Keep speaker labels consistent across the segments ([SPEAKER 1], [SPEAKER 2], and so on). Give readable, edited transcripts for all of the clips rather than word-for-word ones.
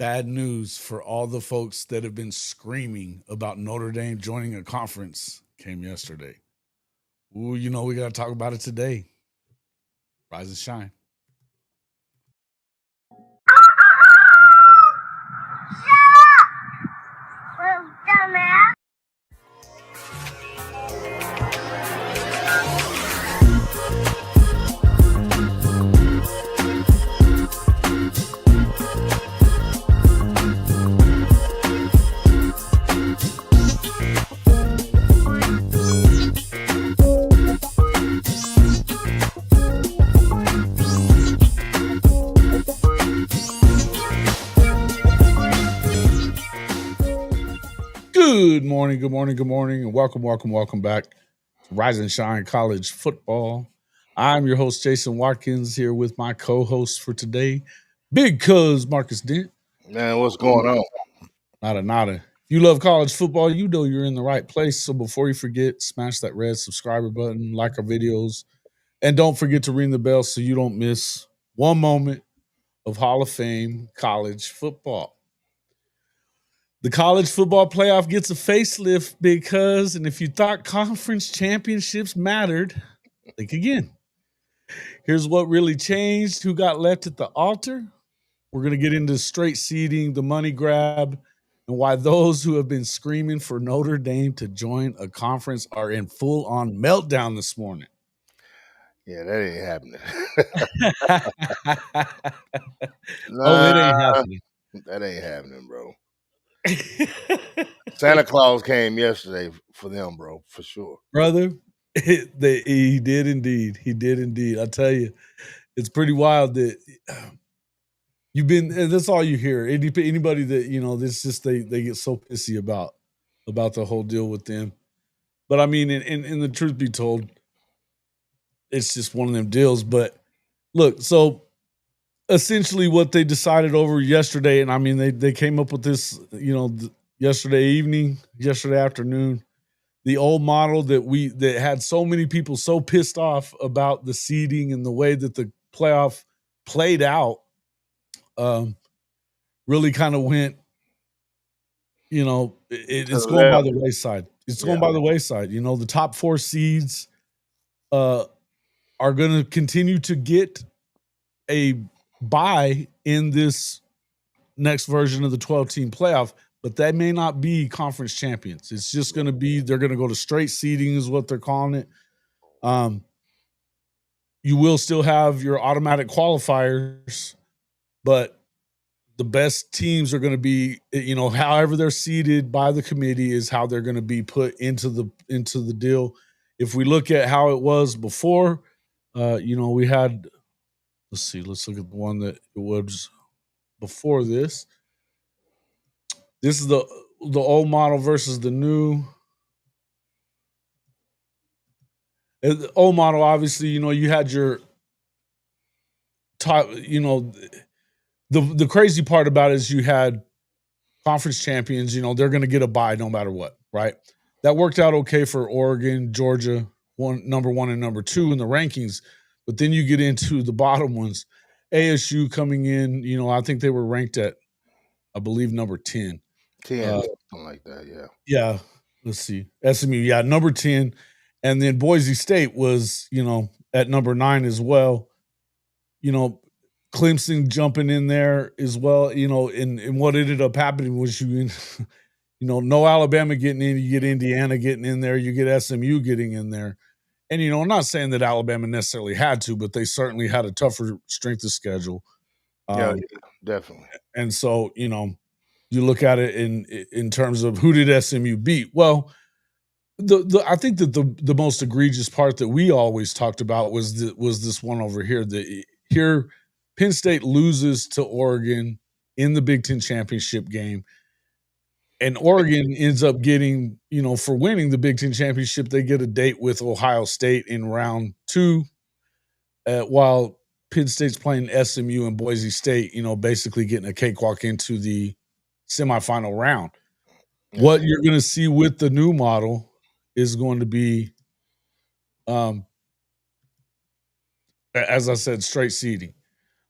[SPEAKER 1] Bad news for all the folks that have been screaming about Notre Dame joining a conference came yesterday. Ooh, we got to talk about it today. Rise and shine. Good morning, and welcome back to Rise and Shine College Football. I'm your host, Jason Watkins, here with my co-host for today, Big Cuz Marcus Dent.
[SPEAKER 2] Man, what's going on?
[SPEAKER 1] Nada. If you love college football, you know you're in the right place. So before you forget, smash that red subscriber button, like our videos, and don't forget to ring the bell so you don't miss one moment of Hall of Fame college football. The college football playoff gets a facelift because, and if you thought conference championships mattered, think again. Here's what really changed, who got left at the altar. We're going to get into straight seeding, the money grab, and why those who have been screaming for Notre Dame to join a conference are in full-on meltdown this morning.
[SPEAKER 2] Yeah, that ain't happening.
[SPEAKER 1] Oh, it ain't happening.
[SPEAKER 2] That ain't happening, bro. Santa Claus came yesterday for them, bro, for sure.
[SPEAKER 1] Brother, he did indeed. He did indeed. I tell you, it's pretty wild that you've been, and that's all you hear. Anybody that, this just they get so pissy about the whole deal with them. But I mean, in the truth be told, it's just one of them deals. But look, so essentially what they decided over yesterday, and I mean, they came up with this, yesterday afternoon, the old model that had so many people so pissed off about the seeding and the way that the playoff played out, really kind of went, it's going by the wayside. It's going by the wayside. The top four seeds are going to continue to get a bye in this next version of the 12-team playoff, but that may not be conference champions. It's just going to be, they're going to go to straight seeding is what they're calling it. You will still have your automatic qualifiers, but the best teams are going to be, however they're seeded by the committee is how they're going to be put into the deal. If we look at how it was before, we had, let's look at the one that it was before this. This is the old model versus the new. The old model, obviously, you had your top, the crazy part about it is you had conference champions, they're going to get a bye no matter what, right? That worked out okay for Oregon, Georgia, number one and number two in the rankings. But then you get into the bottom ones. ASU coming in, I think they were ranked at, I believe, number 10.
[SPEAKER 2] 10, something like that, yeah.
[SPEAKER 1] Yeah, let's see. SMU, yeah, number 10. And then Boise State was, at number 9 as well. Clemson jumping in there as well, and what ended up happening was no Alabama getting in, you get Indiana getting in there, you get SMU getting in there. And, I'm not saying that Alabama necessarily had to, but they certainly had a tougher strength of schedule.
[SPEAKER 2] Yeah, definitely.
[SPEAKER 1] And so, you look at it in terms of who did SMU beat? Well, I think that the most egregious part that we always talked about was this one over here. Here, Penn State loses to Oregon in the Big Ten championship game, and Oregon ends up getting, for winning the Big Ten championship, they get a date with Ohio State in round 2, while Penn State's playing SMU and Boise State, basically getting a cakewalk into the semifinal round. What you're going to see with the new model is going to be, as I said, straight seeding.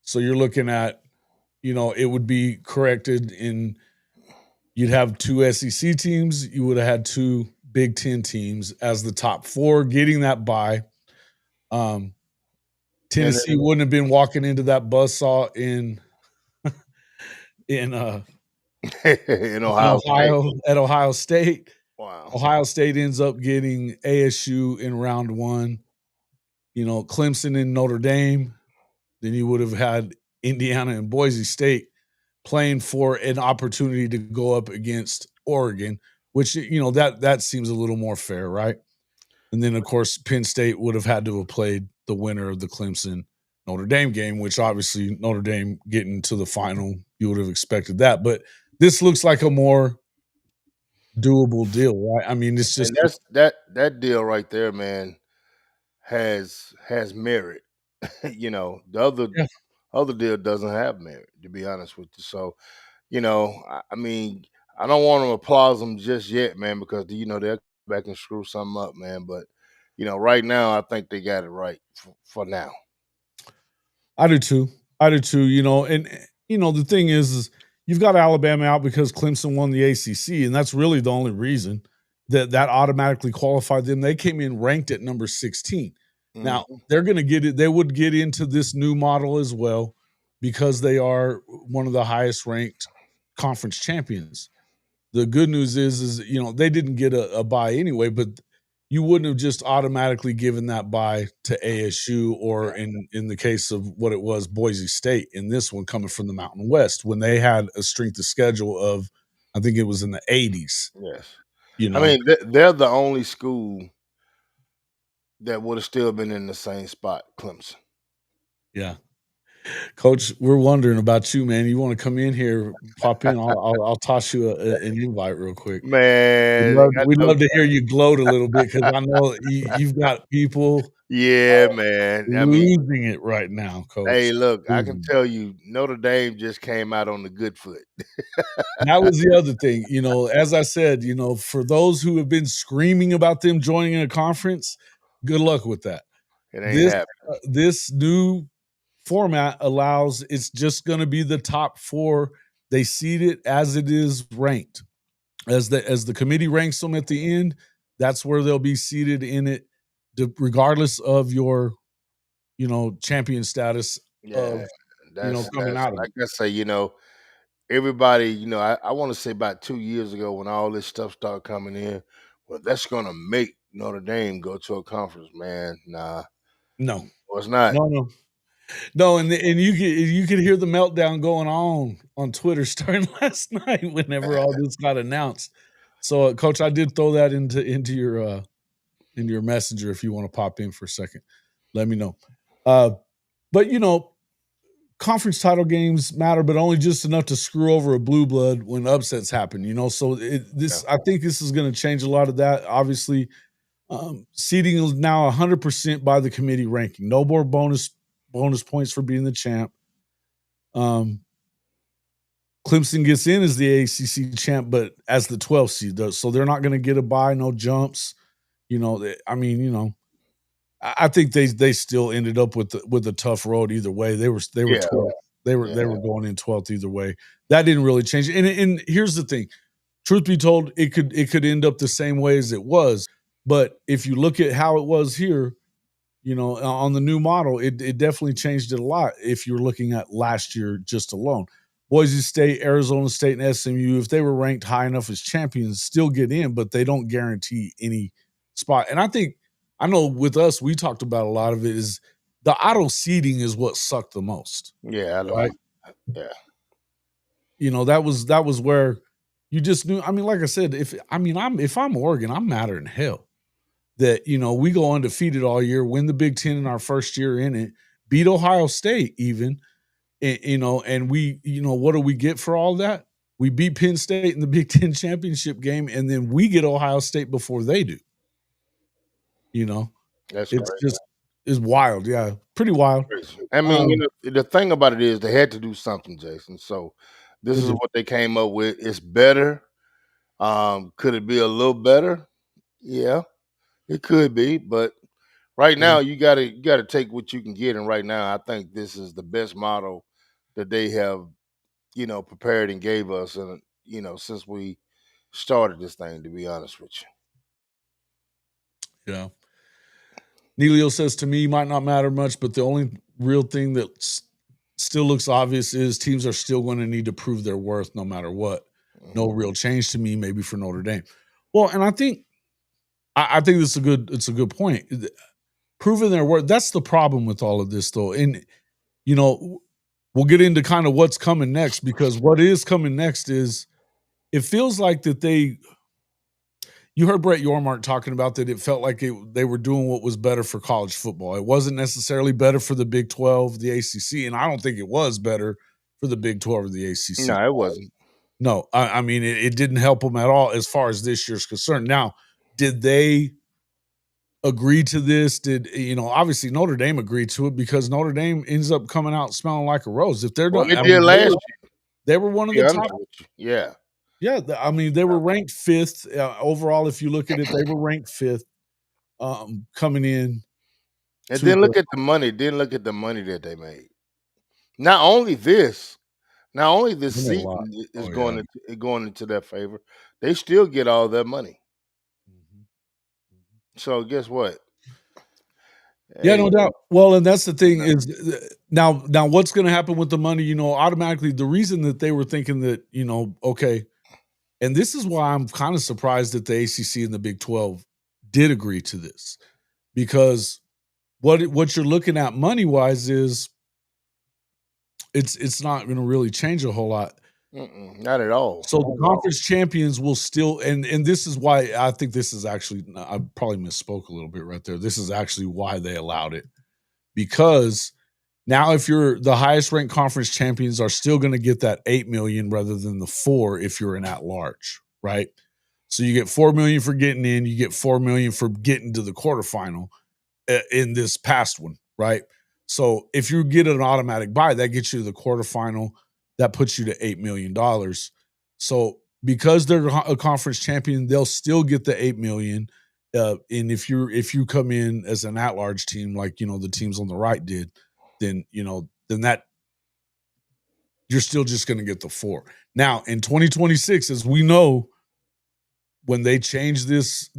[SPEAKER 1] So you're looking at it would be corrected in you'd have 2 SEC teams, you would have had 2 Big 10 teams as the top 4 getting that bye. Um,
[SPEAKER 2] And
[SPEAKER 1] Tennessee wouldn't have been walking into that buzzsaw in,
[SPEAKER 2] then in
[SPEAKER 1] in
[SPEAKER 2] Ohio State.
[SPEAKER 1] Ohio at Ohio State.
[SPEAKER 2] Wow.
[SPEAKER 1] Ohio State ends up getting ASU in round 1, Clemson and Notre Dame. Then you would have had Indiana and Boise State playing for an opportunity to go up against Oregon, which that seems a little more fair, right? And then of course Penn State would have had to have played the winner of the Clemson Notre Dame game, which obviously Notre Dame getting to the final, you would have expected that. But this looks like a more doable deal, right? I mean, it's just
[SPEAKER 2] And that deal right there, man, has merit. The
[SPEAKER 1] yeah,
[SPEAKER 2] other deal doesn't have merit, to be honest with you. So, I mean, I don't want to applaud them just yet, man, because they'll come back and screw something up, man. But right now, I think they got it right for now.
[SPEAKER 1] I do too. I do too. And the thing is you've got Alabama out because Clemson won the ACC, and that's really the only reason that automatically qualified them. They came in ranked at number 16. Now
[SPEAKER 2] Mhm.
[SPEAKER 1] they're going to get it. They would get into this new model as well because they are one of the highest ranked conference champions. The good news is they didn't get a bye anyway, but you wouldn't have just automatically given that bye to ASU or in the case of what it was, Boise State in this one coming from the Mountain West when they had a strength of schedule of, I think it was in the 80s,
[SPEAKER 2] Yes.
[SPEAKER 1] you
[SPEAKER 2] I
[SPEAKER 1] know?
[SPEAKER 2] mean, they're the only school that would have still been in the same spot, Clemson.
[SPEAKER 1] Yeah. Coach, we're wondering about you, man. You want to come in here, pop in? I'll toss you an invite real quick. We'd
[SPEAKER 2] Man,
[SPEAKER 1] love
[SPEAKER 2] I
[SPEAKER 1] we'd
[SPEAKER 2] know.
[SPEAKER 1] love to hear you gloat a little bit because I know you've got people
[SPEAKER 2] Yeah, man. I mean,
[SPEAKER 1] losing it right now,
[SPEAKER 2] hey,
[SPEAKER 1] coach.
[SPEAKER 2] look, I can
[SPEAKER 1] Losing it.
[SPEAKER 2] tell you, Notre Dame just came out on the good foot.
[SPEAKER 1] That was the other thing, as I said, for those who have been screaming about them joining a conference, good luck with that.
[SPEAKER 2] It ain't
[SPEAKER 1] This,
[SPEAKER 2] happening.
[SPEAKER 1] this new format allows it's just gonna be the top 4. They seed it as it is ranked. As the committee ranks them at the end, that's where they'll be seated in it, regardless of your, champion status
[SPEAKER 2] Yeah,
[SPEAKER 1] of, coming
[SPEAKER 2] that's
[SPEAKER 1] out of
[SPEAKER 2] like
[SPEAKER 1] it.
[SPEAKER 2] I say, everybody, I want to say about 2 years ago when all this stuff started coming in, well, that's gonna make Notre Dame go to a conference, man. Nah,
[SPEAKER 1] No,
[SPEAKER 2] well, it's not.
[SPEAKER 1] no, no. No, and you could hear the meltdown going on Twitter starting last night whenever all this got announced. So, coach, I did throw that into your messenger if you wanna pop in for a second. Let me know. Uh, but, conference title games matter, but only just enough to screw over a blue blood when upsets happen, so
[SPEAKER 2] Yeah,
[SPEAKER 1] I think this is gonna change a lot of that. Obviously, seeding is now 100% by the committee ranking. No more bonus points for being the champ. Um, Clemson gets in as the ACC champ, but as the 12th seed does, so they're not going to get a bye, no jumps. I mean, I think they still ended up with a tough road either way. They were
[SPEAKER 2] yeah,
[SPEAKER 1] 12th. They were
[SPEAKER 2] yeah,
[SPEAKER 1] going in 12th either way. That didn't really change. And here's the thing: truth be told, it could end up the same way as it was. But if you look at how it was here, on the new model, it definitely changed it a lot if you're looking at last year just alone. Boise State, Arizona State, and SMU, if they were ranked high enough as champions, still get in, but they don't guarantee any spot. And I know with us, we talked about a lot of it is the auto seeding is what sucked the most,
[SPEAKER 2] yeah. I
[SPEAKER 1] right?
[SPEAKER 2] don't. Yeah,
[SPEAKER 1] That was where you just knew. I mean, like I said, if I'm Oregon, I'm madder than hell that we go undefeated all year, win the Big Ten in our first year in it, beat Ohio State even, and we, what do we get for all that? We beat Penn State in the Big Ten championship game, and then we get Ohio State before they do. You know,
[SPEAKER 2] that's
[SPEAKER 1] it's
[SPEAKER 2] crazy.
[SPEAKER 1] just is wild, yeah, pretty wild.
[SPEAKER 2] Crazy. I mean,
[SPEAKER 1] Um,
[SPEAKER 2] the thing about it is they had to do something, Jason. So this
[SPEAKER 1] they
[SPEAKER 2] is
[SPEAKER 1] did,
[SPEAKER 2] what they came up with. It's better. Could it be a little better? Yeah, it could be, but right
[SPEAKER 1] yeah,
[SPEAKER 2] now you gotta take what you can get, and right now I think this is the best model that they have prepared and gave us, and since we started this thing. To be honest with
[SPEAKER 1] Yeah. Neilio says to me might not matter much, but the only real thing that still looks obvious is teams are still going to need to prove their worth no matter what.
[SPEAKER 2] you.
[SPEAKER 1] No real change to me, maybe for Notre Dame. Well, and I think this is it's a good point. Proving their worth. That's the problem with all of this, though. And we'll get into kind of what's coming next, because what is coming next is it feels like that you heard Brett Yormark talking about that it felt like they were doing what was better for college football. It wasn't necessarily better for the Big 12, the ACC, and I don't think it was better for the Big 12 or the ACC.
[SPEAKER 2] No, it wasn't.
[SPEAKER 1] No, I mean, it didn't help them at all as far as this year's concerned. Now, did they agree to this? Obviously Notre Dame agreed to it, because Notre Dame ends up coming out smelling like a rose. If they're
[SPEAKER 2] Well,
[SPEAKER 1] not,
[SPEAKER 2] they did last year.
[SPEAKER 1] they were one of
[SPEAKER 2] To be
[SPEAKER 1] the
[SPEAKER 2] honest
[SPEAKER 1] top.
[SPEAKER 2] with you. Yeah.
[SPEAKER 1] Yeah, I mean, they were ranked fifth overall. If you look at it, they were ranked fifth coming in.
[SPEAKER 2] And then look at the money. Then look at the money that they made. Not only this season is going into their favor. They still get all their money. So guess what?
[SPEAKER 1] Yeah, no doubt. Well, and that's the thing is now what's going to happen with the money? Automatically the reason that they were thinking that okay, and this is why I'm kind of surprised that the ACC and the Big 12 did agree to this, because what you're looking at money wise is it's not going to really change a whole lot.
[SPEAKER 2] Not at all.
[SPEAKER 1] So the conference champions will still, and this is why I think this is actually, I probably misspoke a little bit right there. This is actually why they allowed it, because now if you're the highest ranked conference champions are still going to get that 8 million rather than the 4 if you're an at large, right? So you get 4 million for getting in, you get 4 million for getting to the quarterfinal in this past one, right? So if you get an automatic bye, that gets you to the quarterfinal. That puts you to $8 million. So because they're a conference champion, they'll still get the 8 million. And if you come in as an at-large team, like the teams on the right did, then that you're still just going to get the 4. Now in 2026, as we know, when they change this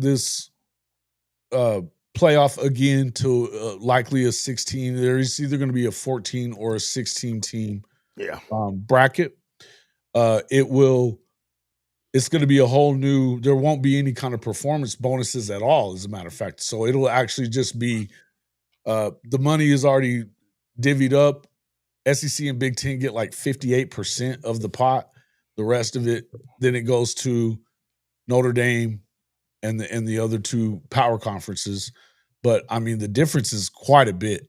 [SPEAKER 1] playoff again to likely a 16, there is either going to be a 14 or a 16 team bracket. It's going to be a whole new, there won't be any kind of performance bonuses at all, as a matter of fact. So it'll actually just be the money is already divvied up. SEC and Big Ten get like 58% of the pot. The rest of it, then it goes to Notre Dame and the other 2 power conferences. But I mean, the difference is quite a bit.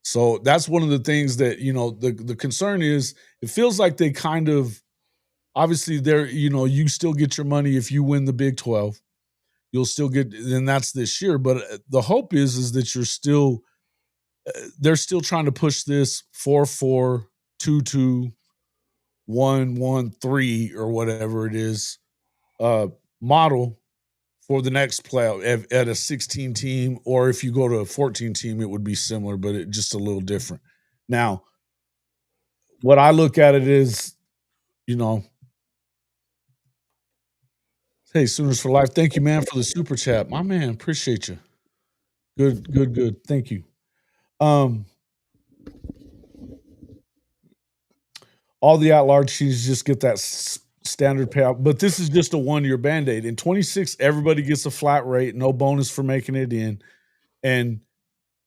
[SPEAKER 1] So that's one of the things that, the concern is, it feels like they kind of, obviously they're, you still get your money if you win the Big 12. You'll still get, and that's this year. But the hope is that you're still, they're still trying to push this 4-4, 2-2, 1-1-3 or whatever it is model for the next playoff at a 16 team, or if you go to a 14 team, it would be similar, but it just a little different. Now, what I look at it is, hey, Sooners for Life. Thank you, man, for the super chat. My man, appreciate you. Good. Thank you. All the at-large teams just get that standard payout, but this is just a 1-year Band-Aid. In 26, everybody gets a flat rate, no bonus for making it in. And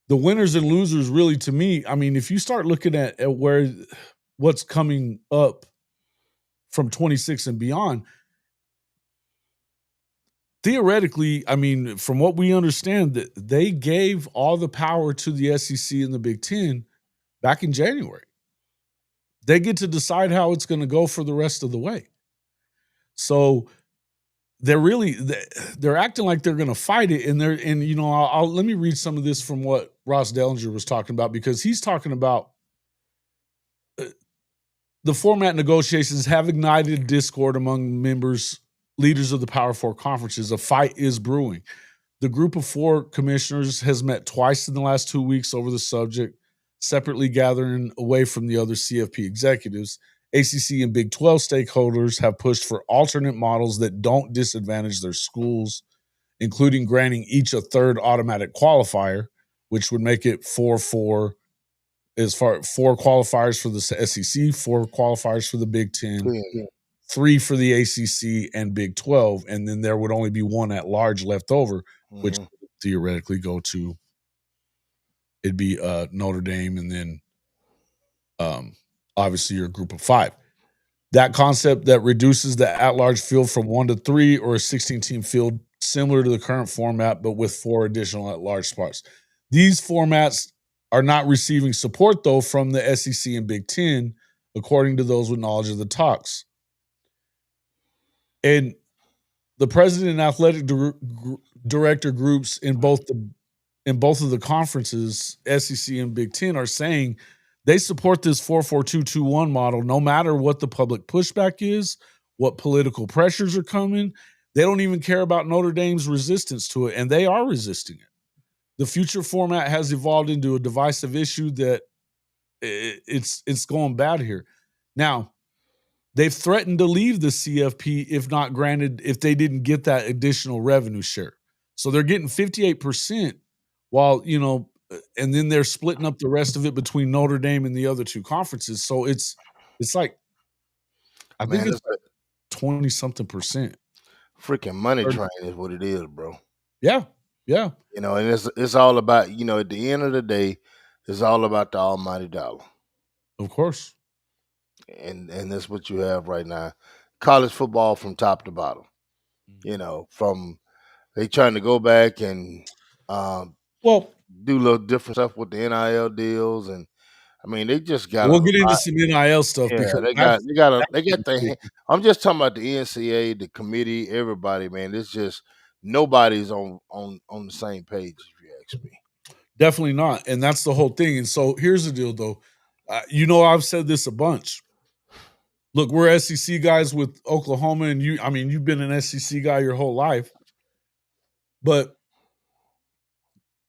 [SPEAKER 1] the winners and losers, really, to me, I mean, if you start looking at what's coming up from 26 and beyond, theoretically, I mean, from what we understand, that they gave all the power to the SEC and the Big Ten back in January. They get to decide how it's going to go for the rest of the way. So they're acting like they're going to fight it. And let me read some of this from what Ross Dellinger was talking about, because he's talking about the format negotiations have ignited discord among leaders of the Power 4 conferences. A fight is brewing. The group of 4 commissioners has met twice in the last 2 weeks over the subject, separately gathering away from the other CFP executives. ACC and Big 12 stakeholders have pushed for alternate models that don't disadvantage their schools, including granting each a third automatic qualifier, which would make it 4-4 as far 4 qualifiers for the SEC, 4 qualifiers for the Big 10,
[SPEAKER 2] Yeah.
[SPEAKER 1] 3 for the ACC and Big 12, and then there would only be one at large left over, which
[SPEAKER 2] Mhm.
[SPEAKER 1] would theoretically go to it'd be Notre Dame and then um, obviously your group of 5. That concept that reduces the at-large field from 1 to 3 or a 16-team field similar to the current format, but with 4 additional at-large spots. These formats are not receiving support, though, from the SEC and Big 10, according to those with knowledge of the talks. And the president and athletic director groups in both of the conferences, SEC and Big 10, are saying they support this 4-4-2-2-1 model no matter what the public pushback is, what political pressures are coming. They don't even care about Notre Dame's resistance to it, and they are resisting it. The future format has evolved into a divisive issue that it's going bad here. Now, they've threatened to leave the CFP if they didn't get that additional revenue share. So they're getting 58% while, and then they're splitting up the rest of it between Notre Dame and the other 2 conferences. So it's like I think
[SPEAKER 2] Man,
[SPEAKER 1] it's
[SPEAKER 2] it's
[SPEAKER 1] like 20 something percent.
[SPEAKER 2] a freaking money
[SPEAKER 1] 30.
[SPEAKER 2] train is what it is, bro.
[SPEAKER 1] Yeah. Yeah.
[SPEAKER 2] And it's all about, at the end of the day, it's all about the almighty dollar.
[SPEAKER 1] Of course.
[SPEAKER 2] And that's what you have right now. College football from top to bottom. From they trying to go back and um,
[SPEAKER 1] Well,
[SPEAKER 2] do a little different stuff with the NIL deals, and I mean they just got a
[SPEAKER 1] we'll get into
[SPEAKER 2] lot.
[SPEAKER 1] some NIL stuff
[SPEAKER 2] Yeah,
[SPEAKER 1] because
[SPEAKER 2] they got
[SPEAKER 1] that's
[SPEAKER 2] they got a
[SPEAKER 1] that's
[SPEAKER 2] they got
[SPEAKER 1] pretty
[SPEAKER 2] the.
[SPEAKER 1] sticky.
[SPEAKER 2] I'm just talking about the NCAA, the committee, everybody, man. It's just nobody's on the same page, if you ask me.
[SPEAKER 1] Definitely not. And that's the whole thing. And so here's the deal, though. I've said this a bunch. Look, we're SEC guys with Oklahoma, and you've been an SEC guy your whole life. But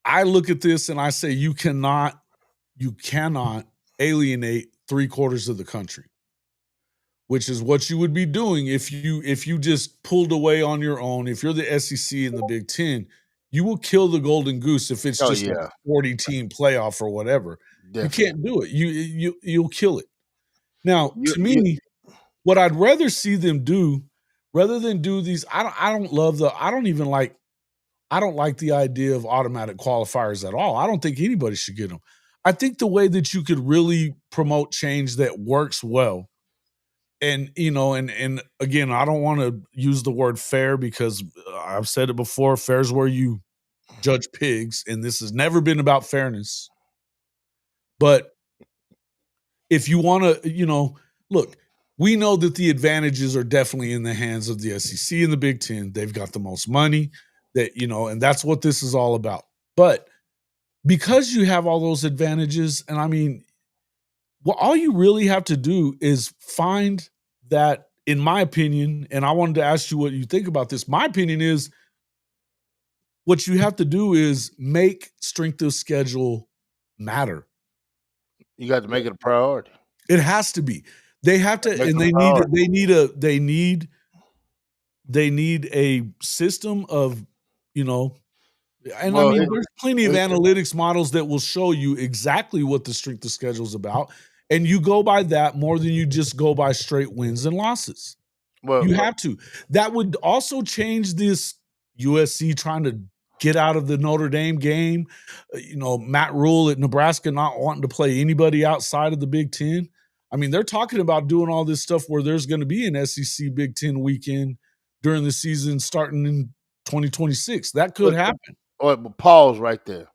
[SPEAKER 1] I look at this and I say you cannot alienate 3/4 of the country, which is what you would be doing if you just pulled away on your own. If you're the SEC and the Big 10, you will kill the golden goose if it's
[SPEAKER 2] Oh
[SPEAKER 1] just a
[SPEAKER 2] yeah,
[SPEAKER 1] 40-team playoff or whatever. You
[SPEAKER 2] definitely.
[SPEAKER 1] can't do it. You'll kill it. Now,
[SPEAKER 2] You
[SPEAKER 1] to
[SPEAKER 2] you
[SPEAKER 1] me, what I'd rather see them do, rather than do these, I don't like the idea of automatic qualifiers at all. I don't think anybody should get them. I think the way that you could really promote change that works well, and again, I don't want to use the word fair because I've said it before. Fair is where you judge pigs, and this has never been about fairness. But if you want to, look, we know that the advantages are definitely in the hands of the SEC and the Big 10. They've got the most money and that's what this is all about. But because you have all those advantages, and I mean, well, all you really have to do is find that, in my opinion, and I wanted to ask you what you think about this. My opinion is what you have to do is make strength of schedule matter.
[SPEAKER 2] got to make it a priority.
[SPEAKER 1] It has to be. They have to,
[SPEAKER 2] Make
[SPEAKER 1] and
[SPEAKER 2] it a priority.
[SPEAKER 1] they need a system of, you know, and I
[SPEAKER 2] Well,
[SPEAKER 1] mean, there's plenty of
[SPEAKER 2] it,
[SPEAKER 1] analytics models that will show you exactly what the strength of schedule is about, and you go by that more than you just go by straight wins and losses.
[SPEAKER 2] well,
[SPEAKER 1] You have to. That would also change this USC trying to get out of the Notre Dame game. Matt Rule at Nebraska not wanting to play anybody outside of the Big Ten. I mean, they're talking about doing all this stuff where there's going to be an SEC Big Ten weekend during the season starting in 2026. That could
[SPEAKER 2] but,
[SPEAKER 1] happen.
[SPEAKER 2] but pause right there.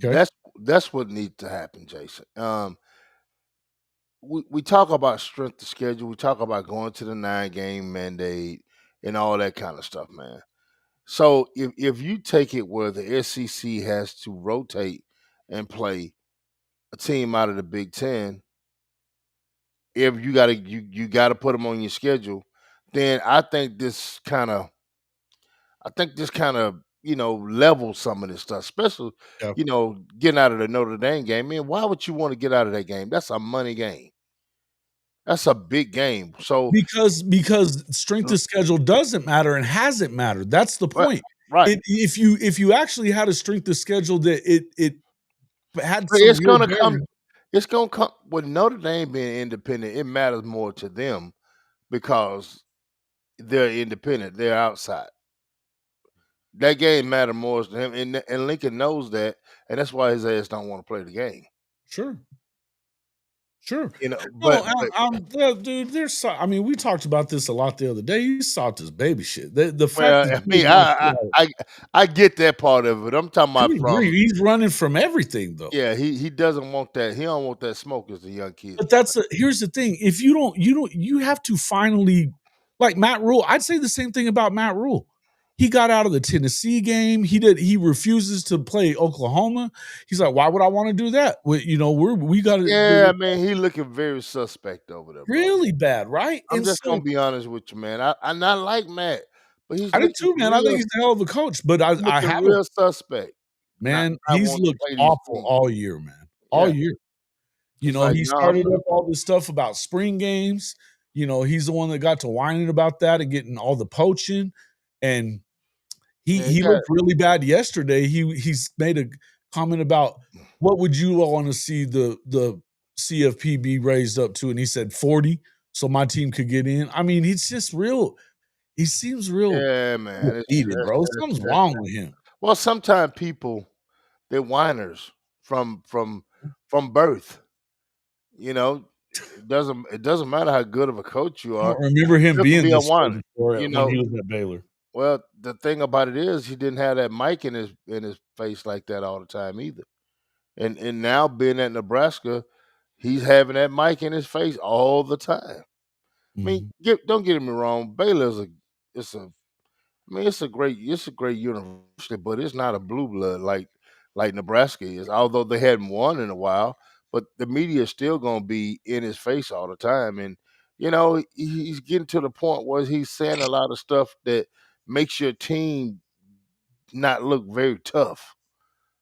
[SPEAKER 1] Okay.
[SPEAKER 2] That's what needs to happen, Jason. We talk about strength of schedule. We talk about going to the 9-game mandate and all that kind of stuff, man. So if you take it where the SEC has to rotate and play a team out of the Big Ten, if you gotta put them on your schedule, then I think this kind of levels some of this stuff, especially
[SPEAKER 1] Yeah.
[SPEAKER 2] getting out of the Notre Dame game. Man, why would you want to get out of that game? That's a money game. That's a big game. So
[SPEAKER 1] Because strength
[SPEAKER 2] r
[SPEAKER 1] of schedule doesn't matter and hasn't mattered. That's the
[SPEAKER 2] right,
[SPEAKER 1] point.
[SPEAKER 2] right.
[SPEAKER 1] If you actually had a strength of schedule that it had
[SPEAKER 2] But
[SPEAKER 1] some real bearing.
[SPEAKER 2] it's gonna come with Notre Dame being independent, it matters more to them because they're independent, they're outside. That game matter more to him, and Lincoln knows that, and that's why his ass don't wanna play the game.
[SPEAKER 1] Sure, sure.
[SPEAKER 2] You know,
[SPEAKER 1] No,
[SPEAKER 2] but
[SPEAKER 1] dude, there's so I mean, we talked about this a lot the other day. You saw this baby shit. The fact
[SPEAKER 2] well,
[SPEAKER 1] that
[SPEAKER 2] I
[SPEAKER 1] you
[SPEAKER 2] mean,
[SPEAKER 1] want to put out
[SPEAKER 2] I get that part of it. I'm talking about
[SPEAKER 1] good grief,
[SPEAKER 2] from
[SPEAKER 1] he's running from everything, though.
[SPEAKER 2] yeah, he doesn't want that. He don't want that smoke as the young kids
[SPEAKER 1] But
[SPEAKER 2] say.
[SPEAKER 1] here's the thing, if you have to finally like Matt Rule, I'd say the same thing about Matt Rule. He got out of the Tennessee game. He refuses to play Oklahoma. He's like, "Why would I wanna do that?" We gotta
[SPEAKER 2] Yeah, I
[SPEAKER 1] do
[SPEAKER 2] mean, he looking very suspect over there, bro.
[SPEAKER 1] really bad, right?
[SPEAKER 2] I'm
[SPEAKER 1] And
[SPEAKER 2] just
[SPEAKER 1] so
[SPEAKER 2] gonna be honest with you, man. I not like Matt, but
[SPEAKER 1] I do too, man. I think he's a hell of a coach, but
[SPEAKER 2] he's
[SPEAKER 1] I
[SPEAKER 2] looking
[SPEAKER 1] haven't
[SPEAKER 2] real suspect.
[SPEAKER 1] man,
[SPEAKER 2] Not
[SPEAKER 1] he's
[SPEAKER 2] wanting to
[SPEAKER 1] looked
[SPEAKER 2] play these
[SPEAKER 1] awful
[SPEAKER 2] teams.
[SPEAKER 1] all year, man, all
[SPEAKER 2] Yeah,
[SPEAKER 1] year.
[SPEAKER 2] it's like,
[SPEAKER 1] He
[SPEAKER 2] no, I'm
[SPEAKER 1] started
[SPEAKER 2] good.
[SPEAKER 1] up all this stuff about spring games. He's the one that got to whining about that and getting all the poaching, and
[SPEAKER 2] Yeah, he
[SPEAKER 1] he
[SPEAKER 2] got
[SPEAKER 1] looked really bad yesterday. He's made a comment about, "What would you all wanna see the CFP be raised up to?" And he said 40, so my team could get in. I mean, he's just real he seems real
[SPEAKER 2] yeah, man.
[SPEAKER 1] defeated, bro. Something's wrong with him.
[SPEAKER 2] Well, sometimes people they're whiners from from birth. You know, it doesn't matter how good of a coach you
[SPEAKER 1] I
[SPEAKER 2] are.
[SPEAKER 1] don't remember
[SPEAKER 2] You
[SPEAKER 1] him
[SPEAKER 2] still can
[SPEAKER 1] being
[SPEAKER 2] be a
[SPEAKER 1] this way
[SPEAKER 2] whiner.
[SPEAKER 1] before
[SPEAKER 2] You
[SPEAKER 1] when
[SPEAKER 2] know,
[SPEAKER 1] he was at Baylor.
[SPEAKER 2] well, the thing about it is he didn't have that mic in his face like that all the time either. And now being at Nebraska, he's having that mic in his face all the time. I mean,
[SPEAKER 1] Mhm.
[SPEAKER 2] don't get me wrong, Baylor's a it's a I mean it's a great university, but it's not a blue blood like Nebraska is. Although they hadn't won in a while, but the media is still gonna be in his face all the time. And he's getting to the point where he's saying a lot of stuff that makes your team not look very tough.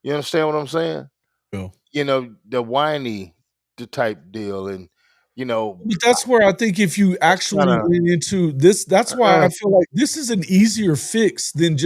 [SPEAKER 2] You understand what I'm saying?
[SPEAKER 1] Yeah.
[SPEAKER 2] The whiny the type deal, and you know,
[SPEAKER 1] But that's where I think if you
[SPEAKER 2] that's kind
[SPEAKER 1] actually
[SPEAKER 2] of
[SPEAKER 1] went into this, that's why I feel like this is an easier fix than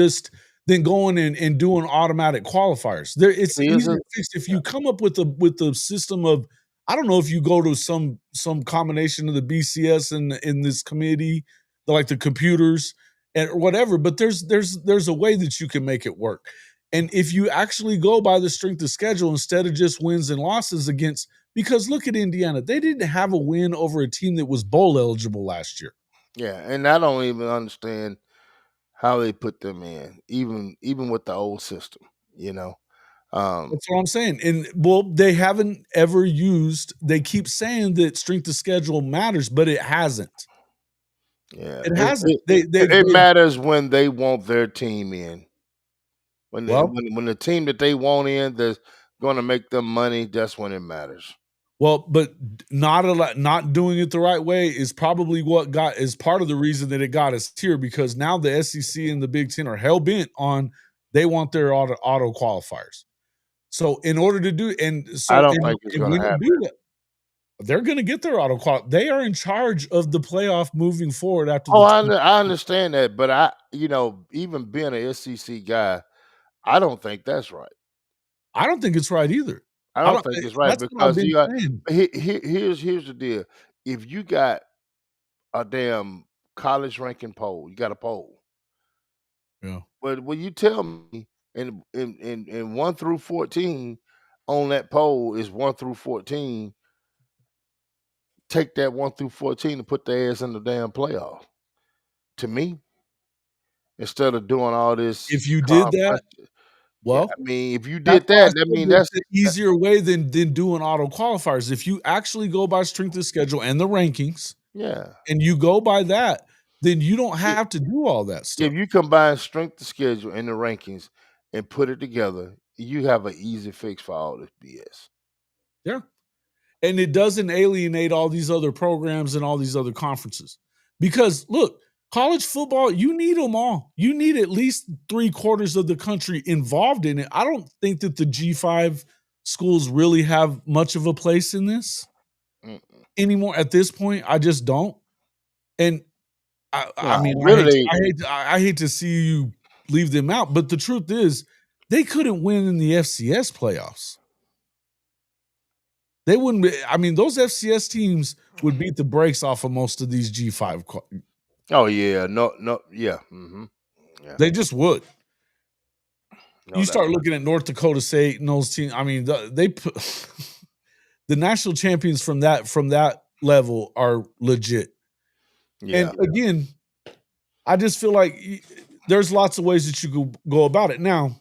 [SPEAKER 1] going and doing automatic qualifiers. It's
[SPEAKER 2] it
[SPEAKER 1] an
[SPEAKER 2] is
[SPEAKER 1] easier fix if you come up with the system of I don't know if you go to some combination of the BCS and in this committee, like the computers and whatever, but there's a way that you can make it work. And if you actually go by the strength of schedule instead of just wins and losses against because look at Indiana. They didn't have a win over a team that was bowl eligible last year.
[SPEAKER 2] yeah, and I don't even understand how they put them in, even with the old system. You know, um,
[SPEAKER 1] That's what I'm saying. And well, they haven't ever used, they keep saying that strength of schedule matters, but it hasn't.
[SPEAKER 2] yeah,
[SPEAKER 1] It
[SPEAKER 2] it,
[SPEAKER 1] hasn't.
[SPEAKER 2] it, it, it
[SPEAKER 1] They
[SPEAKER 2] matters when they want their team in. When they,
[SPEAKER 1] well,
[SPEAKER 2] when the team that they want in that's going to make them money, that's when it matters.
[SPEAKER 1] but not a lot, not doing it the right way is probably what got is part of the reason that it got us here because now the SEC and the Big Ten are hell bent on they want their auto qualifiers. So in order to do
[SPEAKER 2] I don't think it's
[SPEAKER 1] and
[SPEAKER 2] going to
[SPEAKER 1] when you
[SPEAKER 2] happen.
[SPEAKER 1] do that, they're gonna get their auto qual they are in charge of the playoff moving forward after
[SPEAKER 2] Oh,
[SPEAKER 1] the
[SPEAKER 2] I understand that, but even being a SEC guy, I don't think that's right.
[SPEAKER 1] I don't think it's right either.
[SPEAKER 2] I
[SPEAKER 1] I
[SPEAKER 2] don't
[SPEAKER 1] don't
[SPEAKER 2] think it's right
[SPEAKER 1] that's what I've
[SPEAKER 2] because
[SPEAKER 1] been
[SPEAKER 2] you got
[SPEAKER 1] saying.
[SPEAKER 2] here's the deal. If you got a damn college ranking poll, you got a poll.
[SPEAKER 1] Yeah.
[SPEAKER 2] But when you tell me in 1 through 14 on that poll is 1 through 14, take that 1 through 14 and put their ass in the damn playoff. To me, instead of doing all this
[SPEAKER 1] If you did that,
[SPEAKER 2] conference, yeah, I
[SPEAKER 1] well,
[SPEAKER 2] mean, if you
[SPEAKER 1] that's
[SPEAKER 2] did
[SPEAKER 1] why I
[SPEAKER 2] that, I
[SPEAKER 1] said
[SPEAKER 2] mean,
[SPEAKER 1] it's
[SPEAKER 2] that's
[SPEAKER 1] the easier way than doing auto qualifiers. If you actually go by strength of schedule and the rankings,
[SPEAKER 2] yeah.
[SPEAKER 1] and you go by that, then you don't have to do all that
[SPEAKER 2] If
[SPEAKER 1] stuff.
[SPEAKER 2] you combine strength of schedule and the rankings and put it together, you have an easy fix for all this BS.
[SPEAKER 1] Yeah. And it doesn't alienate all these other programs and all these other conferences. Because look, college football, you need them all. You need at least three-quarters of the country involved in it. I don't think that the G5 schools really have much of a place in this.
[SPEAKER 2] Mm.
[SPEAKER 1] anymore at this point. I just don't. And I
[SPEAKER 2] No,
[SPEAKER 1] mean,
[SPEAKER 2] really,
[SPEAKER 1] I hate to see you leave them out, but the truth is they couldn't win in the FCS playoffs. They wouldn't be, I mean, those FCS teams would beat the brakes off of most of these G5.
[SPEAKER 2] oh yeah, no, yeah, yeah,
[SPEAKER 1] They just would.
[SPEAKER 2] no
[SPEAKER 1] You
[SPEAKER 2] doubt.
[SPEAKER 1] start looking at North Dakota State and those teams. I mean, they put the national champions from that level are legit.
[SPEAKER 2] Yeah,
[SPEAKER 1] And again, I just feel like there's lots of ways that you could go about it. Now,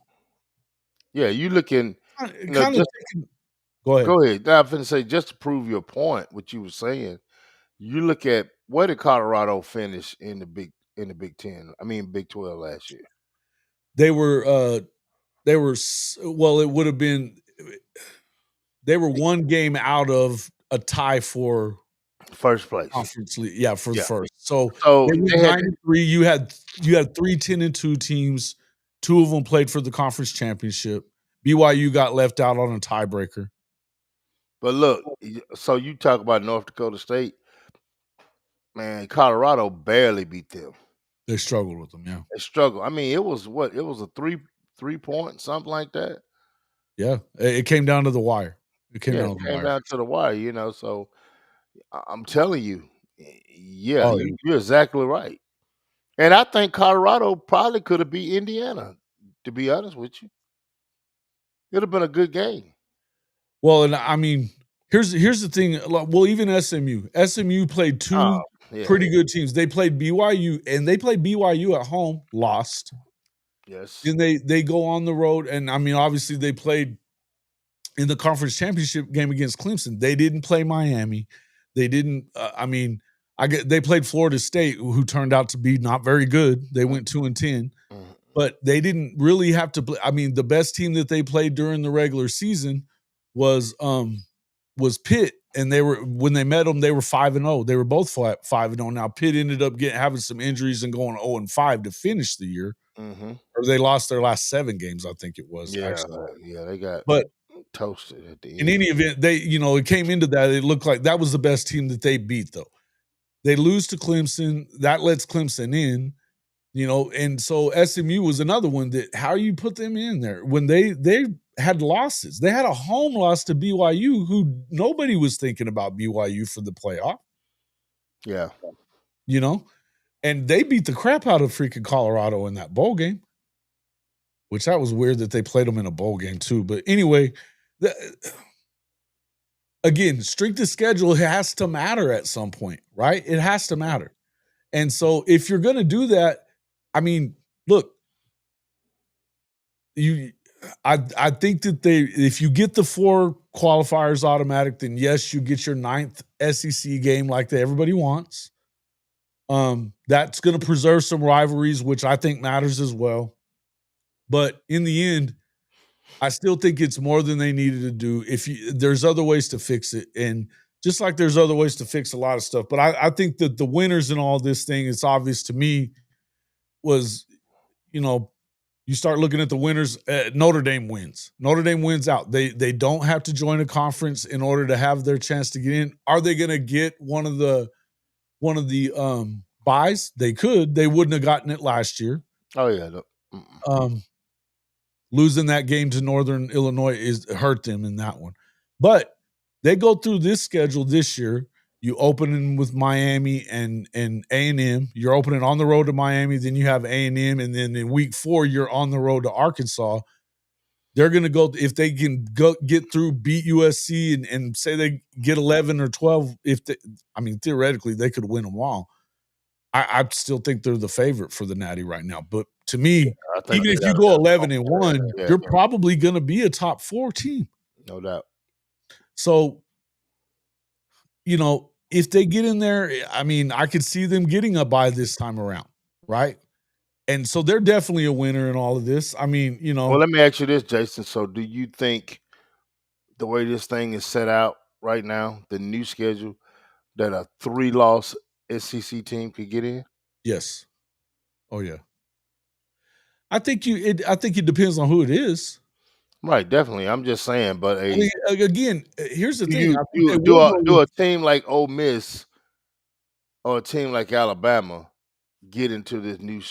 [SPEAKER 2] yeah. You looking,
[SPEAKER 1] kind of
[SPEAKER 2] just
[SPEAKER 1] taking, go ahead.
[SPEAKER 2] go ahead. Now, I'm finna say just to prove your point, what you were saying. You look at where did Colorado finish in the Big Ten? I mean, Big 12 last year,
[SPEAKER 1] They were well, it would have been they were one game out of a tie for
[SPEAKER 2] first place.
[SPEAKER 1] conference league. Yeah, for the
[SPEAKER 2] Yeah.
[SPEAKER 1] first. So
[SPEAKER 2] So
[SPEAKER 1] they went
[SPEAKER 2] they had
[SPEAKER 1] 9-3. You had 3 10-2 teams. 2 of them played for the conference championship. BYU got left out on a tiebreaker.
[SPEAKER 2] But look, so you talk about North Dakota State, man. Colorado barely beat them.
[SPEAKER 1] They struggled with them, yeah.
[SPEAKER 2] They struggled. I mean, it was what? It was a 3 point, something like that.
[SPEAKER 1] Yeah, it came down to the wire. It came
[SPEAKER 2] Yeah,
[SPEAKER 1] down
[SPEAKER 2] it
[SPEAKER 1] to the
[SPEAKER 2] came
[SPEAKER 1] wire.
[SPEAKER 2] down to the wire, So I'm telling you, yeah,
[SPEAKER 1] Oh, yeah.
[SPEAKER 2] you're exactly right. And I think Colorado probably could have beat Indiana. To be honest with you, it'd have been a good game.
[SPEAKER 1] Well, and I mean, here's the thing. Well, even SMU played
[SPEAKER 2] Oh,
[SPEAKER 1] 2
[SPEAKER 2] yeah,
[SPEAKER 1] pretty good teams. They played BYU, and they played BYU at home, lost.
[SPEAKER 2] yes,
[SPEAKER 1] Then they go on the road, and I mean, obviously they played in the conference championship game against Clemson. They didn't play Miami. They didn't. I mean, they played Florida State, who turned out to be not very good. They
[SPEAKER 2] mm,
[SPEAKER 1] went 2-10,
[SPEAKER 2] mm,
[SPEAKER 1] but they didn't really have to play. I mean, the best team that they played during the regular season was Pitt, and they were when they met them, they were 5-0. They were both 5-0. Now Pitt ended up having some injuries and going 0-5 to finish the year,
[SPEAKER 2] mm-hmm.
[SPEAKER 1] or they lost their last 7 games, I think it was
[SPEAKER 2] Yeah,
[SPEAKER 1] actually.
[SPEAKER 2] yeah, they got
[SPEAKER 1] But
[SPEAKER 2] toasted at the
[SPEAKER 1] in
[SPEAKER 2] end.
[SPEAKER 1] any event, it came into that. It looked like that was the best team that they beat, though. They lose to Clemson. That lets Clemson in, and so SMU was another one that how you put them in there when they had losses. They had a home loss to BYU, who nobody was thinking about BYU for the playoff,
[SPEAKER 2] Yeah,
[SPEAKER 1] you know, and they beat the crap out of freaking Colorado in that bowl game, which that was weird that they played them in a bowl game too. But anyway, again, strength of schedule has to matter at some point, right? It has to matter. And so if you're going to do that, I mean, look, I think that if you get the 4 qualifiers automatic, then yes, you get your 9th SEC game like that everybody wants. That's going to preserve some rivalries, which I think matters as well. But in the end, I still think it's more than they needed to do. There's other ways to fix it, and just like there's other ways to fix a lot of stuff. But I think that the winners in all this thing, it's obvious to me, was you start looking at the winners. Notre Dame wins. Notre Dame wins out. They don't have to join a conference in order to have their chance to get in. Are they going to get one of the buys? They could. They wouldn't have gotten it last year.
[SPEAKER 2] oh yeah.
[SPEAKER 1] Losing that game to Northern Illinois hurt them in that one. But they go through this schedule this year. You open with Miami and A&M. You're opening on the road to Miami. Then you have A&M. And then in week 4, you're on the road to Arkansas. They're going to go, if they can get through, beat USC and say they get 11 or 12. Theoretically, they could win them all. I still think they're the favorite for the Natty right now. But to me,
[SPEAKER 2] I think
[SPEAKER 1] even
[SPEAKER 2] they
[SPEAKER 1] if
[SPEAKER 2] got
[SPEAKER 1] you
[SPEAKER 2] a
[SPEAKER 1] go
[SPEAKER 2] good
[SPEAKER 1] 11-1,
[SPEAKER 2] yeah,
[SPEAKER 1] you're probably going to be a top 4 team.
[SPEAKER 2] no doubt.
[SPEAKER 1] So, if they get in there, I mean, I could see them getting a bye this time around, right? And so they're definitely a winner in all of this. I mean,
[SPEAKER 2] Well, let me ask you this, Jason. So, do you think the way this thing is set out right now, the new schedule, that a 3-loss SEC team could get in?
[SPEAKER 1] yes. Oh yeah. I think it depends on who it is.
[SPEAKER 2] Right, definitely. I'm just saying, but
[SPEAKER 1] I mean, again, here's the
[SPEAKER 2] do
[SPEAKER 1] thing.
[SPEAKER 2] you
[SPEAKER 1] I think they
[SPEAKER 2] do do
[SPEAKER 1] will
[SPEAKER 2] a
[SPEAKER 1] go
[SPEAKER 2] do
[SPEAKER 1] with
[SPEAKER 2] a team like Ole Miss or a team like Alabama get into this new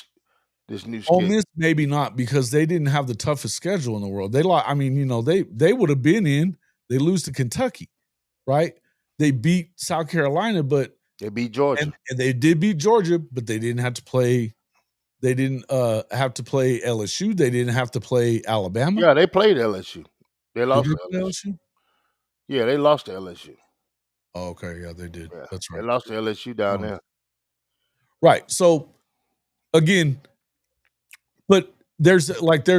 [SPEAKER 1] Ole
[SPEAKER 2] schedule?
[SPEAKER 1] Miss, maybe not because they didn't have the toughest schedule in the world. I mean, they would have been in. They lose to Kentucky, right? They beat South Carolina, but
[SPEAKER 2] They beat Georgia.
[SPEAKER 1] and they did beat Georgia, but they didn't have to play. They didn't have to play LSU. They didn't have to play Alabama.
[SPEAKER 2] Yeah, they played LSU. They
[SPEAKER 1] Did
[SPEAKER 2] lost
[SPEAKER 1] they
[SPEAKER 2] to
[SPEAKER 1] play
[SPEAKER 2] LSU.
[SPEAKER 1] LSU?
[SPEAKER 2] Yeah, they lost to LSU.
[SPEAKER 1] Oh, okay, yeah, they did.
[SPEAKER 2] Yeah,
[SPEAKER 1] That's
[SPEAKER 2] they
[SPEAKER 1] right.
[SPEAKER 2] lost to LSU down
[SPEAKER 1] Um,
[SPEAKER 2] there.
[SPEAKER 1] right. So again, but their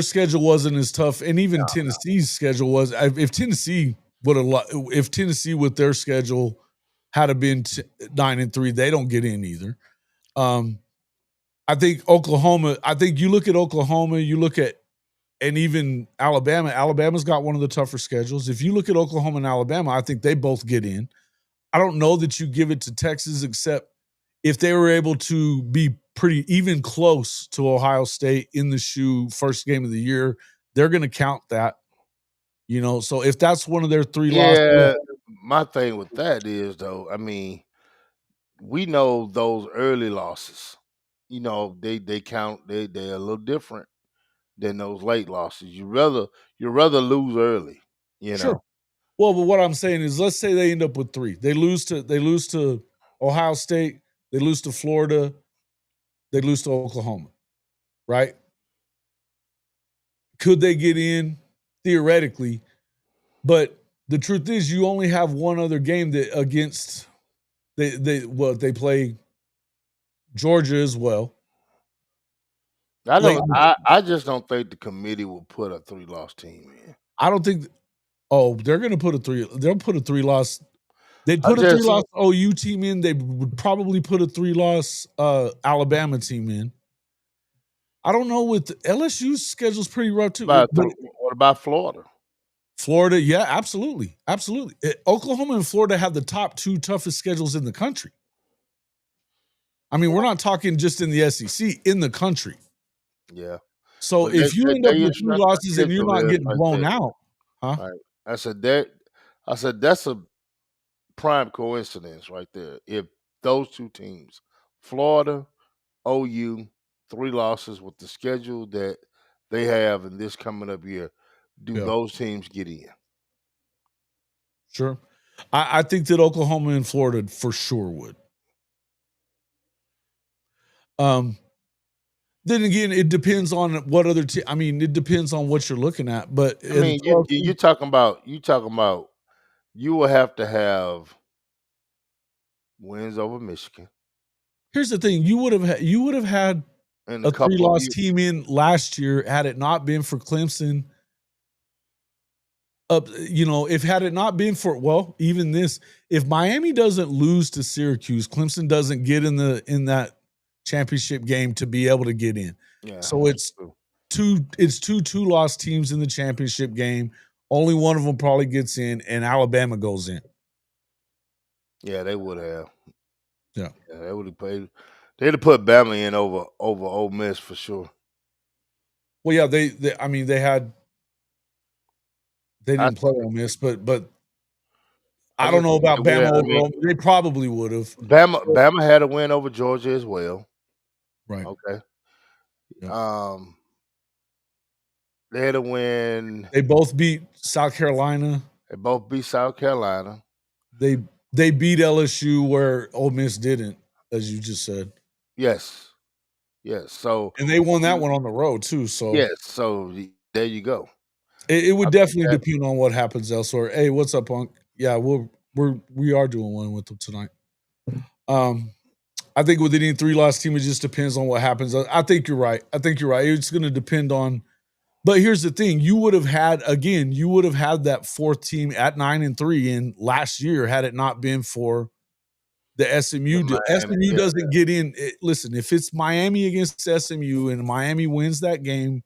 [SPEAKER 1] schedule wasn't as tough, and even Tennessee's schedule was. If Tennessee would have, if Tennessee with their schedule had have been 9-3, they don't get in either. Um, I think Oklahoma. I think you look at Oklahoma, you look at and even Alabama. Alabama's got one of the tougher schedules. If you look at Oklahoma and Alabama, I think they both get in. I don't know that you give it to Texas, except if they were able to be pretty even close to Ohio State in the shoe first game of the year, they're going to count that. So if that's one of their 3 losses,
[SPEAKER 2] Yeah, my thing with that is though, I mean, we know those early losses. They count. They're a little different than those late losses. You rather lose early. You
[SPEAKER 1] sure.
[SPEAKER 2] know.
[SPEAKER 1] Well, but what I'm saying is, let's say they end up with 3. They lose to Ohio State, they lose to Florida, they lose to Oklahoma, right? Could they get in? Theoretically, but the truth is you only have one other game that against they play Georgia as well.
[SPEAKER 2] I
[SPEAKER 1] Late
[SPEAKER 2] don't. I just don't think the committee will put a 3-loss team in.
[SPEAKER 1] I don't think oh, they're gonna put a 3 they'll put a 3-loss. They'd
[SPEAKER 2] I
[SPEAKER 1] put a
[SPEAKER 2] just
[SPEAKER 1] 3-loss OU team in. They would probably put a 3-loss Alabama team in. I don't know with LSU's schedule's pretty rough too.
[SPEAKER 2] about
[SPEAKER 1] But
[SPEAKER 2] what about Florida?
[SPEAKER 1] Florida, yeah, absolutely. Absolutely. Oklahoma and Florida have the top 2 toughest schedules in the country. I mean, we're not talking just in the SEC, in the country.
[SPEAKER 2] Yeah,
[SPEAKER 1] So
[SPEAKER 2] but that
[SPEAKER 1] if you
[SPEAKER 2] that
[SPEAKER 1] end up
[SPEAKER 2] their
[SPEAKER 1] with 3
[SPEAKER 2] strength of
[SPEAKER 1] losses and you're
[SPEAKER 2] schedule
[SPEAKER 1] not
[SPEAKER 2] is
[SPEAKER 1] getting
[SPEAKER 2] right
[SPEAKER 1] blown
[SPEAKER 2] there.
[SPEAKER 1] out, huh?
[SPEAKER 2] Right. I said that's a prime coincidence right there. If those two teams, Florida, OU, 3 losses with the schedule that they have in this coming up year, do
[SPEAKER 1] Yeah,
[SPEAKER 2] those teams get in?
[SPEAKER 1] sure. I think that Oklahoma and Florida for sure would. Um, then again, it depends on what other I mean, it depends on what you're looking at. But
[SPEAKER 2] I
[SPEAKER 1] in the
[SPEAKER 2] mean, you
[SPEAKER 1] 12
[SPEAKER 2] you talking about you will have to have wins over Michigan
[SPEAKER 1] here's the thing, you would have had
[SPEAKER 2] and a
[SPEAKER 1] a
[SPEAKER 2] couple of
[SPEAKER 1] 3-loss
[SPEAKER 2] you.
[SPEAKER 1] team in last year had it not been for Clemson. If had it not been for even this, if Miami doesn't lose to Syracuse, Clemson doesn't get in that championship game to be able to get in.
[SPEAKER 2] Yeah,
[SPEAKER 1] So
[SPEAKER 2] that's
[SPEAKER 1] it's
[SPEAKER 2] true.
[SPEAKER 1] two-loss teams in the championship game. Only one of them probably gets in, and Alabama goes in.
[SPEAKER 2] Yeah, they would have.
[SPEAKER 1] Yeah.
[SPEAKER 2] Yeah, they would have played. They'd have put Bama in over Ole Miss for sure.
[SPEAKER 1] Well, yeah, I mean they
[SPEAKER 2] I
[SPEAKER 1] didn't play
[SPEAKER 2] think
[SPEAKER 1] Ole Miss, but
[SPEAKER 2] I
[SPEAKER 1] I don't
[SPEAKER 2] just
[SPEAKER 1] know
[SPEAKER 2] think they
[SPEAKER 1] about Bama
[SPEAKER 2] will. I
[SPEAKER 1] over
[SPEAKER 2] mean,
[SPEAKER 1] They probably would have.
[SPEAKER 2] Bama had a win over Georgia as well.
[SPEAKER 1] Right.
[SPEAKER 2] Okay.
[SPEAKER 1] Yeah.
[SPEAKER 2] Um, they had a win.
[SPEAKER 1] They both beat South Carolina.
[SPEAKER 2] They both beat South Carolina.
[SPEAKER 1] They they beat LSU where Ole Miss didn't, as you just said,
[SPEAKER 2] Yes, yes. So
[SPEAKER 1] and they won that
[SPEAKER 2] you,
[SPEAKER 1] one on the road too. So
[SPEAKER 2] yes. So there you go.
[SPEAKER 1] it
[SPEAKER 2] I
[SPEAKER 1] would
[SPEAKER 2] think
[SPEAKER 1] definitely
[SPEAKER 2] that
[SPEAKER 1] depend on what happens elsewhere. Hey, what's up, Punk? Yeah, we are doing one with them tonight. Um, I think with any 3-loss team, it just depends on what happens. I think you're right. I think you're right. It's going to depend on. But here's the thing: you would have had that 4th team at 9-3 in last year had it not been for the
[SPEAKER 2] the
[SPEAKER 1] SMU deal.
[SPEAKER 2] Miami.
[SPEAKER 1] SMU
[SPEAKER 2] Yeah,
[SPEAKER 1] doesn't get in. Listen, if it's Miami against SMU and Miami wins that game,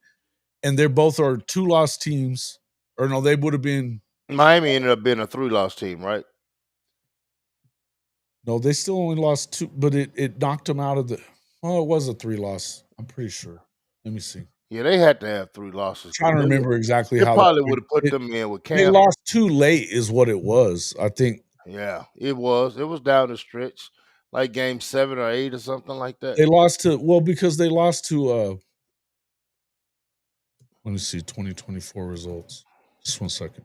[SPEAKER 1] and they're both are 2-loss teams, or no, they would have been.
[SPEAKER 2] Miami ended up being a 3-loss team, right?
[SPEAKER 1] No, they still only lost 2, but it knocked them out of the. Oh, it was a 3-loss. I'm pretty sure. Let me see.
[SPEAKER 2] Yeah, they had to have 3 losses
[SPEAKER 1] Trying
[SPEAKER 2] because
[SPEAKER 1] to
[SPEAKER 2] they would
[SPEAKER 1] remember exactly
[SPEAKER 2] it
[SPEAKER 1] how that
[SPEAKER 2] probably
[SPEAKER 1] went.
[SPEAKER 2] would've put them in with
[SPEAKER 1] They
[SPEAKER 2] Cam.
[SPEAKER 1] lost too late is what it was, I think.
[SPEAKER 2] Yeah, it was. It was down the stretch, like game 7 or 8 or something like that.
[SPEAKER 1] They lost to well, because they lost to, let me see, 2024 results. Just 1 second.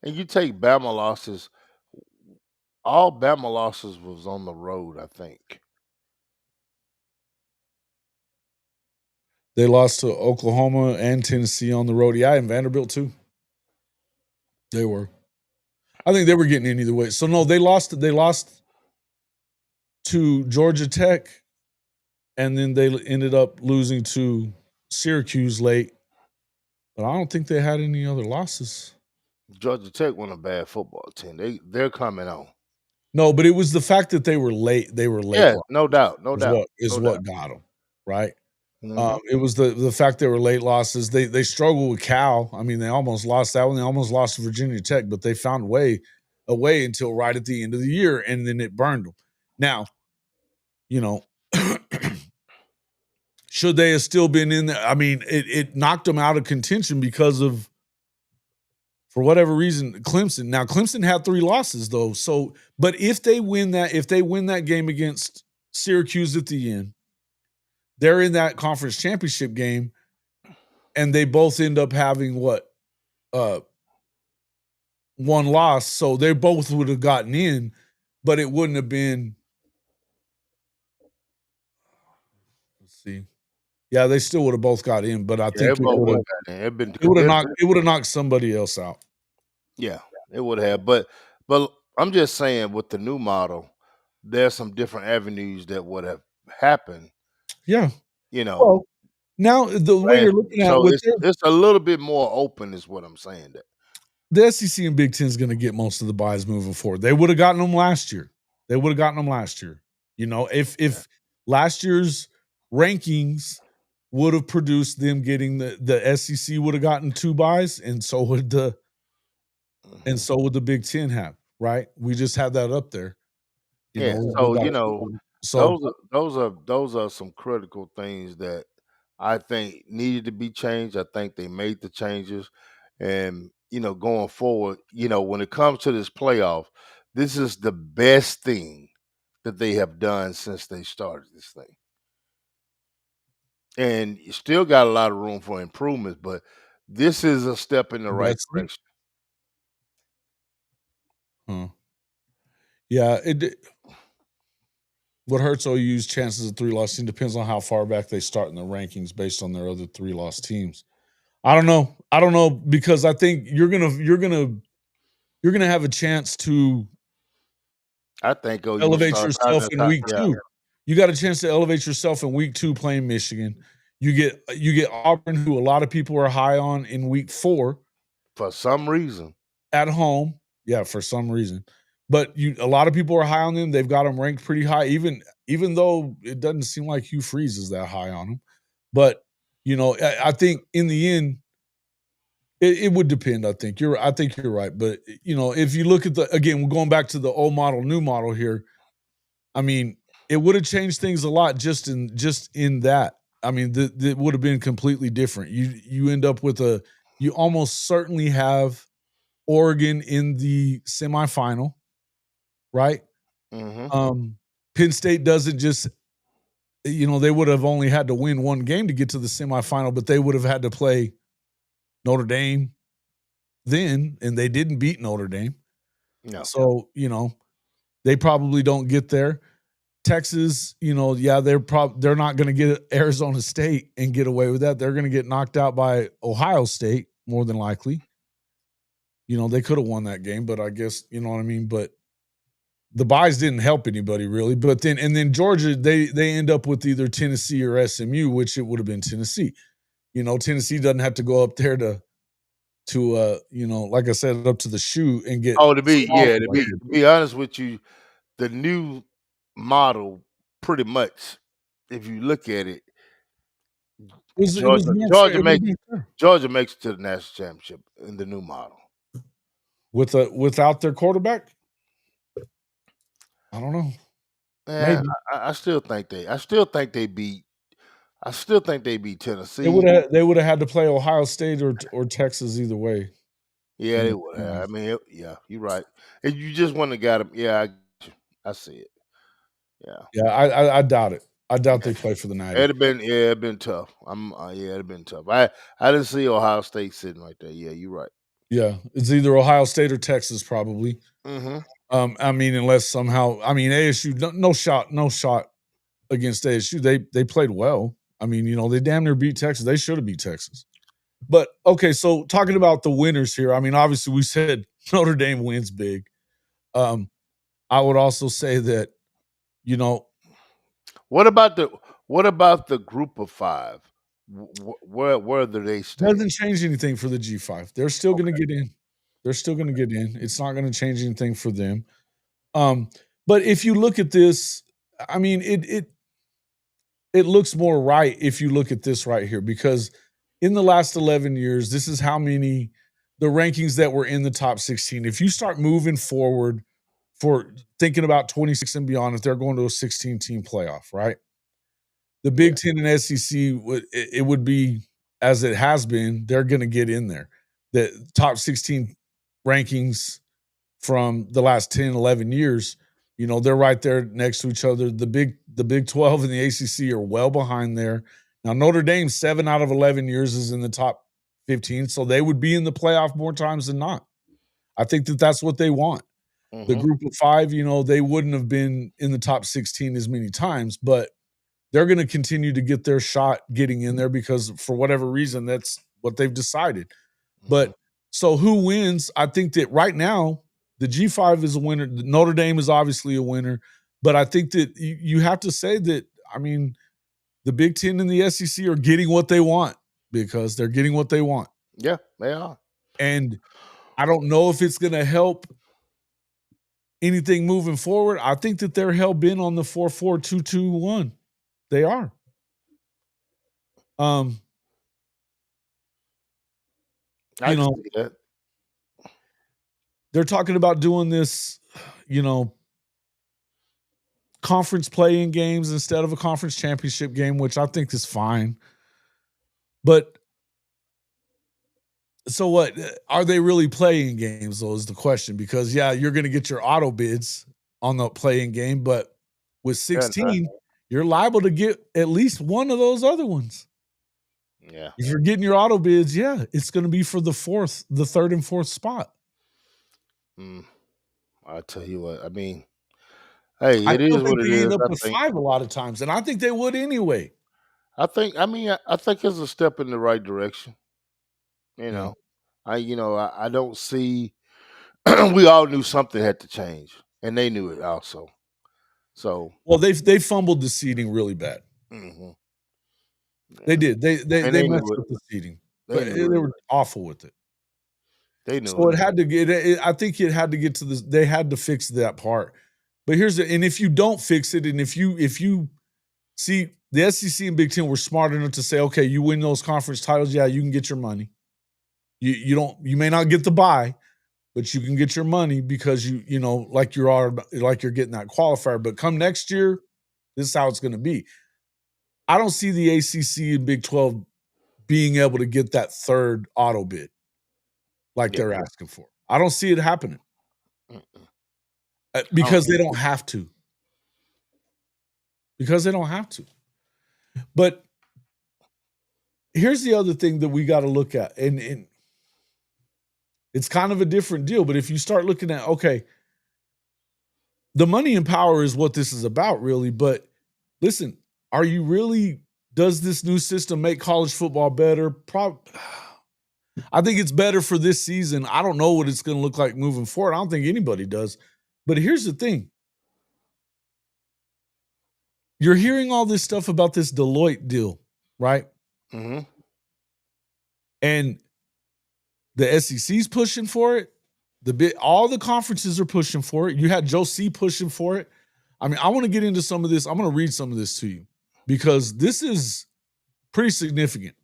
[SPEAKER 2] And you take Bama losses, all Bama losses was on the road, I think.
[SPEAKER 1] They lost to Oklahoma and Tennessee on the road. Yeah, and Vanderbilt too. They were. I think they were getting in either way. So no, they lost to Georgia Tech, and then they ended up losing to Syracuse late. But I don't think they had any other losses.
[SPEAKER 2] Georgia Tech won a bad football team. They're coming on.
[SPEAKER 1] No, but it was the fact that they were late. They were late
[SPEAKER 2] Yeah,
[SPEAKER 1] losses
[SPEAKER 2] no doubt, no
[SPEAKER 1] is
[SPEAKER 2] doubt,
[SPEAKER 1] what is
[SPEAKER 2] no doubt.
[SPEAKER 1] what got them right.
[SPEAKER 2] Mhm.
[SPEAKER 1] It was the fact they were late losses. They struggled with Cal. I mean, they almost lost that one. They almost lost to Virginia Tech, but they found a way until right at the end of the year, and then it burned them. Now, you know, should they have still been in there? I mean, it knocked them out of contention because of, for whatever reason, Clemson. Now, Clemson had 3 losses though. So, but if they win that game against Syracuse at the end, they're in that conference championship game, and they both end up having what, uh 1 loss, so they both would have gotten in, but it wouldn't have been, let's see. Yeah, they still would have both got in, but I
[SPEAKER 2] Yeah, they
[SPEAKER 1] think
[SPEAKER 2] both would have got in. It been because
[SPEAKER 1] it would have knocked somebody else out.
[SPEAKER 2] yeah, it would have. But I'm just saying with the new model, there's some different avenues that would have happened,
[SPEAKER 1] Yeah.
[SPEAKER 2] you know.
[SPEAKER 1] Well, now the way
[SPEAKER 2] And
[SPEAKER 1] you're looking at
[SPEAKER 2] so
[SPEAKER 1] with
[SPEAKER 2] it's a little bit more open is what I'm saying that.
[SPEAKER 1] the SEC and Big Ten is gonna get most of the buys moving forward. They would have gotten them last year. They would have gotten them last year. You know, if last year's rankings would have produced them getting the SEC would have gotten 2 buys, and
[SPEAKER 2] Mhm.
[SPEAKER 1] so would the Big Ten have, right? We just had that up there, you know,
[SPEAKER 2] Yeah,
[SPEAKER 1] we
[SPEAKER 2] so,
[SPEAKER 1] got so
[SPEAKER 2] those are some critical things that I think needed to be changed. I think they made the changes, and, going forward, when it comes to this playoff, this is the best thing that they have done since they started this thing. And you still got a lot of room for improvements, but this is a step in the right
[SPEAKER 1] that's it.
[SPEAKER 2] direction.
[SPEAKER 1] Huh. Yeah, what hurts OU's chances of 3 loss team depends on how far back they start in the rankings based on their other 3 loss teams. I don't know. I don't know because I think you're gonna have a chance to
[SPEAKER 2] I think OU
[SPEAKER 1] elevate
[SPEAKER 2] starts out in
[SPEAKER 1] yourself
[SPEAKER 2] the
[SPEAKER 1] in
[SPEAKER 2] top,
[SPEAKER 1] week
[SPEAKER 2] yeah,
[SPEAKER 1] 2. You got a chance to elevate yourself in week 2 playing Michigan. You get Auburn, who a lot of people are high on in week 4
[SPEAKER 2] for some reason.
[SPEAKER 1] at home. Yeah, for some reason. But a lot of people are high on them. They've got them ranked pretty high, even though it doesn't seem like Hugh Freeze is that high on them. But I think in the end, it would depend. I think you're right. But if you look at we're going back to the old model, new model here. I mean, it would have changed things a lot just in that. I mean, that would have been completely different. You end up with you almost certainly have Oregon in the semifinal, right?
[SPEAKER 2] Mhm.
[SPEAKER 1] Penn State doesn't just, they would have only had to win 1 game to get to the semifinal, but they would have had to play Notre Dame then, and they didn't beat Notre Dame.
[SPEAKER 2] No.
[SPEAKER 1] So, they probably don't get there. Texas, yeah, they're not going to get Arizona State and get away with that. They're going to get knocked out by Ohio State more than likely. They could have won that game, but I guess you know what I mean. But the buys didn't help anybody really. But then Georgia, they end up with either Tennessee or SMU, which it would have been Tennessee. Tennessee doesn't have to go up there to like I said, up to the shoe and get
[SPEAKER 2] Oh, to be yeah,
[SPEAKER 1] slaughtered
[SPEAKER 2] to
[SPEAKER 1] like
[SPEAKER 2] be
[SPEAKER 1] they
[SPEAKER 2] to
[SPEAKER 1] did.
[SPEAKER 2] be honest with you, the new model pretty much, if you look at it,
[SPEAKER 1] It was
[SPEAKER 2] Georgia
[SPEAKER 1] more fair.
[SPEAKER 2] Georgia
[SPEAKER 1] It would have
[SPEAKER 2] makes
[SPEAKER 1] been fair.
[SPEAKER 2] Georgia makes it to the national championship in the new model.
[SPEAKER 1] without their quarterback? I don't know.
[SPEAKER 2] Yeah,
[SPEAKER 1] Maybe.
[SPEAKER 2] I still think they beat
[SPEAKER 1] They
[SPEAKER 2] Tennessee.
[SPEAKER 1] would have had to play Ohio State or Texas either way
[SPEAKER 2] Yeah,
[SPEAKER 1] in
[SPEAKER 2] they
[SPEAKER 1] the
[SPEAKER 2] would have. I
[SPEAKER 1] playoffs.
[SPEAKER 2] mean, yeah, you're right. And you just wouldn't have got him. Yeah, I see it. Yeah.
[SPEAKER 1] Yeah, I doubt it. I doubt
[SPEAKER 2] Yeah.
[SPEAKER 1] they play for the Natty.
[SPEAKER 2] It'd been tough. Yeah, it'd been tough. I didn't see Ohio State sitting right there. Yeah, you're right.
[SPEAKER 1] Yeah, it's either Ohio State or Texas probably.
[SPEAKER 2] Mm-hmm.
[SPEAKER 1] I mean, unless somehow, I mean, ASU, no shot against ASU. They played well. I mean, they damn near beat Texas. They should have beat Texas. But okay, so talking about the winners here, I mean, obviously we said Notre Dame wins big. Um, I would also say that, you know,
[SPEAKER 2] What about the group of five? Where do they stand?
[SPEAKER 1] doesn't change anything for the G5. They're still gonna
[SPEAKER 2] Okay.
[SPEAKER 1] get in. They're still gonna get in. It's not gonna change anything for them. Um, but if you look at this, I mean, it looks more right if you look at this right here, because in the last 11 years, this is how many the rankings that were in the top 16. If you start moving forward for thinking about 26 and beyond, if they're going to a 16 team playoff, right? The
[SPEAKER 2] Yeah.
[SPEAKER 1] Big Ten and SEC it would be as it has been. They're going to get in there. The top 16 rankings from the last 10, 11 years, they're right there next to each other. The Big 12 and the ACC are well behind there. Now Notre Dame 7 out of 11 years is in the top 15, so they would be in the playoff more times than not. I think that that's what they want. The
[SPEAKER 2] Mm-hmm.
[SPEAKER 1] group of 5, they wouldn't have been in the top 16 as many times, but they're going to continue to get their shot getting in there because for whatever reason that's what they've decided.
[SPEAKER 2] Mm-hmm.
[SPEAKER 1] But so who wins? I think that right now the G5 is a winner. Notre Dame is obviously a winner, but I think that you have to say that, I mean, the Big Ten and the SEC are getting what they want because they're getting what they want.
[SPEAKER 2] Yeah, they are.
[SPEAKER 1] And I don't know if it's going to help anything moving forward. I think that they're hell bent on the 4-4-2-2-1. They are. Um,
[SPEAKER 2] I
[SPEAKER 1] you
[SPEAKER 2] can
[SPEAKER 1] know,
[SPEAKER 2] see that.
[SPEAKER 1] they're talking about doing this, conference playing games instead of a conference championship game, which I think is fine. But so what? Are they really playing games, though, is the question. Because, yeah, you're going to get your auto bids on the playing game, but with
[SPEAKER 2] Yeah,
[SPEAKER 1] 16, you're liable to get at least one of those other ones.
[SPEAKER 2] yeah.
[SPEAKER 1] If you're getting your auto bids, yeah, it's going to be for the third and fourth spot.
[SPEAKER 2] Mm, I tell you what. I mean, hey,
[SPEAKER 1] I
[SPEAKER 2] it
[SPEAKER 1] still
[SPEAKER 2] is
[SPEAKER 1] think
[SPEAKER 2] what it
[SPEAKER 1] they end
[SPEAKER 2] is.
[SPEAKER 1] up with 5 a lot of times, and I think they would anyway.
[SPEAKER 2] I think it's a step in the right direction. You
[SPEAKER 1] Yeah.
[SPEAKER 2] know, I don't see. We all knew something had to change, and they knew it also. So,
[SPEAKER 1] Well, they fumbled the seating really bad.
[SPEAKER 2] mhm,
[SPEAKER 1] They
[SPEAKER 2] yeah,
[SPEAKER 1] did.
[SPEAKER 2] and
[SPEAKER 1] They
[SPEAKER 2] they
[SPEAKER 1] messed
[SPEAKER 2] knew it.
[SPEAKER 1] with the seating,
[SPEAKER 2] They
[SPEAKER 1] but
[SPEAKER 2] knew
[SPEAKER 1] they
[SPEAKER 2] it.
[SPEAKER 1] were awful with it.
[SPEAKER 2] They knew
[SPEAKER 1] So
[SPEAKER 2] it.
[SPEAKER 1] it had to get. I think it had to get to this. They had to fix that part. But and if you don't fix it, and if you see the SEC and Big Ten were smart enough to say, okay, you win those conference titles, yeah, you can get your money. You may not get the bye, but you can get your money because like you're getting that qualifier. But come next year, this is how it's going to be. I don't see the ACC and Big 12 being able to get that third auto bid like
[SPEAKER 2] Yeah.
[SPEAKER 1] they're asking for. I don't see it happening
[SPEAKER 2] Mm-mm. I don't
[SPEAKER 1] because
[SPEAKER 2] see
[SPEAKER 1] they
[SPEAKER 2] it
[SPEAKER 1] don't
[SPEAKER 2] too.
[SPEAKER 1] have to. Because they don't have to. But here's the other thing that we got to look at, and it's kind of a different deal. But if you start looking at, okay, the money and power is what this is about, really. But listen, are you really? Does this new system make college football better? I think it's better for this season. I don't know what it's going to look like moving forward. I don't think anybody does. But here's the thing. You're hearing all this stuff about this Deloitte deal, right?
[SPEAKER 2] Mhm.
[SPEAKER 1] And the SEC's pushing for it. All the conferences are pushing for it. You had Joe C pushing for it. I mean, I want to get into some of this. I'm going to read some of this to you because this is pretty significant.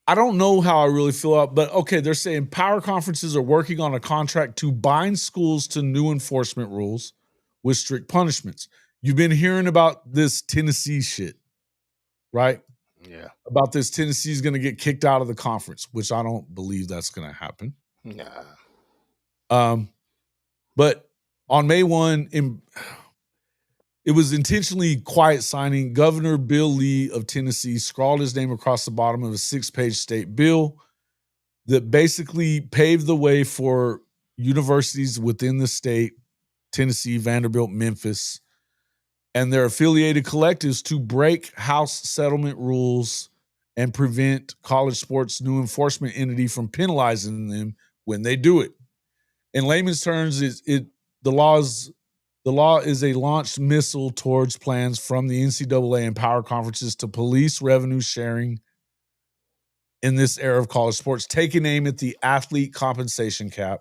[SPEAKER 1] I don't know how I really feel out, but okay, they're saying power conferences are working on a contract to bind schools to new enforcement rules with strict punishments. You've been hearing about this Tennessee shit, right?
[SPEAKER 2] Yeah.
[SPEAKER 1] About this Tennessee's going to get kicked out of the conference, which I don't believe that's going to happen.
[SPEAKER 2] Nah.
[SPEAKER 1] But on May 1, it was intentionally quiet signing. Governor Bill Lee of Tennessee scrawled his name across the bottom of a 6-page state bill that basically paved the way for universities within the state, Tennessee, Vanderbilt, Memphis, and their affiliated collectives to break house settlement rules and prevent college sports' new enforcement entity from penalizing them when they do it. In layman's terms, the law is a launched missile towards plans from the NCAA and power conferences to police revenue sharing in this era of college sports, taking aim at the athlete compensation cap,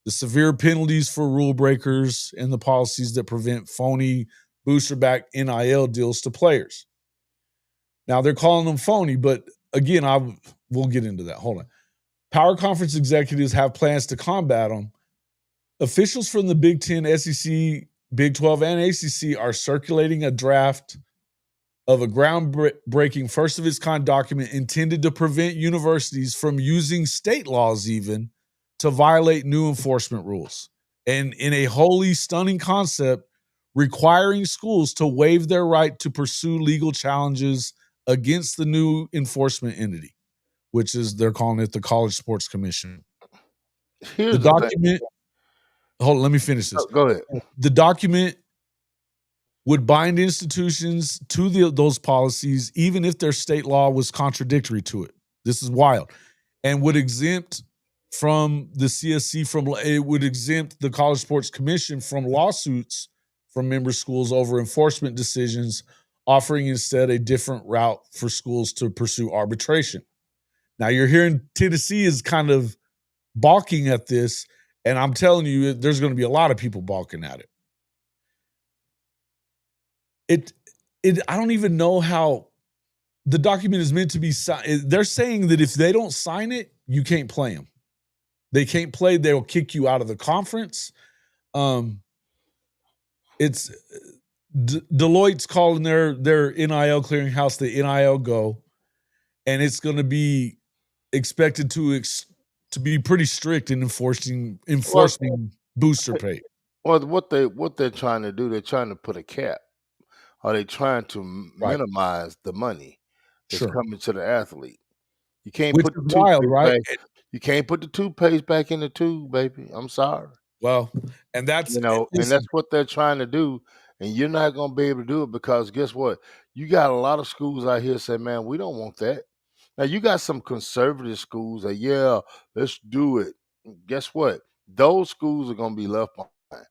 [SPEAKER 1] the severe penalties for rule breakers, and the policies that prevent phony booster-back NIL deals to players. Now, they're calling them phony, but again, we'll get into that. Hold on. Power conference executives have plans to combat them. Officials from the Big Ten, SEC, Big 12, and ACC are circulating a draft of a groundbreaking first-of-its-kind document intended to prevent universities from using state laws even to violate new enforcement rules. And in a wholly stunning concept, requiring schools to waive their right to pursue legal challenges against the new enforcement entity, which is, they're calling it the College Sports Commission. The
[SPEAKER 2] Here's the thing.
[SPEAKER 1] document, hold on, let me finish this.
[SPEAKER 2] Go ahead.
[SPEAKER 1] The document would bind institutions to those policies, even if their state law was contradictory to it. This is wild. And would exempt from the CSC it would exempt the College Sports Commission from lawsuits from member schools over enforcement decisions, offering instead a different route for schools to pursue arbitration. Now you're hearing Tennessee is kind of balking at this, and I'm telling you, there's going to be a lot of people balking at it. I don't even know how the document is meant to be signed. They're saying that if they don't sign it, you can't play them. They can't play. They'll kick you out of the conference. It's Deloitte's calling their NIL clearinghouse the NIL Go, and it's going to be expected to be pretty strict in enforcing booster pay.
[SPEAKER 2] Well, what they're trying to do, they're trying to put a cap. Are they trying to minimize the money that's coming to the athlete? You can't
[SPEAKER 1] Which
[SPEAKER 2] put
[SPEAKER 1] is
[SPEAKER 2] the
[SPEAKER 1] wild,
[SPEAKER 2] toothpaste
[SPEAKER 1] right?
[SPEAKER 2] back. You can't put the toothpaste back in the tube, baby. I'm sorry.
[SPEAKER 1] Well, and that's
[SPEAKER 2] and that's what they're trying to do, and you're not gonna be able to do it because guess what? You got a lot of schools out here say, "Man, we don't want that." Now you got some conservative schools that, yeah, let's do it. Guess what? Those schools are gonna be left behind.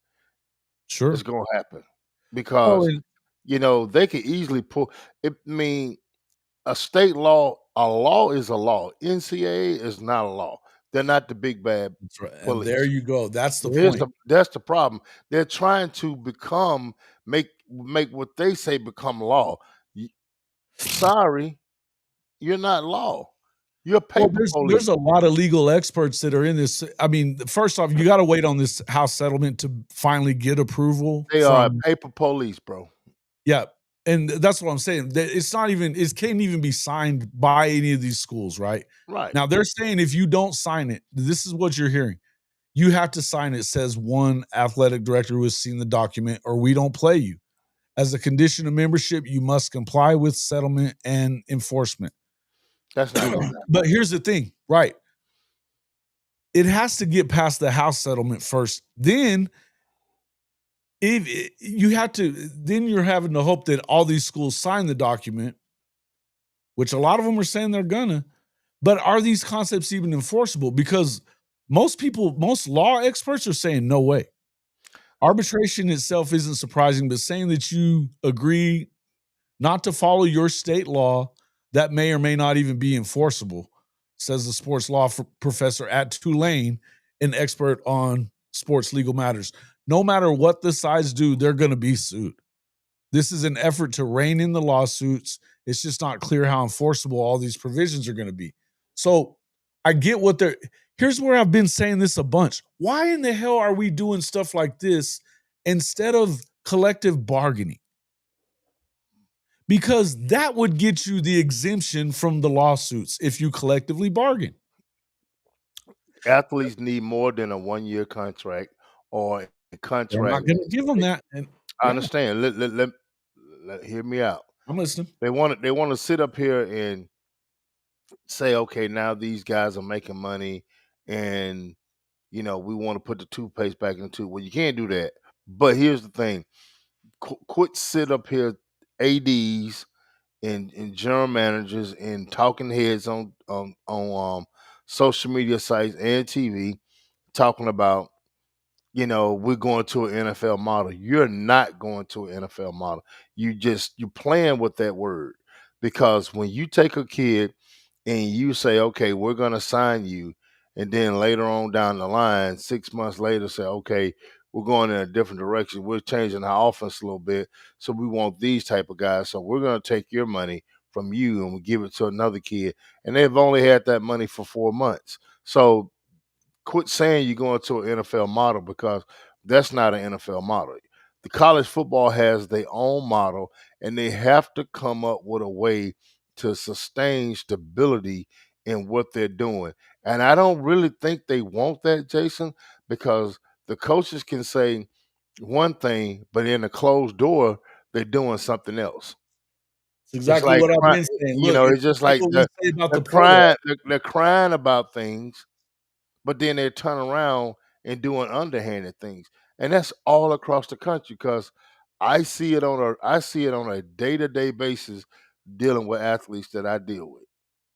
[SPEAKER 1] Sure.
[SPEAKER 2] It's gonna happen because they could easily pull it. I mean, a state law, a law is a law. NCAA is not a law. They're not the big bad
[SPEAKER 1] And
[SPEAKER 2] police.
[SPEAKER 1] there you go. That's the point.
[SPEAKER 2] That's the problem. They're trying to make what they say become law. Sorry, you're not law. You're paper police.
[SPEAKER 1] There's a lot of legal experts that are in this. I mean, first off, you got to wait on this House settlement to finally get approval.
[SPEAKER 2] They are paper police, bro.
[SPEAKER 1] Yeah. And that's what I'm saying. It can't even be signed by any of these schools, right?
[SPEAKER 2] Right.
[SPEAKER 1] Now they're saying if you don't sign it, this is what you're hearing. You have to sign it, says one athletic director who has seen the document, or we don't play you. As a condition of membership, you must comply with settlement and enforcement.
[SPEAKER 2] That's not gonna happen.
[SPEAKER 1] But here's the thing, right? It has to get past the House settlement first. Then you're having to hope that all these schools sign the document, which a lot of them are saying they're gonna. But are these concepts even enforceable? Because most law experts are saying no way. Arbitration itself isn't surprising, but saying that you agree not to follow your state law that may or may not even be enforceable, says the sports law professor at Tulane, an expert on sports legal matters. No matter what the sides do, they're going to be sued. This is an effort to rein in the lawsuits. It's just not clear how enforceable all these provisions are going to be. So I get what they're here's where I've been saying this a bunch. Why in the hell are we doing stuff like this instead of collective bargaining? Because that would get you the exemption from the lawsuits if you collectively bargain.
[SPEAKER 2] Athletes need more than a 1-year contract or a
[SPEAKER 1] They're
[SPEAKER 2] contract
[SPEAKER 1] not going
[SPEAKER 2] where
[SPEAKER 1] to give them that. And
[SPEAKER 2] I
[SPEAKER 1] yeah,
[SPEAKER 2] understand. Hear me out.
[SPEAKER 1] I'm listening.
[SPEAKER 2] They want to sit up here and say, okay, now these guys are making money, and we want to put the toothpaste back in the tube. Well, you can't do that. But here's the thing: quit sit up here, ads and general managers and talking heads on social media sites and TV talking about we're going to an NFL model. You're not going to an NFL model. You're playing with that word, because when you take a kid and you say, okay, we're going to sign you, and then later on down the line, 6 months later, say, okay, we're going in a different direction. We're changing our offense a little bit, so we want these type of guys. So we're going to take your money from you and we give it to another kid, and they've only had that money for 4 months. So quit saying you're going to an NFL model, because that's not an NFL model. The college football has their own model, and they have to come up with a way to sustain stability in what they're doing. And I don't really think they want that, Jason, because the coaches can say one thing, but in a closed door, they're doing something else.
[SPEAKER 1] It's
[SPEAKER 2] It's
[SPEAKER 1] exactly
[SPEAKER 2] like
[SPEAKER 1] what I've been saying. Look, it's
[SPEAKER 2] it's just
[SPEAKER 1] like
[SPEAKER 2] like
[SPEAKER 1] what we
[SPEAKER 2] they're,
[SPEAKER 1] say about
[SPEAKER 2] they're
[SPEAKER 1] the pro.
[SPEAKER 2] crying. They're crying about things, but then they turn around and doing underhanded things, and that's all across the country. Because I see it on a day to day basis dealing with athletes that I deal with.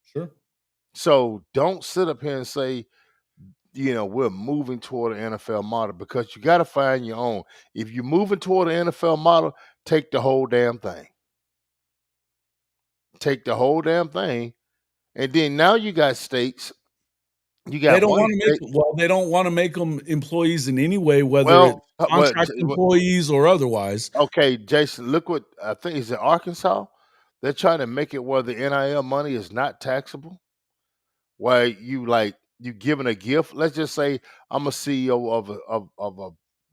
[SPEAKER 1] Sure.
[SPEAKER 2] So don't sit up here and say we're moving toward an NFL model, because you got to find your own. If you're moving toward an NFL model, take the whole damn thing. Take the whole damn thing, and then now you got states. You
[SPEAKER 1] They
[SPEAKER 2] got
[SPEAKER 1] don't
[SPEAKER 2] one
[SPEAKER 1] wanna make
[SPEAKER 2] state.
[SPEAKER 1] well, they don't wanna make them employees in any way, whether
[SPEAKER 2] Well,
[SPEAKER 1] it's contract employees or otherwise.
[SPEAKER 2] okay, Jason, look what I think is in Arkansas. They're trying to make it where the NIL money is not taxable. Where you giving a gift. Let's just say I'm a CEO of a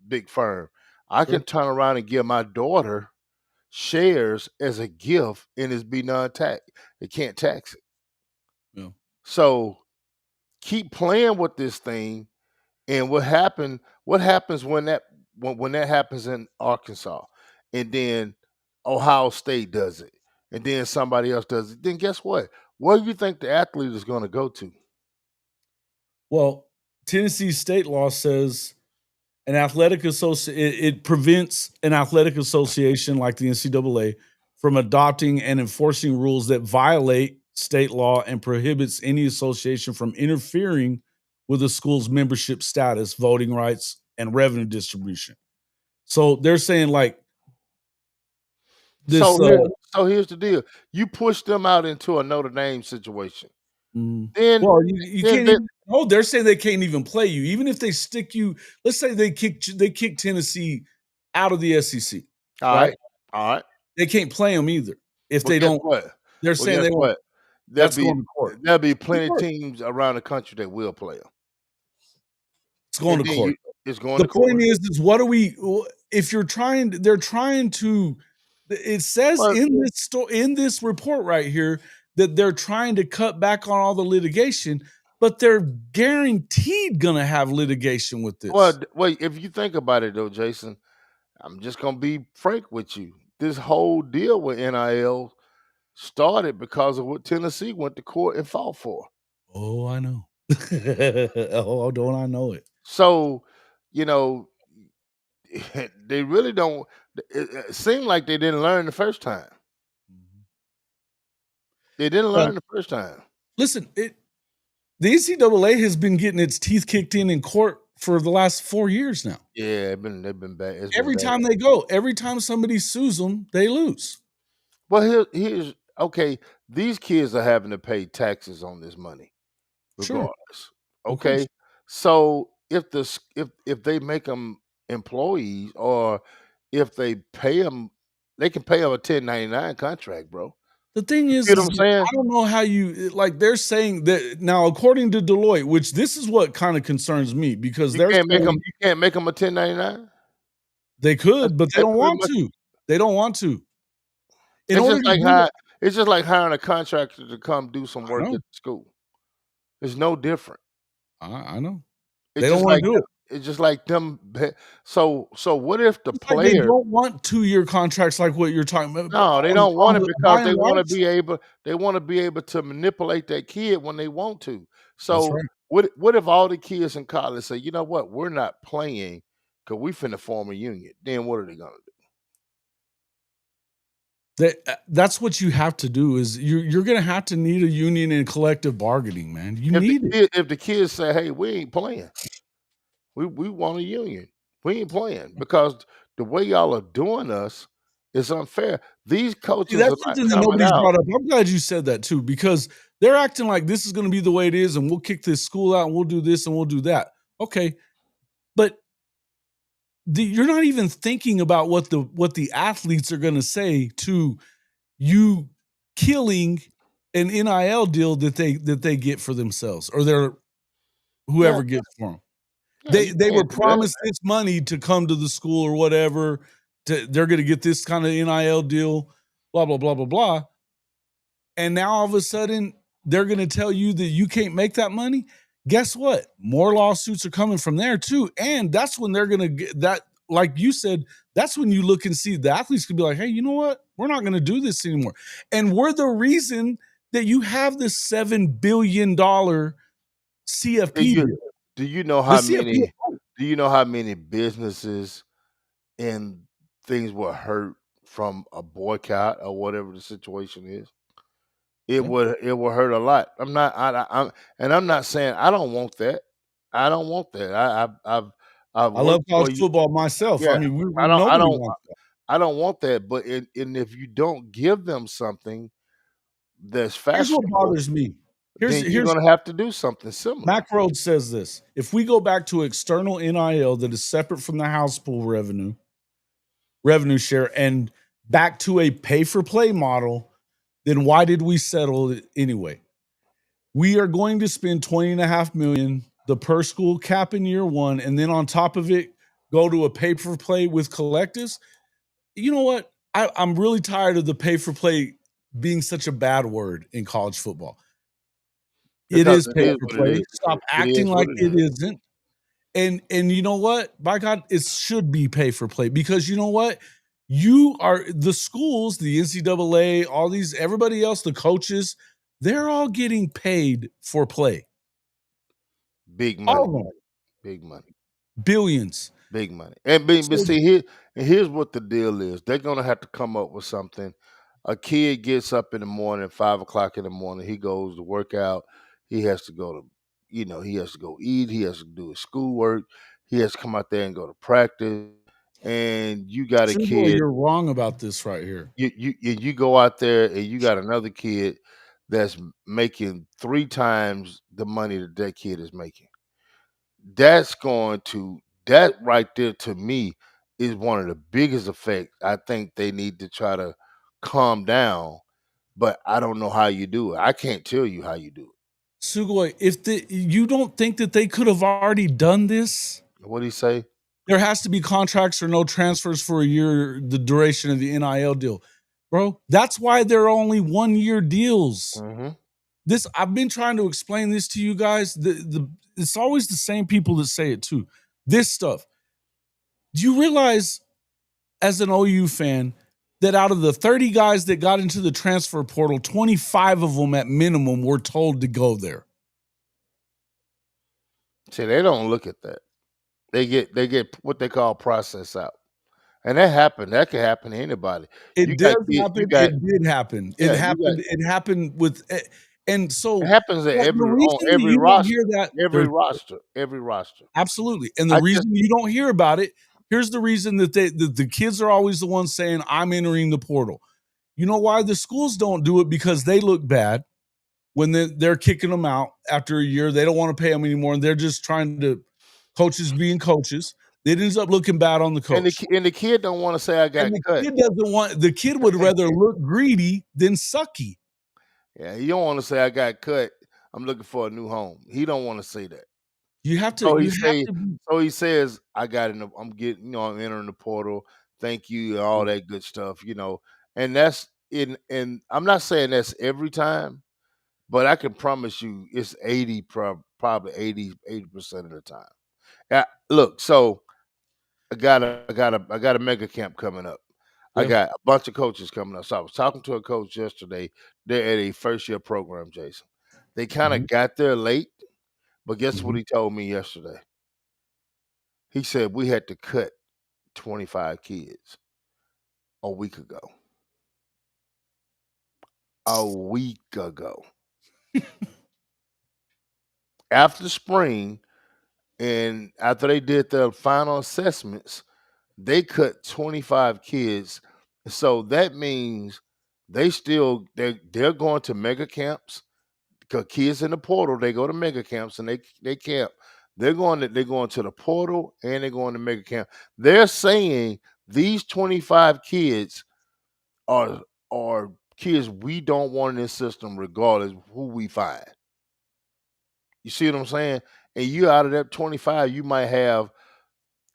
[SPEAKER 2] big firm. I can
[SPEAKER 1] Sure.
[SPEAKER 2] turn around and give my daughter shares as a gift, and it's be non-tax. They can't tax it.
[SPEAKER 1] Yeah.
[SPEAKER 2] So keep playing with this thing. And what happens when that happens in Arkansas, and then Ohio State does it, and then somebody else does it? Then guess what? Where do you think the athlete is going to go to?
[SPEAKER 1] Well, Tennessee state law says an athletic it prevents an athletic association like the NCAA from adopting and enforcing rules that violate state law and prohibits any association from interfering with the school's membership status, voting rights, and revenue distribution. So they're saying like this.
[SPEAKER 2] So here's the deal: you push them out into a Notre Dame situation,
[SPEAKER 1] Mhm.
[SPEAKER 2] then
[SPEAKER 1] Well, you
[SPEAKER 2] then
[SPEAKER 1] can't
[SPEAKER 2] then
[SPEAKER 1] even. Oh, they're saying they can't even play you, even if they stick you. Let's say they kick Tennessee out of the SEC,
[SPEAKER 2] all
[SPEAKER 1] right?
[SPEAKER 2] right, all right.
[SPEAKER 1] They can't play them either if
[SPEAKER 2] Well,
[SPEAKER 1] they
[SPEAKER 2] guess
[SPEAKER 1] don't.
[SPEAKER 2] what?
[SPEAKER 1] They're
[SPEAKER 2] Well,
[SPEAKER 1] saying
[SPEAKER 2] guess
[SPEAKER 1] they won't.
[SPEAKER 2] what? There'll
[SPEAKER 1] That's
[SPEAKER 2] be
[SPEAKER 1] going to court.
[SPEAKER 2] there'll be
[SPEAKER 1] To
[SPEAKER 2] plenty of
[SPEAKER 1] court.
[SPEAKER 2] teams around the country that will play them,
[SPEAKER 1] It's going
[SPEAKER 2] and
[SPEAKER 1] to
[SPEAKER 2] then
[SPEAKER 1] court.
[SPEAKER 2] it's going
[SPEAKER 1] The
[SPEAKER 2] to court.
[SPEAKER 1] point is what are we? If you're trying, they're trying to. It says
[SPEAKER 2] Well,
[SPEAKER 1] in this report right here that they're trying to cut back on all the litigation, but they're guaranteed going to have litigation with this.
[SPEAKER 2] well, if you think about it though, Jason, I'm just gonna be frank with you. This whole deal with NIL started because of what Tennessee went to court and fought for.
[SPEAKER 1] Oh, I know. Oh, don't I know it?
[SPEAKER 2] So, you know, they really don't. It seemed like they didn't learn the first time.
[SPEAKER 1] Mhm.
[SPEAKER 2] They didn't
[SPEAKER 1] Well,
[SPEAKER 2] learn the first time.
[SPEAKER 1] listen, the NCAA has been getting its teeth kicked in court for the last 4 years now.
[SPEAKER 2] Yeah, they've been bad. It's been
[SPEAKER 1] Every
[SPEAKER 2] bad.
[SPEAKER 1] time they go, every time somebody sues them, they lose.
[SPEAKER 2] Well, here's okay. These kids are having to pay taxes on this money,
[SPEAKER 1] Sure,
[SPEAKER 2] regardless.
[SPEAKER 1] of course.
[SPEAKER 2] Okay, so if they make them employees, or if they pay them, they can pay them a 1099 contract, bro.
[SPEAKER 1] The thing
[SPEAKER 2] You see what
[SPEAKER 1] is
[SPEAKER 2] I'm
[SPEAKER 1] that
[SPEAKER 2] saying?
[SPEAKER 1] I don't know how you like, they're saying that now according to Deloitte, which this is what kinda concerns me because they're saying
[SPEAKER 2] You can't make 'em a 1099?
[SPEAKER 1] they
[SPEAKER 2] That's
[SPEAKER 1] could, but they
[SPEAKER 2] that
[SPEAKER 1] don't
[SPEAKER 2] pretty
[SPEAKER 1] want
[SPEAKER 2] much
[SPEAKER 1] to. They don't want to. In
[SPEAKER 2] it's
[SPEAKER 1] order
[SPEAKER 2] just
[SPEAKER 1] to
[SPEAKER 2] like
[SPEAKER 1] do it
[SPEAKER 2] it's just like hiring a contractor to come do some
[SPEAKER 1] I
[SPEAKER 2] work
[SPEAKER 1] know,
[SPEAKER 2] at the school. It's no different.
[SPEAKER 1] I know. They
[SPEAKER 2] It's
[SPEAKER 1] don't
[SPEAKER 2] just
[SPEAKER 1] wanna
[SPEAKER 2] like
[SPEAKER 1] do
[SPEAKER 2] them
[SPEAKER 1] it.
[SPEAKER 2] it's just like them be so what if the
[SPEAKER 1] Just like they
[SPEAKER 2] player
[SPEAKER 1] don't want 2-year contracts like what you're talking about, but
[SPEAKER 2] No, they don't want
[SPEAKER 1] on
[SPEAKER 2] it
[SPEAKER 1] the
[SPEAKER 2] because
[SPEAKER 1] by and large
[SPEAKER 2] they wanna be able to manipulate that kid when they want to.
[SPEAKER 1] that's
[SPEAKER 2] So,
[SPEAKER 1] right.
[SPEAKER 2] what if all the kids in college say, "You know what? We're not playing because we finna form a union." Then what are they gonna do?
[SPEAKER 1] That's what you have to do is you're gonna have to need a union and collective bargaining, man. You need it.
[SPEAKER 2] If the kids say, "Hey, we ain't playing. We want a union. We ain't playing because the way y'all are doing us is unfair." These
[SPEAKER 1] See,
[SPEAKER 2] coaches are
[SPEAKER 1] that's
[SPEAKER 2] not
[SPEAKER 1] something that
[SPEAKER 2] coming
[SPEAKER 1] nobody's
[SPEAKER 2] out.
[SPEAKER 1] brought up. I'm glad you said that too, because they're acting like this is gonna be the way it is, and we'll kick this school out, and we'll do this, and we'll do that. Okay, but you're not even thinking about what the athletes are gonna say to you killing an NIL deal that they get for themselves or their
[SPEAKER 2] Yeah,
[SPEAKER 1] whoever gets for them.
[SPEAKER 2] yeah,
[SPEAKER 1] They
[SPEAKER 2] you
[SPEAKER 1] they were
[SPEAKER 2] can't do that.
[SPEAKER 1] promised this money to come to the school or whatever. They're gonna get this kind of NIL deal, blah blah blah blah blah. And now all of a sudden they're going to tell you that you can't make that money. Guess what? More lawsuits are coming from there too. And that's when they're going to get that, like you said, that's when you look and see the athletes could be like, hey, you know what? We're not going to do this anymore. And we're the reason that you have this $7 billion
[SPEAKER 2] Do
[SPEAKER 1] CFP
[SPEAKER 2] you
[SPEAKER 1] deal.
[SPEAKER 2] do you know
[SPEAKER 1] The
[SPEAKER 2] how
[SPEAKER 1] CFP,
[SPEAKER 2] many do you know how many businesses and things were hurt from a boycott or whatever the situation is?
[SPEAKER 1] yeah.
[SPEAKER 2] It would hurt a lot. I'm not saying I don't want that. I don't want that. I've
[SPEAKER 1] I love
[SPEAKER 2] worked
[SPEAKER 1] college
[SPEAKER 2] for you.
[SPEAKER 1] football myself. I
[SPEAKER 2] Yeah.
[SPEAKER 1] mean,
[SPEAKER 2] I don't I
[SPEAKER 1] nobody
[SPEAKER 2] don't
[SPEAKER 1] wants that.
[SPEAKER 2] I don't want that. But and if you don't give them something that's
[SPEAKER 1] Here's what
[SPEAKER 2] fashionable,
[SPEAKER 1] bothers me. Here's
[SPEAKER 2] then you're
[SPEAKER 1] here's
[SPEAKER 2] gonna have to do something similar.
[SPEAKER 1] Mac Rhodes says this: if we go back to external NIL that is separate from the house pool revenue share, and back to a pay for play model, then why did we settle it anyway? We are going to spend 20.5 million, the per school cap in year one, and then on top of it, go to a pay for play with collectives. You know what? I'm really tired of the pay for play being such a bad word in college football. It
[SPEAKER 2] Because
[SPEAKER 1] is
[SPEAKER 2] it
[SPEAKER 1] pay
[SPEAKER 2] is
[SPEAKER 1] for
[SPEAKER 2] what it
[SPEAKER 1] play.
[SPEAKER 2] is.
[SPEAKER 1] Stop
[SPEAKER 2] It
[SPEAKER 1] acting
[SPEAKER 2] is what
[SPEAKER 1] like
[SPEAKER 2] it
[SPEAKER 1] it
[SPEAKER 2] is.
[SPEAKER 1] isn't. And you know what? By God, it should be pay for play because you know what? You are the schools, the NCAA, all these, everybody else, the coaches, they're all getting paid for play.
[SPEAKER 2] Big
[SPEAKER 1] All
[SPEAKER 2] money,
[SPEAKER 1] of them,
[SPEAKER 2] big money.
[SPEAKER 1] billions.
[SPEAKER 2] Big money. But
[SPEAKER 1] So
[SPEAKER 2] see here's what the deal is. They're gonna have to come up with something. A kid gets up in the morning, 5 o'clock in the morning, he goes to work out, he has to go to he has to go eat, he has to do his schoolwork, he has to come out there and go to practice. And you got a
[SPEAKER 1] Sugar,
[SPEAKER 2] kid,
[SPEAKER 1] you're wrong about this right here.
[SPEAKER 2] you go out there and you got another kid that's making 3 times the money that that kid is making. That's going to that right there to me is one of the biggest effects. I think they need to try to calm down, but I don't know how you do it. I can't tell you how you do it.
[SPEAKER 1] Sugoi, if you don't think that they could have already done this,
[SPEAKER 2] What do you say?
[SPEAKER 1] there has to be contracts or no transfers for a year, the duration of the NIL deal. Bro, that's why they're only 1-year deals.
[SPEAKER 2] Mhm.
[SPEAKER 1] This I've been trying to explain this to you guys. The it's always the same people that say it too. This stuff. Do you realize as an OU fan that out of the 30 guys that got into the transfer portal, 25 of them at minimum were told to go there?
[SPEAKER 2] See, they don't look at that. They get what they call process out. And that happened. That could happen to anybody.
[SPEAKER 1] It does
[SPEAKER 2] You
[SPEAKER 1] happen.
[SPEAKER 2] got
[SPEAKER 1] It did happen. It
[SPEAKER 2] yeah, you got
[SPEAKER 1] happened. It happened with, and
[SPEAKER 2] it
[SPEAKER 1] so
[SPEAKER 2] happens at
[SPEAKER 1] the
[SPEAKER 2] on
[SPEAKER 1] reason that
[SPEAKER 2] every
[SPEAKER 1] you don't hear
[SPEAKER 2] roster.
[SPEAKER 1] that
[SPEAKER 2] Every
[SPEAKER 1] there's
[SPEAKER 2] roster. Every roster.
[SPEAKER 1] absolutely, and the
[SPEAKER 2] I just
[SPEAKER 1] reason you don't hear about it, here's the reason that the kids are always the ones saying, "I'm entering the portal." You know why the schools don't do it? Because they look bad when they're kicking them out after a year. They don't want to pay them anymore, and they're just trying to coaches being coaches. It ends up looking bad on the
[SPEAKER 2] And
[SPEAKER 1] coach.
[SPEAKER 2] the kid don't wanna say I
[SPEAKER 1] And
[SPEAKER 2] got
[SPEAKER 1] the
[SPEAKER 2] cut.
[SPEAKER 1] kid doesn't want the kid would rather look greedy than sucky.
[SPEAKER 2] Yeah, he don't wanna say I got cut. I'm looking for a new home. He don't wanna say that. So
[SPEAKER 1] You
[SPEAKER 2] he
[SPEAKER 1] have
[SPEAKER 2] say
[SPEAKER 1] to be
[SPEAKER 2] so he says, "I got in the I'm getting, I'm entering the portal. Thank you," and all that good stuff, and that's and I'm not saying that's every time, but I can promise you it's 80 probably 80% of the time. Look, so I got a mega camp coming up. I
[SPEAKER 1] yeah.
[SPEAKER 2] got a bunch of coaches coming up. So I was talking to a coach yesterday. They're at a first year program, Jason. They kind
[SPEAKER 1] Mhm,
[SPEAKER 2] of got there late, but guess what
[SPEAKER 1] mhm.
[SPEAKER 2] he told me yesterday? He said we had to cut 25 kids a week ago. A week ago. After spring and after they did their final assessments, they cut 25 kids. So that means they're going to mega camps because kids in the portal, they go to mega camps and they camp. They're going to the portal and they're going to mega camp. They're saying these 25 kids are are kids we don't want in this system regardless of who we find. You see what I'm saying? And you out of that 25, you might have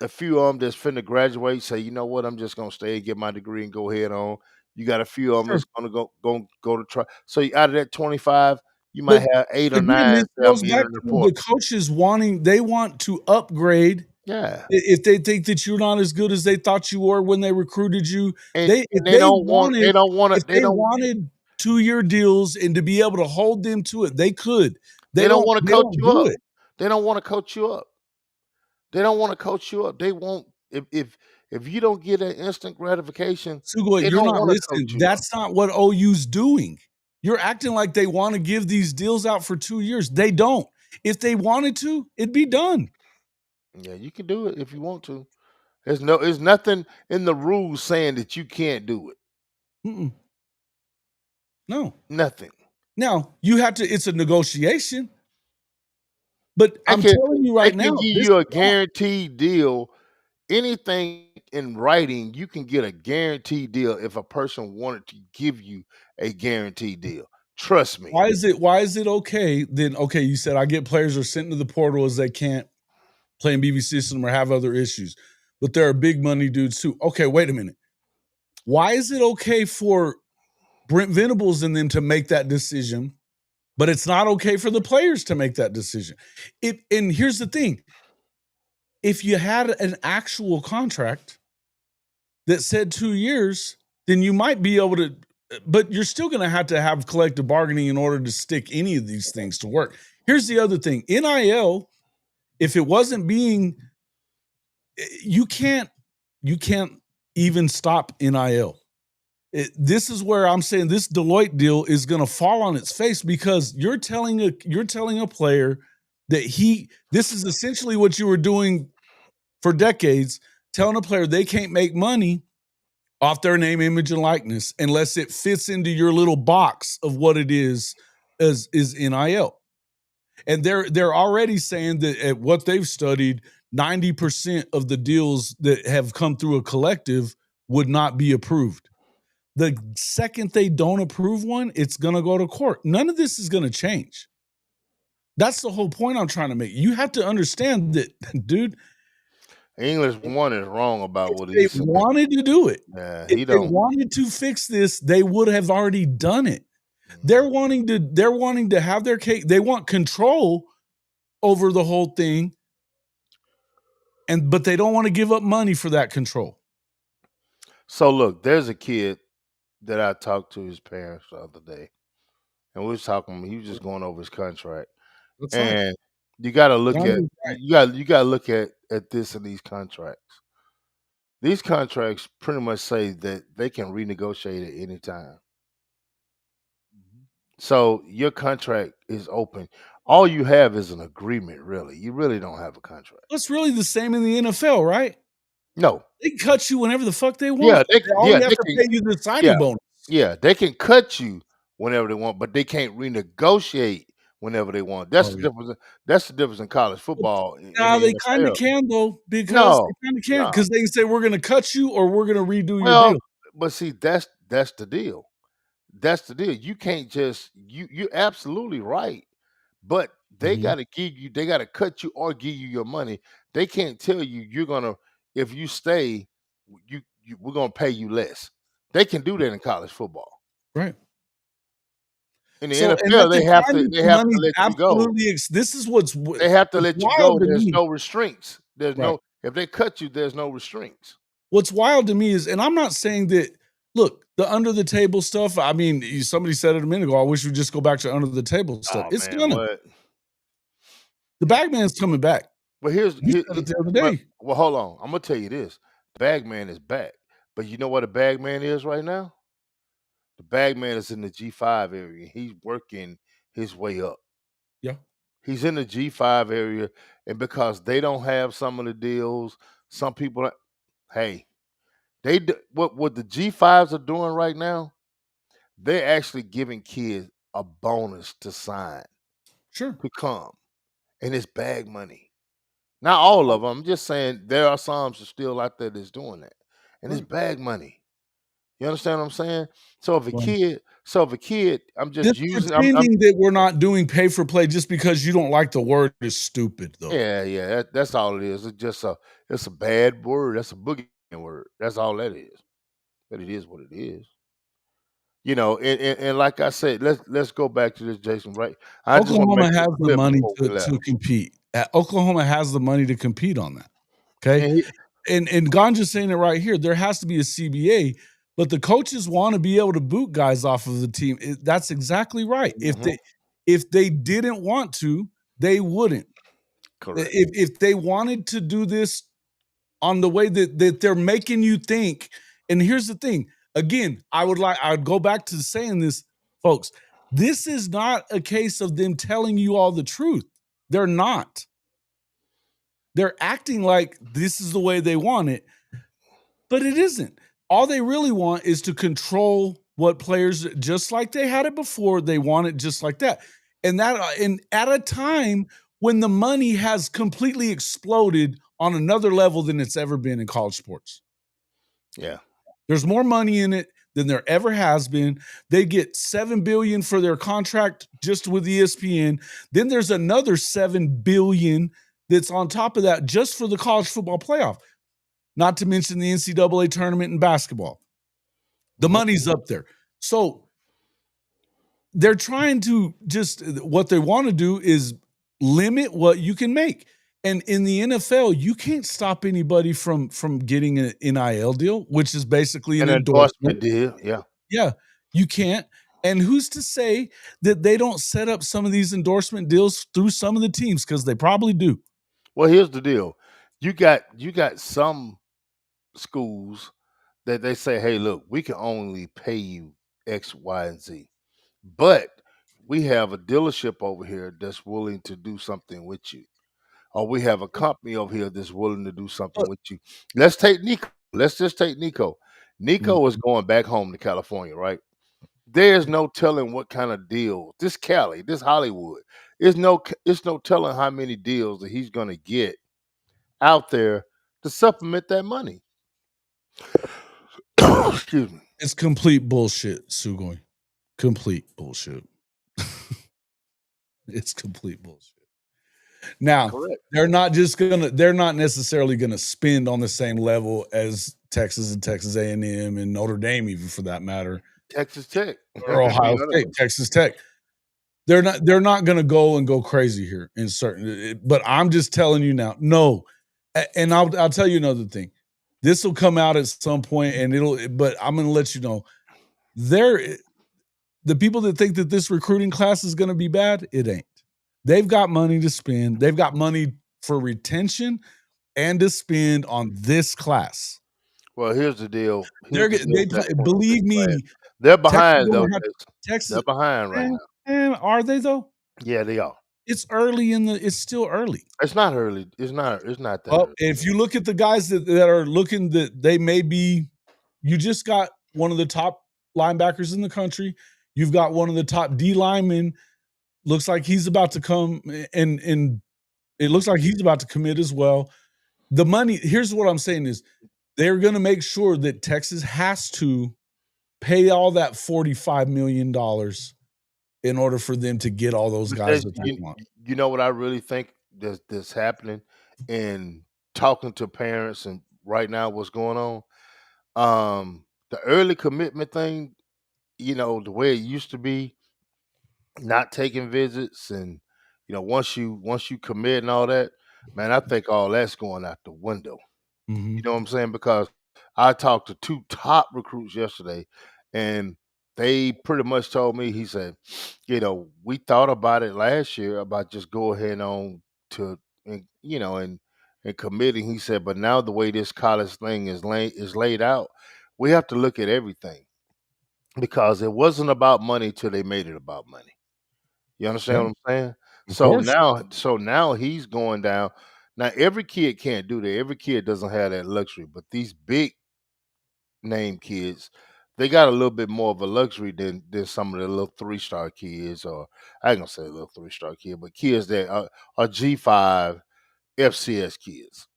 [SPEAKER 2] a few of them that's finna graduate, say, you know what, I'm just gonna stay and get my degree and go head on. You got a few of them
[SPEAKER 1] Sure.
[SPEAKER 2] that's gonna go to try. So out of that 25, you
[SPEAKER 1] But
[SPEAKER 2] might have 8 or
[SPEAKER 1] again,
[SPEAKER 2] 9
[SPEAKER 1] this
[SPEAKER 2] say I'm
[SPEAKER 1] goes back
[SPEAKER 2] entering the
[SPEAKER 1] to the
[SPEAKER 2] portal.
[SPEAKER 1] coaches wanting they want to upgrade
[SPEAKER 2] Yeah.
[SPEAKER 1] if they think that you're not as good as they thought you were when they recruited you.
[SPEAKER 2] And
[SPEAKER 1] They if
[SPEAKER 2] and they don't want they don't wanna
[SPEAKER 1] if they wanted 2-year deals and to be able to hold them to it, they could.
[SPEAKER 2] they don't wanna
[SPEAKER 1] They
[SPEAKER 2] coach
[SPEAKER 1] don't
[SPEAKER 2] you
[SPEAKER 1] do
[SPEAKER 2] up.
[SPEAKER 1] it.
[SPEAKER 2] They don't wanna coach you up. They don't wanna coach you up. They won't if you don't get that instant gratification,
[SPEAKER 1] Sugoi,
[SPEAKER 2] they
[SPEAKER 1] you're
[SPEAKER 2] don't
[SPEAKER 1] not
[SPEAKER 2] wanna coach
[SPEAKER 1] listening.
[SPEAKER 2] you up.
[SPEAKER 1] That's not what OU's doing. You're acting like they wanna give these deals out for 2 years. They don't. If they wanted to, it'd be done.
[SPEAKER 2] Yeah, you can do it if you want to. There's nothing in the rules saying that you can't do it.
[SPEAKER 1] Mm-mm. No.
[SPEAKER 2] Nothing.
[SPEAKER 1] Now, you have to it's a negotiation, but
[SPEAKER 2] They
[SPEAKER 1] I'm
[SPEAKER 2] can
[SPEAKER 1] telling you
[SPEAKER 2] they
[SPEAKER 1] right
[SPEAKER 2] can
[SPEAKER 1] now,
[SPEAKER 2] give
[SPEAKER 1] this
[SPEAKER 2] you a
[SPEAKER 1] is not
[SPEAKER 2] guaranteed deal. Anything in writing, you can get a guaranteed deal if a person wanted to give you a guaranteed deal. Trust me.
[SPEAKER 1] why is it okay then okay, you said I get players are sent to the portal as they can't play in BB system or have other issues, but there are big money dudes too. Okay, wait a minute. Why is it okay for Brent Venables and them to make that decision, but it's not okay for the players to make that decision? And here's the thing: if you had an actual contract that said 2 years, then you might be able to. But you're still going to have collective bargaining in order to stick any of these things to work. Here's the other thing: NIL, if it wasn't being, you can't, you can't even stop NIL. This is where I'm saying this Deloitte deal is going to fall on its face because you're telling a player that this is essentially what you were doing for decades, telling a player they can't make money off their name, image, and likeness unless it fits into your little box of what it is NIL. And they're already saying that at what they've studied, 90% of the deals that have come through a collective would not be approved. The second they don't approve one, it's going to go to court. None of this is going to change. That's the whole point I'm trying to make. You have to understand that, dude,
[SPEAKER 2] English one is wrong about
[SPEAKER 1] if
[SPEAKER 2] what
[SPEAKER 1] they
[SPEAKER 2] he said.
[SPEAKER 1] wanted to do it,
[SPEAKER 2] Yeah,
[SPEAKER 1] if
[SPEAKER 2] he
[SPEAKER 1] they
[SPEAKER 2] don't.
[SPEAKER 1] wanted to fix this, they would have already done it.
[SPEAKER 2] Mhm.
[SPEAKER 1] They're wanting to have their cake. They want control over the whole thing, and but they don't want to give up money for that control.
[SPEAKER 2] So look, there's a kid that I talked to his parents the other day, and we was talking. He was just going over his contract,
[SPEAKER 1] That's fine.
[SPEAKER 2] and you got to look at
[SPEAKER 1] Right.
[SPEAKER 2] you got to look at this in these contracts. These contracts pretty much say that they can renegotiate at any time. So your contract is open. All you have is an agreement, really. You really don't have a contract.
[SPEAKER 1] That's really the same in the NFL, right?
[SPEAKER 2] No.
[SPEAKER 1] They can cut you whenever the fuck they
[SPEAKER 2] Yeah,
[SPEAKER 1] want. They only have
[SPEAKER 2] they
[SPEAKER 1] to
[SPEAKER 2] can
[SPEAKER 1] pay you the
[SPEAKER 2] yeah,
[SPEAKER 1] signing bonus.
[SPEAKER 2] yeah, they can cut you whenever they want, but they can't renegotiate whenever they want. That's
[SPEAKER 1] Oh,
[SPEAKER 2] the
[SPEAKER 1] yeah.
[SPEAKER 2] difference. That's the difference in college
[SPEAKER 1] But
[SPEAKER 2] football in
[SPEAKER 1] nah,
[SPEAKER 2] the
[SPEAKER 1] they kinda
[SPEAKER 2] NFL.
[SPEAKER 1] can though, because
[SPEAKER 2] No,
[SPEAKER 1] they kinda can,
[SPEAKER 2] no.
[SPEAKER 1] because they can say, "We're gonna cut you or we're gonna redo your
[SPEAKER 2] Well,
[SPEAKER 1] deal."
[SPEAKER 2] but see, that's the deal. That's the deal. You can't just you're absolutely right. But
[SPEAKER 1] Mhm.
[SPEAKER 2] they gotta cut you or give you your money. They can't tell you you're gonna if you stay, we're gonna pay you less. They can do that in college football.
[SPEAKER 1] Right.
[SPEAKER 2] In the
[SPEAKER 1] So, and at
[SPEAKER 2] NFL,
[SPEAKER 1] the time that
[SPEAKER 2] they
[SPEAKER 1] the
[SPEAKER 2] have to
[SPEAKER 1] money's
[SPEAKER 2] let you go.
[SPEAKER 1] absolutely this is what's
[SPEAKER 2] They have to
[SPEAKER 1] it's
[SPEAKER 2] let you go.
[SPEAKER 1] wild to
[SPEAKER 2] There's
[SPEAKER 1] me.
[SPEAKER 2] no restraints. There's
[SPEAKER 1] Right.
[SPEAKER 2] no if they cut you, there's no restraints.
[SPEAKER 1] What's wild to me is, and I'm not saying that, look, the under the table stuff, I mean, somebody said it a minute ago, I wish we'd just go back to under the table stuff.
[SPEAKER 2] Oh
[SPEAKER 1] It's
[SPEAKER 2] man,
[SPEAKER 1] gonna.
[SPEAKER 2] what?
[SPEAKER 1] The bag man's coming back.
[SPEAKER 2] But here's
[SPEAKER 1] You said it the other
[SPEAKER 2] but
[SPEAKER 1] day.
[SPEAKER 2] well, hold on. I'm gonna tell you this. Bagman is back. But you know what a bagman is right now? The bagman is in the G5 area. He's working his way up.
[SPEAKER 1] Yeah,
[SPEAKER 2] He's in the G5 area, and because they don't have some of the deals, some people, hey, what the G5s are doing right now. They're actually giving kids a bonus to sign
[SPEAKER 1] sure.
[SPEAKER 2] to come, and it's bag money. Not all of them. I'm just saying there are some still out there that's doing that, and it's
[SPEAKER 1] Right.
[SPEAKER 2] bag money. You understand what I'm saying? So
[SPEAKER 1] Right.
[SPEAKER 2] if a kid, I'm
[SPEAKER 1] This
[SPEAKER 2] just using, I'm
[SPEAKER 1] pretending that we're not doing pay for play just because you don't like the word is stupid, though.
[SPEAKER 2] yeah, yeah. That's all it is. It's a bad word. That's a boogie word. That's all that is. But it is what it is. And like I said, let's go back to this, Jason. Right? I just want to make
[SPEAKER 1] Oklahoma
[SPEAKER 2] this
[SPEAKER 1] has the
[SPEAKER 2] clear
[SPEAKER 1] money
[SPEAKER 2] before we left.
[SPEAKER 1] to compete. Oklahoma has the money to compete on that. Okay.
[SPEAKER 2] And he,
[SPEAKER 1] And Ganja's saying it right here. There has to be a CBA, but the coaches want to be able to boot guys off of the team. That's exactly right.
[SPEAKER 2] mhm,
[SPEAKER 1] If they didn't want to, they wouldn't.
[SPEAKER 2] correct.
[SPEAKER 1] If they wanted to do this on the way that they're making you think, and here's the thing. Again, I'd go back to saying this, folks. This is not a case of them telling you all the truth. They're not. They're acting like this is the way they want it, but it isn't. All they really want is to control what players, just like they had it before, they want it just like that. And at a time when the money has completely exploded on another level than it's ever been in college sports.
[SPEAKER 2] Yeah.
[SPEAKER 1] There's more money in it than there ever has been. They get 7 billion for their contract just with ESPN. Then there's another 7 billion that's on top of that just for the college football playoff. Not to mention the NCAA tournament in basketball. The
[SPEAKER 2] Mhm.
[SPEAKER 1] money's up there. So they're trying to just what they want to do is limit what you can make. And in the NFL, you can't stop anybody from getting an NIL deal, which is basically an
[SPEAKER 2] An
[SPEAKER 1] endorsement.
[SPEAKER 2] endorsement deal. Yeah.
[SPEAKER 1] Yeah, you can't. And who's to say that they don't set up some of these endorsement deals through some of the teams? Because they probably do.
[SPEAKER 2] Well, here's the deal. You got some schools that they say, "Hey, look, we can only pay you X, Y, and Z, but we have a dealership over here that's willing to do something with you, or we have a company over here that's willing to do something
[SPEAKER 1] Look,
[SPEAKER 2] with you." Let's take Nico. Let's just take Nico. Nico is
[SPEAKER 1] mhm.
[SPEAKER 2] going back home to California, right? There's no telling what kind of deal this Cali, this Hollywood. It's no telling how many deals that he's going to get out there to supplement that money. Excuse me.
[SPEAKER 1] It's complete bullshit, Sugoi. Complete bullshit. It's complete bullshit. Now,
[SPEAKER 2] Correct.
[SPEAKER 1] they're not necessarily gonna spend on the same level as Texas and Texas A&M and Notre Dame, even for that matter,
[SPEAKER 2] Texas Tech.
[SPEAKER 1] or
[SPEAKER 2] To be
[SPEAKER 1] Ohio
[SPEAKER 2] honest
[SPEAKER 1] State,
[SPEAKER 2] with
[SPEAKER 1] Texas Tech. They're not gonna go and go crazy here in certain, but I'm just telling you now, no. And I'll tell you another thing. This will come out at some point and but I'm gonna let you know. There the people that think that this recruiting class is gonna be bad, it ain't. They've got money to spend. They've got money for retention and to spend on this class.
[SPEAKER 2] well, here's the deal. Here's
[SPEAKER 1] They're
[SPEAKER 2] the deal
[SPEAKER 1] they
[SPEAKER 2] with that point with this
[SPEAKER 1] believe
[SPEAKER 2] class.
[SPEAKER 1] me,
[SPEAKER 2] They're
[SPEAKER 1] Texas
[SPEAKER 2] behind though,
[SPEAKER 1] gonna have
[SPEAKER 2] Jason.
[SPEAKER 1] Texas.
[SPEAKER 2] They're behind right
[SPEAKER 1] And,
[SPEAKER 2] now.
[SPEAKER 1] and are they though?
[SPEAKER 2] Yeah, they are.
[SPEAKER 1] It's still early.
[SPEAKER 2] It's not early. It's not that
[SPEAKER 1] Well,
[SPEAKER 2] early.
[SPEAKER 1] if you look at the guys that are looking that they may be, you just got one of the top linebackers in the country. You've got one of the top D linemen. looks like he's about to come, and it looks like he's about to commit as well. The money here's what I'm saying is they're gonna make sure that Texas has to pay all that $45 million in order for them to get all those
[SPEAKER 2] But
[SPEAKER 1] guys
[SPEAKER 2] Jason,
[SPEAKER 1] that they want.
[SPEAKER 2] you know what I really think that's happening in talking to parents and right now what's going on? The early commitment thing, the way it used to be, not taking visits and once you commit and all that, man, I think all that's going out the window. You
[SPEAKER 1] Mhm.
[SPEAKER 2] know what I'm saying? Because I talked to two top recruits yesterday, and they pretty much told me, he said, we thought about it last year about just go ahead on to and committing. He said, but now the way this college thing is laid out, we have to look at everything because it wasn't about money till they made it about money. You understand
[SPEAKER 1] Yeah,
[SPEAKER 2] what I'm saying?
[SPEAKER 1] of
[SPEAKER 2] So
[SPEAKER 1] course.
[SPEAKER 2] now he's going down. Now every kid can't do that. Every kid doesn't have that luxury, but these big name kids, they got a little bit more of a luxury than some of the little 3-star kids, or I ain't gonna say a little 3-star kid, but kids that are G5 FCS kids.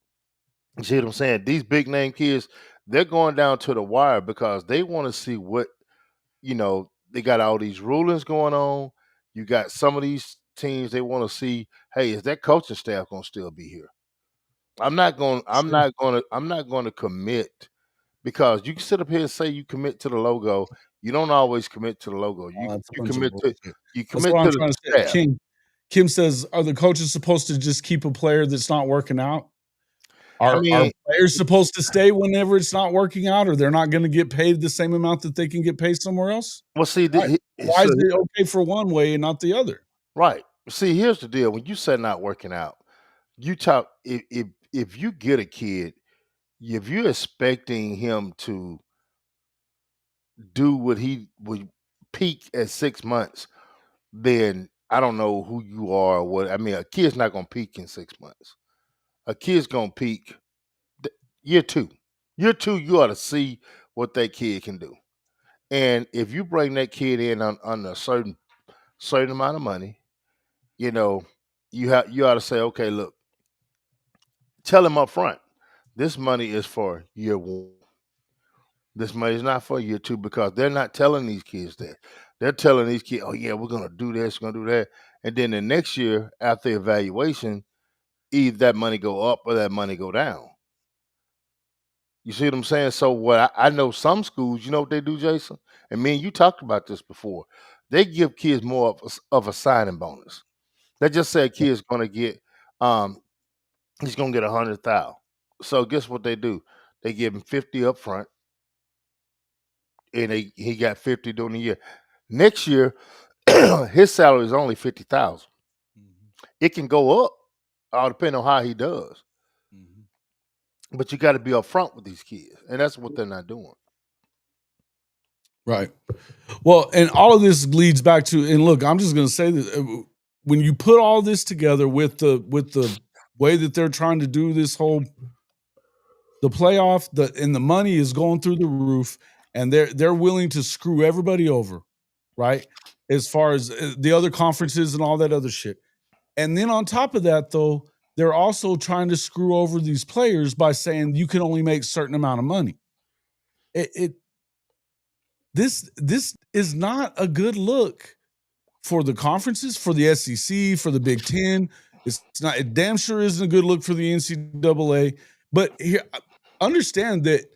[SPEAKER 2] You see what I'm saying? These big name kids, they're going down to the wire because they want to see what they got all these rulings going on. You got some of these teams they want to see, hey, is that coaching staff gonna still be here? I'm not going I'm
[SPEAKER 1] Sure.
[SPEAKER 2] not gonna I'm not gonna commit because you can sit up here and say you commit to the logo. You don't always commit to the logo. You
[SPEAKER 1] Oh, that's a
[SPEAKER 2] you
[SPEAKER 1] bunch of
[SPEAKER 2] commit to
[SPEAKER 1] bullshit.
[SPEAKER 2] you
[SPEAKER 1] That's what
[SPEAKER 2] commit
[SPEAKER 1] I'm
[SPEAKER 2] to the
[SPEAKER 1] trying to say.
[SPEAKER 2] staff.
[SPEAKER 1] Kim says, "Are the coaches supposed to just keep a player that's not working out?
[SPEAKER 2] I
[SPEAKER 1] Are
[SPEAKER 2] mean,
[SPEAKER 1] players supposed to stay whenever it's not working out, or they're not gonna get paid the same amount that they can get paid somewhere else?
[SPEAKER 2] well, see,
[SPEAKER 1] Why why
[SPEAKER 2] so
[SPEAKER 1] is it okay for one way and not the other?"
[SPEAKER 2] right. See, here's the deal. When you say not working out, you talk if you get a kid, if you're expecting him to do what he would peak at 6 months, then I don't know who you are or what. I mean, a kid's not gonna peak in 6 months. A kid's gonna peak year two. Year two, you ought to see what that kid can do. And if you bring that kid in on a certain amount of money, you know, you ought to say, okay, look, tell him up front, this money is for year one. This money is not for year two because they're not telling these kids that. They're telling these kids, oh yeah, we're gonna do this, we're gonna do that. And then the next year after evaluation, either that money go up or that money go down. You see what I'm saying? So what I know some schools, you know what they do, Jason? And me and you talked about this before. They give kids more of a signing bonus. They just say a kid's gonna get he's gonna get 100,000. So guess what they do? They give him 50 up front and he got 50 during the year. Next year, his salary is only 50,000.
[SPEAKER 1] Mhm,
[SPEAKER 2] It can go up, all depending on how he does.
[SPEAKER 1] mhm.
[SPEAKER 2] But you got to be upfront with these kids, and that's what they're not doing.
[SPEAKER 1] Right. Well, and all of this leads back to, and look, I'm just gonna say that, when you put all this together with the way that they're trying to do this whole the playoff, and the money is going through the roof, and they're willing to screw everybody over, right? As far as the other conferences and all that other shit. And then on top of that, though, they're also trying to screw over these players by saying you can only make certain amount of money. It this is not a good look for the conferences, for the SEC, for the Big Ten. It's not. It damn sure isn't a good look for the NCAA. But here, understand that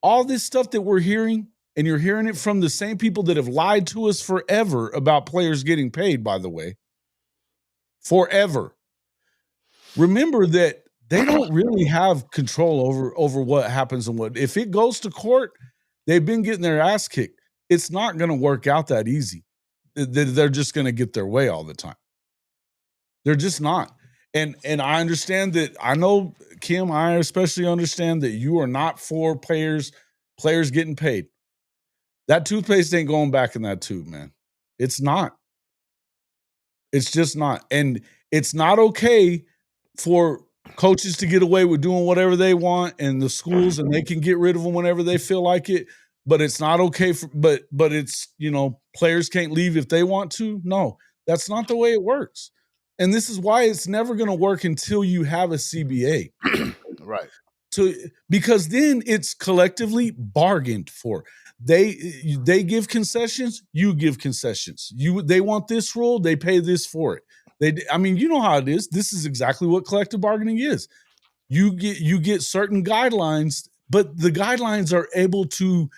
[SPEAKER 1] all this stuff that we're hearing, and you're hearing it from the same people that have lied to us forever about players getting paid, by the way, forever. Remember that they don't really have control over what happens and what if it goes to court, they've been getting their ass kicked. It's not going to work out that easy. They're just going to get their way all the time. They're just not. And I understand that. I know, Kim, I especially understand that you are not for players getting paid. That toothpaste ain't going back in that tube, man. It's not. It's just not. And it's not okay for coaches to get away with doing whatever they want and the schools, and they can get rid of them whenever they feel like it. But it's not okay for but it's, players can't leave if they want to. No. That's not the way it works. And this is why it's never going to work until you have a CBA.
[SPEAKER 2] Right.
[SPEAKER 1] Because then it's collectively bargained for. They give concessions, you give concessions. They want this rule, they pay this for it. I mean, you know how it is. This is exactly what collective bargaining is. You get certain guidelines, but the guidelines are able to,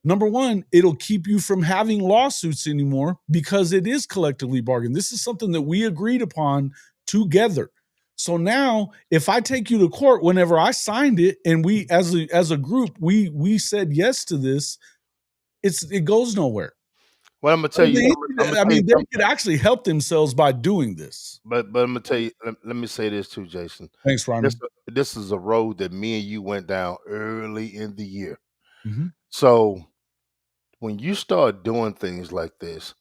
[SPEAKER 1] number one, it'll keep you from having lawsuits anymore because it is collectively bargained. This is something that we agreed upon together. So now, if I take you to court, whenever I signed it, and we, as a group, we said yes to this, it goes nowhere.
[SPEAKER 2] Well, I'm gonna tell you.
[SPEAKER 1] I mean, they could actually help themselves by doing this.
[SPEAKER 2] But I'm gonna tell you. Let me say this too, Jason.
[SPEAKER 1] Thanks,
[SPEAKER 2] This
[SPEAKER 1] Ronnie.
[SPEAKER 2] this is a road that me and you went down early in the year.
[SPEAKER 1] Mhm.
[SPEAKER 2] So when you start doing things like this,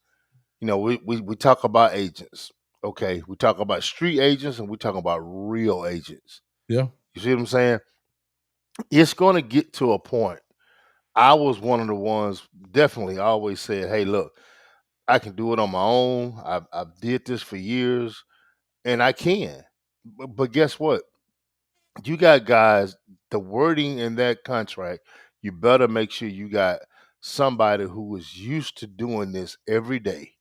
[SPEAKER 2] we talk about agents. Okay, we talk about street agents and we talk about real agents.
[SPEAKER 1] Yeah.
[SPEAKER 2] You see what I'm saying? It's going to get to a point. I was one of the ones definitely always said, "Hey, look, I can do it on my own. I've did this for years, and I can." But guess what? You got guys. The wording in that contract, you better make sure you got somebody who is used to doing this every day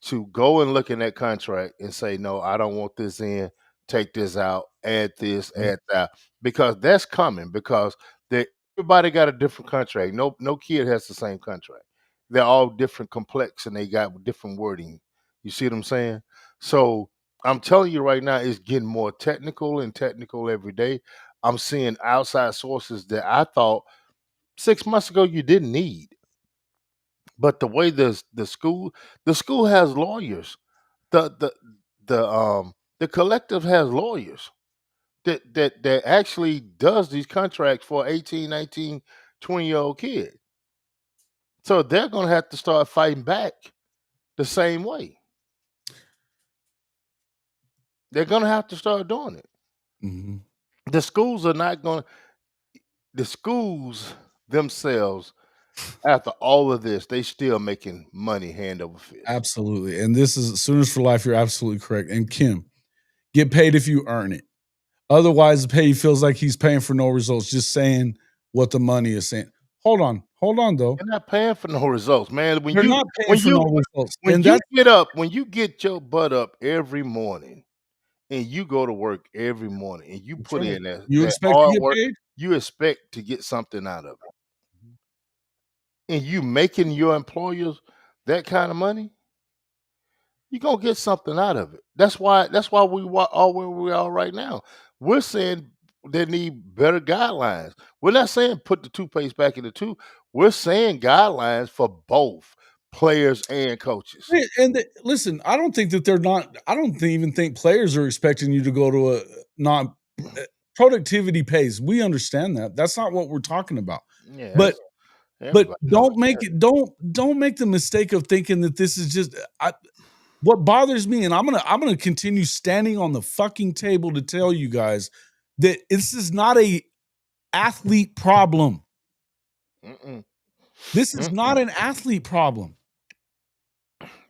[SPEAKER 2] to go and look in that contract and say, no, I don't want this in, take this out, add this,
[SPEAKER 1] Yeah.
[SPEAKER 2] add that, because that's coming because everybody got a different contract. No kid has the same contract. They're all different complex and they got different wording. You see what I'm saying? So I'm telling you right now, it's getting more technical and technical every day. I'm seeing outside sources that I thought 6 months ago you didn't need. But the way the school has lawyers. The the collective has lawyers that actually does these contracts for 18, 19, 20-year-old kid. So they're gonna have to start fighting back the same way. They're gonna have to start doing it.
[SPEAKER 1] Mhm.
[SPEAKER 2] The schools are not gonna the schools themselves, after all of this, they still making money hand over fist.
[SPEAKER 1] Absolutely. And this is Sooners for Life. You're absolutely correct. And Kim, get paid if you earn it. Otherwise, the pay feels like he's paying for no results, just saying what the money is saying. Hold on though.
[SPEAKER 2] You're not paying for no results, man. When
[SPEAKER 1] They're
[SPEAKER 2] you
[SPEAKER 1] not paying
[SPEAKER 2] when
[SPEAKER 1] for
[SPEAKER 2] you
[SPEAKER 1] no results.
[SPEAKER 2] when
[SPEAKER 1] And
[SPEAKER 2] you
[SPEAKER 1] that's
[SPEAKER 2] when you get your butt up every morning and you go to work every morning and you
[SPEAKER 1] that's
[SPEAKER 2] put
[SPEAKER 1] right.
[SPEAKER 2] in
[SPEAKER 1] You
[SPEAKER 2] that
[SPEAKER 1] expect to
[SPEAKER 2] hard
[SPEAKER 1] get
[SPEAKER 2] work,
[SPEAKER 1] paid?
[SPEAKER 2] you expect to get something out of it. And you making your employers that kind of money, you're gonna get something out of it. That's why are where we are right now. We're saying they need better guidelines. We're not saying put the toothpaste back in the tube. We're saying guidelines for both players and coaches.
[SPEAKER 1] Listen, I don't think that they're not. I don't even think players are expecting you to go to a non productivity pays. We understand that. That's not what we're talking about.
[SPEAKER 2] Yeah,
[SPEAKER 1] But
[SPEAKER 2] everybody knows that.
[SPEAKER 1] don't make the mistake of thinking that this is just what bothers me, and I'm gonna continue standing on the fucking table to tell you guys that this is not a athlete problem.
[SPEAKER 2] Mm-mm.
[SPEAKER 1] This is not
[SPEAKER 2] Mm-mm.
[SPEAKER 1] an athlete problem.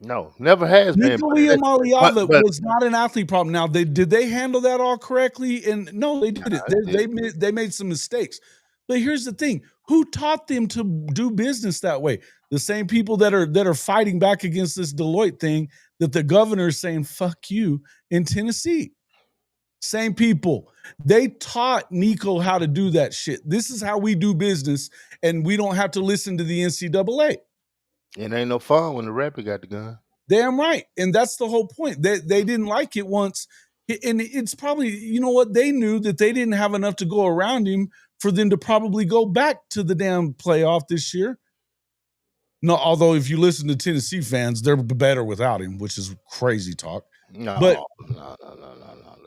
[SPEAKER 2] No, never has been.
[SPEAKER 1] Nico Iamaleava
[SPEAKER 2] But
[SPEAKER 1] was not an athlete problem. Now, did they handle that all correctly? And no, they
[SPEAKER 2] nah,
[SPEAKER 1] didn't.
[SPEAKER 2] it did.
[SPEAKER 1] They made some mistakes. But here's the thing: who taught them to do business that way? The same people that are fighting back against this Deloitte thing that the governor is saying "fuck you" in Tennessee. Same people. They taught Nico how to do that shit. This is how we do business, and we don't have to listen to the NCAA.
[SPEAKER 2] It ain't no fun when the rapper got the gun.
[SPEAKER 1] Damn right. And that's the whole point. They didn't like it once. And it's probably, you know what? They knew that they didn't have enough to go around him for them to probably go back to the damn playoff this year. No, although if you listen to Tennessee fans, they're better without him, which is crazy talk. But
[SPEAKER 2] No, no.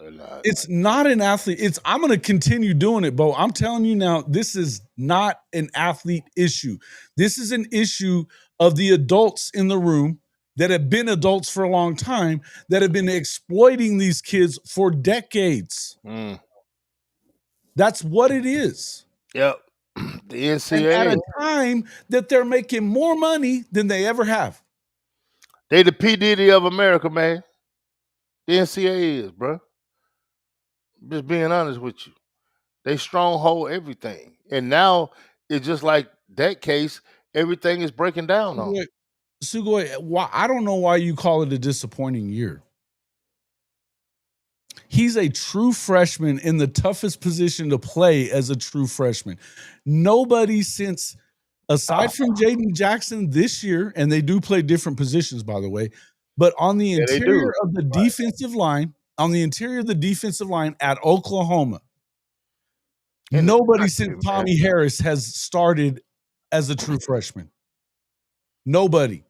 [SPEAKER 2] They're not.
[SPEAKER 1] it's not an athlete. I'm going to continue doing it, Bo. I'm telling you now, this is not an athlete issue. This is an issue of the adults in the room that have been adults for a long time that have been exploiting these kids for decades.
[SPEAKER 2] Mm.
[SPEAKER 1] That's what it is.
[SPEAKER 2] Yep. The
[SPEAKER 1] And at
[SPEAKER 2] NCAA.
[SPEAKER 1] a time that they're making more money than they ever have.
[SPEAKER 2] They the P Diddy of America, man. The NCAA is, bro. Just being honest with you. They stronghold everything. And now it's just like that case, everything is breaking down on 'em.
[SPEAKER 1] Sugoi, why I don't know why you call it a disappointing year. He's a true freshman in the toughest position to play as a true freshman. Nobody since, aside from Jaden Jackson this year, and they do play different positions, by the way, but on the
[SPEAKER 2] Yeah, they
[SPEAKER 1] interior
[SPEAKER 2] do.
[SPEAKER 1] of the
[SPEAKER 2] Right.
[SPEAKER 1] defensive line, on the interior of the defensive line at Oklahoma,
[SPEAKER 2] In the
[SPEAKER 1] nobody since
[SPEAKER 2] country, man.
[SPEAKER 1] Tommy Harris has started as a true freshman. Nobody.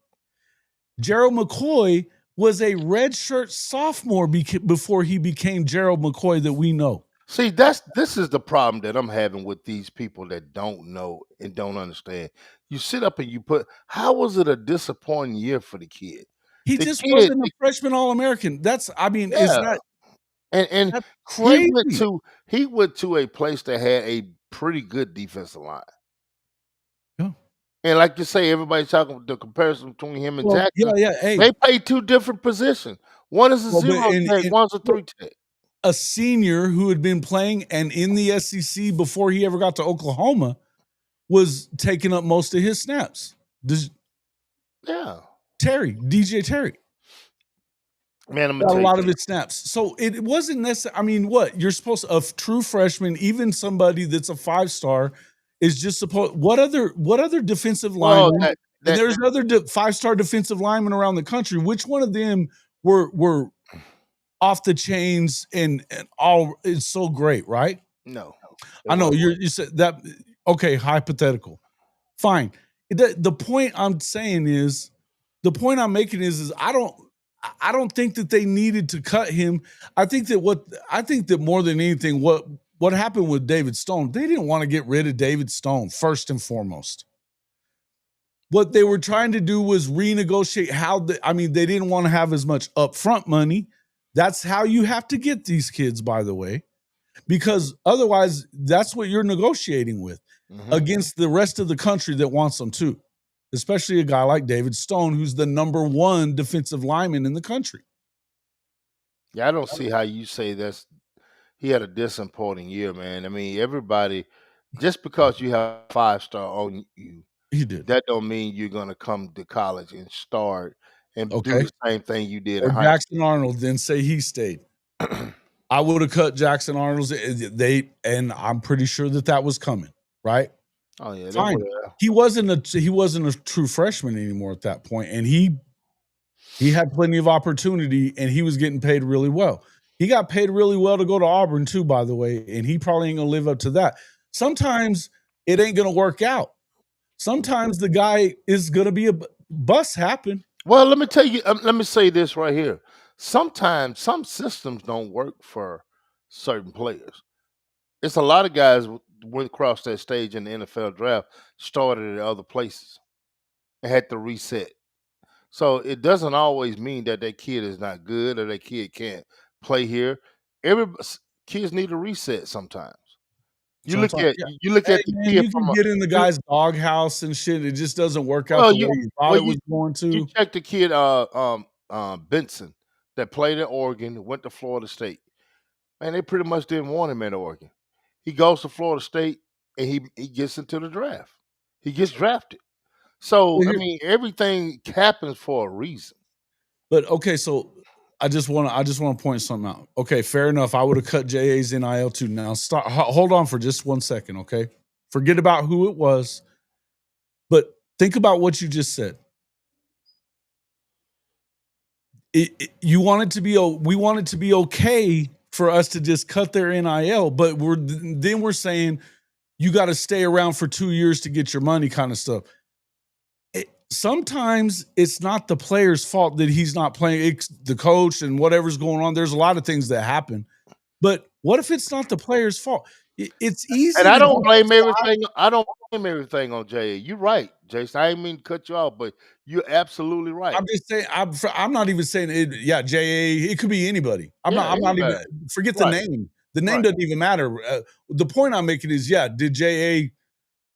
[SPEAKER 1] Gerald McCoy was a redshirt sophomore before he became Gerald McCoy that we know.
[SPEAKER 2] See, this is the problem that I'm having with these people that don't know and don't understand. You sit up and you put, how was it a disappointing year for the kid?
[SPEAKER 1] He
[SPEAKER 2] The
[SPEAKER 1] just
[SPEAKER 2] kid,
[SPEAKER 1] wasn't a freshman All-American. That's, I mean, is
[SPEAKER 2] yeah, and
[SPEAKER 1] that's
[SPEAKER 2] he went
[SPEAKER 1] crazy.
[SPEAKER 2] to a place that had a pretty good defensive line.
[SPEAKER 1] Yeah.
[SPEAKER 2] And like you say, everybody's talking the comparison between him and
[SPEAKER 1] Well,
[SPEAKER 2] Jackson.
[SPEAKER 1] yeah. Hey,
[SPEAKER 2] They play two different positions. One is a
[SPEAKER 1] well, but
[SPEAKER 2] zero tech, one's a three tech.
[SPEAKER 1] a senior who had been playing and in the SEC before he ever got to Oklahoma was taking up most of his snaps.
[SPEAKER 2] Yeah.
[SPEAKER 1] DJ Terry.
[SPEAKER 2] Man, I'm gonna
[SPEAKER 1] Got a
[SPEAKER 2] tell you
[SPEAKER 1] lot of
[SPEAKER 2] this.
[SPEAKER 1] his snaps. So it wasn't necessary. I mean, what you're supposed to, a true freshman, even somebody that's a 5-star, is just supposed. What other defensive
[SPEAKER 2] Well,
[SPEAKER 1] linemen?
[SPEAKER 2] that
[SPEAKER 1] And
[SPEAKER 2] that
[SPEAKER 1] there's other 5-star defensive linemen around the country. Which one of them were off the chains and all is so great, right?
[SPEAKER 2] no, it
[SPEAKER 1] I know
[SPEAKER 2] wasn't.
[SPEAKER 1] you said that. Okay, hypothetical. Fine. The point I'm saying is, the point I'm making is I don't think that they needed to cut him. I think that more than anything, what happened with David Stone, they didn't want to get rid of David Stone first and foremost. What they were trying to do was renegotiate they didn't want to have as much upfront money. That's how you have to get these kids, by the way, because otherwise that's what you're negotiating with against the rest of the country that wants them too, especially a guy like David Stone, who's the number one defensive lineman in the country.
[SPEAKER 2] Yeah, I don't see how you say he had a disappointing year, man. I mean, everybody, just because you have 5-star on you,
[SPEAKER 1] He did.
[SPEAKER 2] that don't mean you're gonna come to college and start and do
[SPEAKER 1] Okay.
[SPEAKER 2] the same thing you did in
[SPEAKER 1] Or
[SPEAKER 2] high
[SPEAKER 1] Jackson Arnold, then say he stayed.
[SPEAKER 2] school.
[SPEAKER 1] I would have cut Jackson Arnold's. And I'm pretty sure that was coming, right?
[SPEAKER 2] Oh yeah, they would
[SPEAKER 1] Fine.
[SPEAKER 2] have.
[SPEAKER 1] He wasn't a true freshman anymore at that point, and he had plenty of opportunity, and he was getting paid really well. He got paid really well to go to Auburn too, by the way, and he probably ain't gonna live up to that. Sometimes it ain't gonna work out. Sometimes the guy is gonna be a bust happen.
[SPEAKER 2] Well, let me tell you. Let me say this right here. Sometimes some systems don't work for certain players. It's a lot of guys went across that stage in the NFL draft, started at other places, and had to reset. So it doesn't always mean that that kid is not good or that kid can't play here. Kids need a reset sometimes.
[SPEAKER 1] Sometimes, yeah.
[SPEAKER 2] You look
[SPEAKER 1] Hey
[SPEAKER 2] at the
[SPEAKER 1] man,
[SPEAKER 2] kid
[SPEAKER 1] you
[SPEAKER 2] from
[SPEAKER 1] can
[SPEAKER 2] a
[SPEAKER 1] get in the
[SPEAKER 2] you
[SPEAKER 1] guy's doghouse and shit. It just doesn't work out
[SPEAKER 2] well
[SPEAKER 1] the way you thought
[SPEAKER 2] well
[SPEAKER 1] it was going
[SPEAKER 2] you
[SPEAKER 1] to.
[SPEAKER 2] check the kid Benson that played at Oregon, went to Florida State. Man, they pretty much didn't want him at Oregon. He goes to Florida State and he gets into the draft. He gets drafted. So I mean, everything happens for a reason.
[SPEAKER 1] But okay, so I just want to point something out. Okay, fair enough. I would have cut JA's NIL too. Now stop. Hold on for just 1 second. Okay, forget about who it was, but think about what you just said. We want it to be okay for us to just cut their NIL, but we're saying you got to stay around for 2 years to get your money, kind of stuff. Sometimes it's not the player's fault that he's not playing. It's the coach and whatever's going on. There's a lot of things that happen. But what if it's not the player's fault? It's
[SPEAKER 2] And
[SPEAKER 1] easy
[SPEAKER 2] I
[SPEAKER 1] to
[SPEAKER 2] don't blame
[SPEAKER 1] justify.
[SPEAKER 2] everything. I don't blame everything on JA. You're right, Jason. I didn't mean to cut you off, but you're absolutely right.
[SPEAKER 1] I'm just saying. I'm not even saying it. Yeah, JA. It could be anybody. I'm
[SPEAKER 2] Yeah,
[SPEAKER 1] not. I'm not even.
[SPEAKER 2] anybody.
[SPEAKER 1] Forget the
[SPEAKER 2] Right,
[SPEAKER 1] name. The name
[SPEAKER 2] right.
[SPEAKER 1] doesn't even matter. The point I'm making is, yeah, did JA?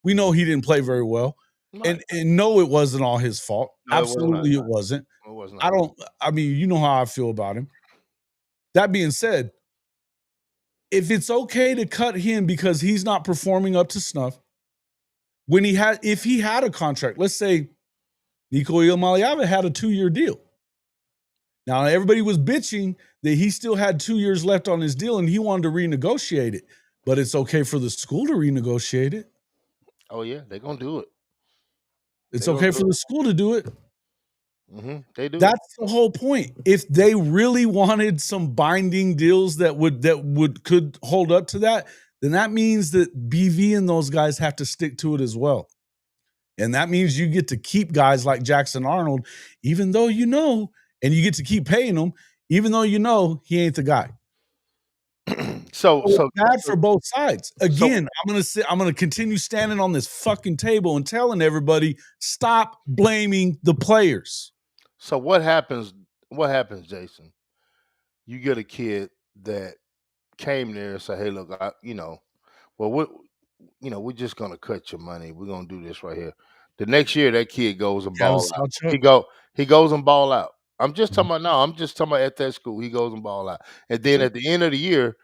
[SPEAKER 1] We know he didn't play very well,
[SPEAKER 2] Right.
[SPEAKER 1] and no, it wasn't all his fault.
[SPEAKER 2] No, it was not.
[SPEAKER 1] Absolutely, it wasn't.
[SPEAKER 2] was not.
[SPEAKER 1] I don't. I mean, you know how I feel about him. That being said, if it's okay to cut him because he's not performing up to snuff, if he had a contract, let's say Nico Iamaleava had a 2-year deal. Now everybody was bitching that he still had 2 years left on his deal and he wanted to renegotiate it, but it's okay for the school to renegotiate it.
[SPEAKER 2] Oh yeah, they're gonna do it.
[SPEAKER 1] It's
[SPEAKER 2] They're gonna
[SPEAKER 1] okay
[SPEAKER 2] do
[SPEAKER 1] for the school to do it.
[SPEAKER 2] it. They do it.
[SPEAKER 1] That's the whole point. If they really wanted some binding deals that could hold up to that, then that means that BV and those guys have to stick to it as well. And that means you get to keep guys like Jackson Arnold, even though and you get to keep paying him, even though he ain't the guy.
[SPEAKER 2] So
[SPEAKER 1] So
[SPEAKER 2] so
[SPEAKER 1] it's bad for both sides.
[SPEAKER 2] so
[SPEAKER 1] Again, I'm gonna continue standing on this fucking table and telling everybody, stop blaming the players.
[SPEAKER 2] so what happens? What happens, Jason? You get a kid that came there and said, "Hey, look, well, we're just gonna cut your money. We're gonna do this right here." The next year, that kid goes and
[SPEAKER 1] Travis
[SPEAKER 2] ball out.
[SPEAKER 1] Sawchuk.
[SPEAKER 2] He goes and ball out. I'm just
[SPEAKER 1] Mhm.
[SPEAKER 2] talking about now. I'm just talking about at that school. He goes and ball out, and then
[SPEAKER 1] Sure.
[SPEAKER 2] at the end of the year,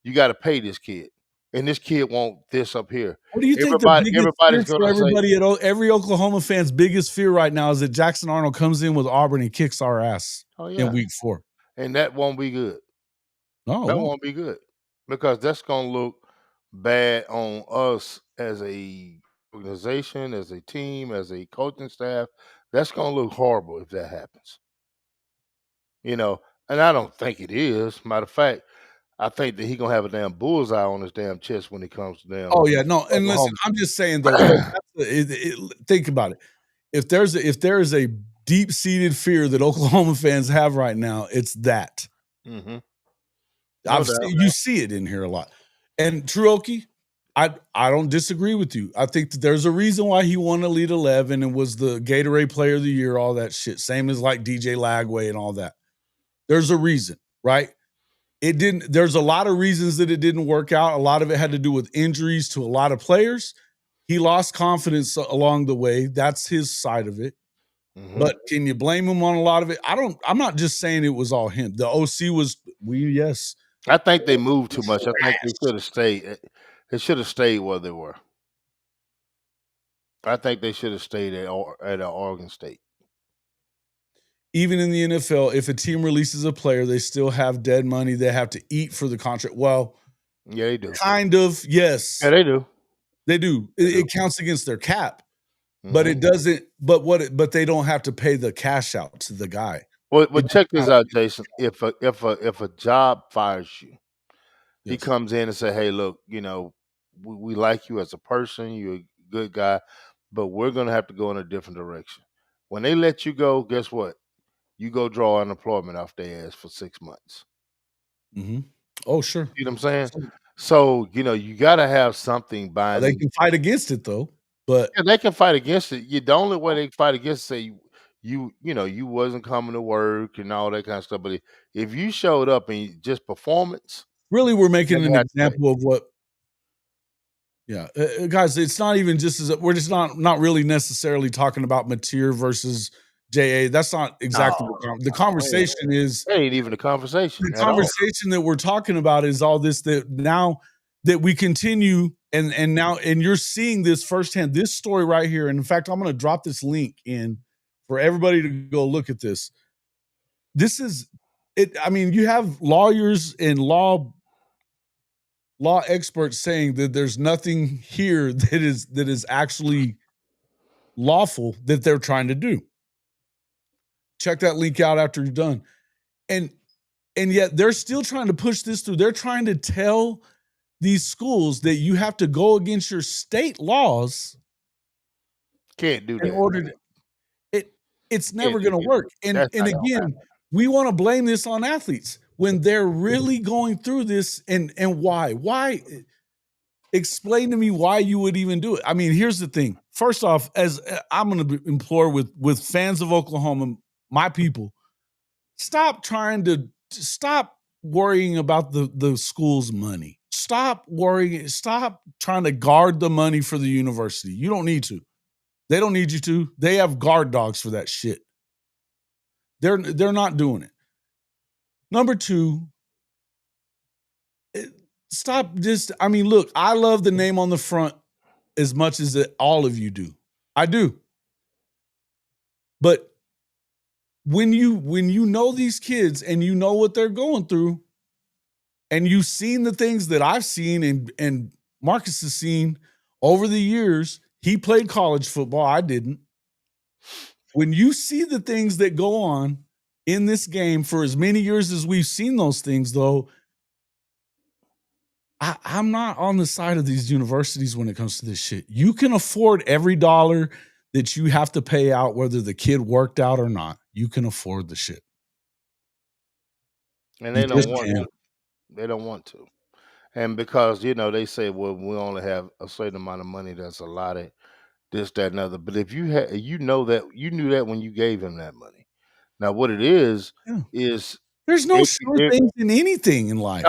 [SPEAKER 2] you got to pay this kid, and this kid want this up here.
[SPEAKER 1] What do you think the biggest fear
[SPEAKER 2] Everybody's
[SPEAKER 1] for
[SPEAKER 2] gonna say,
[SPEAKER 1] everybody every Oklahoma fan's biggest fear right now is that Jackson Arnold comes in with Auburn and kicks our ass
[SPEAKER 2] "Oh
[SPEAKER 1] in
[SPEAKER 2] yeah,"
[SPEAKER 1] week 4?
[SPEAKER 2] and that won't be good.
[SPEAKER 1] No, it
[SPEAKER 2] That
[SPEAKER 1] won't.
[SPEAKER 2] won't be good because that's gonna look bad on us as a organization, as a team, as a coaching staff. That's gonna look horrible if that happens. You know, and I don't think it is. Matter of fact, I think that he gonna have a damn bullseye on his damn chest when it comes to damn
[SPEAKER 1] Oh, yeah, no, and listen,
[SPEAKER 2] Oklahoma.
[SPEAKER 1] I'm just saying though, think about it. If there is a deep-seated fear that Oklahoma fans have right now, it's that.
[SPEAKER 2] Hmm. No doubt.
[SPEAKER 1] You see it in here a lot. And Truoki, I don't disagree with you. I think that there's a reason why he won Elite 11 and was the Gatorade Player of the Year, all that shit. Same as like DJ Lagway and all that. There's a reason, right? It didn't. There's a lot of reasons that it didn't work out. A lot of it had to do with injuries to a lot of players. He lost confidence along the way. That's his side of it.
[SPEAKER 2] Hmm.
[SPEAKER 1] But can you blame him on a lot of it? I'm not just saying it was all him. The OC was yes.
[SPEAKER 2] I think they moved too much. I think they should have stayed. They should have stayed where they were. I think they should have stayed at Oregon State.
[SPEAKER 1] Even in the NFL, if a team releases a player, they still have dead money they have to eat for the contract. Well,
[SPEAKER 2] Yeah, they do.
[SPEAKER 1] kind of,
[SPEAKER 2] Yeah,
[SPEAKER 1] yes,
[SPEAKER 2] they do.
[SPEAKER 1] they do.
[SPEAKER 2] They
[SPEAKER 1] It
[SPEAKER 2] do.
[SPEAKER 1] counts against their cap, but
[SPEAKER 2] Hmm.
[SPEAKER 1] it doesn't. But they don't have to pay the cash out to the guy.
[SPEAKER 2] Well,
[SPEAKER 1] It doesn't
[SPEAKER 2] check this
[SPEAKER 1] count
[SPEAKER 2] out,
[SPEAKER 1] against
[SPEAKER 2] Jason. If a job fires you, he
[SPEAKER 1] yes.
[SPEAKER 2] comes in and say, "Hey, look, we like you as a person. You're a good guy, but we're gonna have to go in a different direction." When they let you go, guess what? You go draw unemployment off their ass for 6 months.
[SPEAKER 1] Mhm. Oh, sure.
[SPEAKER 2] You know what I'm saying?
[SPEAKER 1] So,
[SPEAKER 2] So you got to have something
[SPEAKER 1] they
[SPEAKER 2] binding.
[SPEAKER 1] can fight against it though, but
[SPEAKER 2] Yeah, they can fight against it. The only way they fight against it, say you wasn't coming to work and all that kind of stuff. But if you showed up and just performance,
[SPEAKER 1] really we're
[SPEAKER 2] then
[SPEAKER 1] making
[SPEAKER 2] they
[SPEAKER 1] an
[SPEAKER 2] have to pay.
[SPEAKER 1] example of what yeah, guys, it's not even just as we're just not really necessarily talking about Mateer versus JA. That's not exactly
[SPEAKER 2] No,
[SPEAKER 1] the
[SPEAKER 2] no,
[SPEAKER 1] conversation is.
[SPEAKER 2] that ain't even a conversation
[SPEAKER 1] The
[SPEAKER 2] at all.
[SPEAKER 1] conversation that we're talking about is all this that now that we continue and now and you're seeing this firsthand, this story right here. And in fact, I'm going to drop this link in for everybody to go look at this. This is it. I mean, you have lawyers and law experts saying that there's nothing here that is actually lawful that they're trying to do. Check that link out after you're done. And and yet they're still trying to push this through. They're trying to tell these schools that you have to go against your state laws
[SPEAKER 2] Can't do
[SPEAKER 1] in
[SPEAKER 2] that.
[SPEAKER 1] order to it's
[SPEAKER 2] Can't
[SPEAKER 1] never
[SPEAKER 2] do
[SPEAKER 1] going to
[SPEAKER 2] that.
[SPEAKER 1] work.
[SPEAKER 2] That's
[SPEAKER 1] And
[SPEAKER 2] not gonna
[SPEAKER 1] again,
[SPEAKER 2] happen.
[SPEAKER 1] we want to blame this on athletes when they're really going through this and why? Why explain to me why you would even do it. I mean, here's the thing. First off, as I'm going to implore with fans of Oklahoma, my people, stop worrying about the school's money. Stop trying to guard the money for the university. You don't need to. They don't need you to. They have guard dogs for that shit. They're not doing it. Number two, stop just. I mean, look, I love the name on the front as much as all of you do. I do. But when you know these kids and you know what they're going through, and you've seen the things that I've seen and Marcus has seen over the years, he played college football. I didn't. When you see the things that go on in this game for as many years as we've seen those things, though, I'm not on the side of these universities when it comes to this shit. You can afford every dollar that you have to pay out, whether the kid worked out or not. You can afford the shit.
[SPEAKER 2] And
[SPEAKER 1] You
[SPEAKER 2] they don't
[SPEAKER 1] just
[SPEAKER 2] want
[SPEAKER 1] can.
[SPEAKER 2] to. They don't want to. And because, they say, well, we only have a certain amount of money that's allotted, this, that, and other. But if you know that you knew that when you gave him that money. Now, what it
[SPEAKER 1] Yeah.
[SPEAKER 2] is
[SPEAKER 1] There's no
[SPEAKER 2] it,
[SPEAKER 1] sure
[SPEAKER 2] it
[SPEAKER 1] things in anything in life.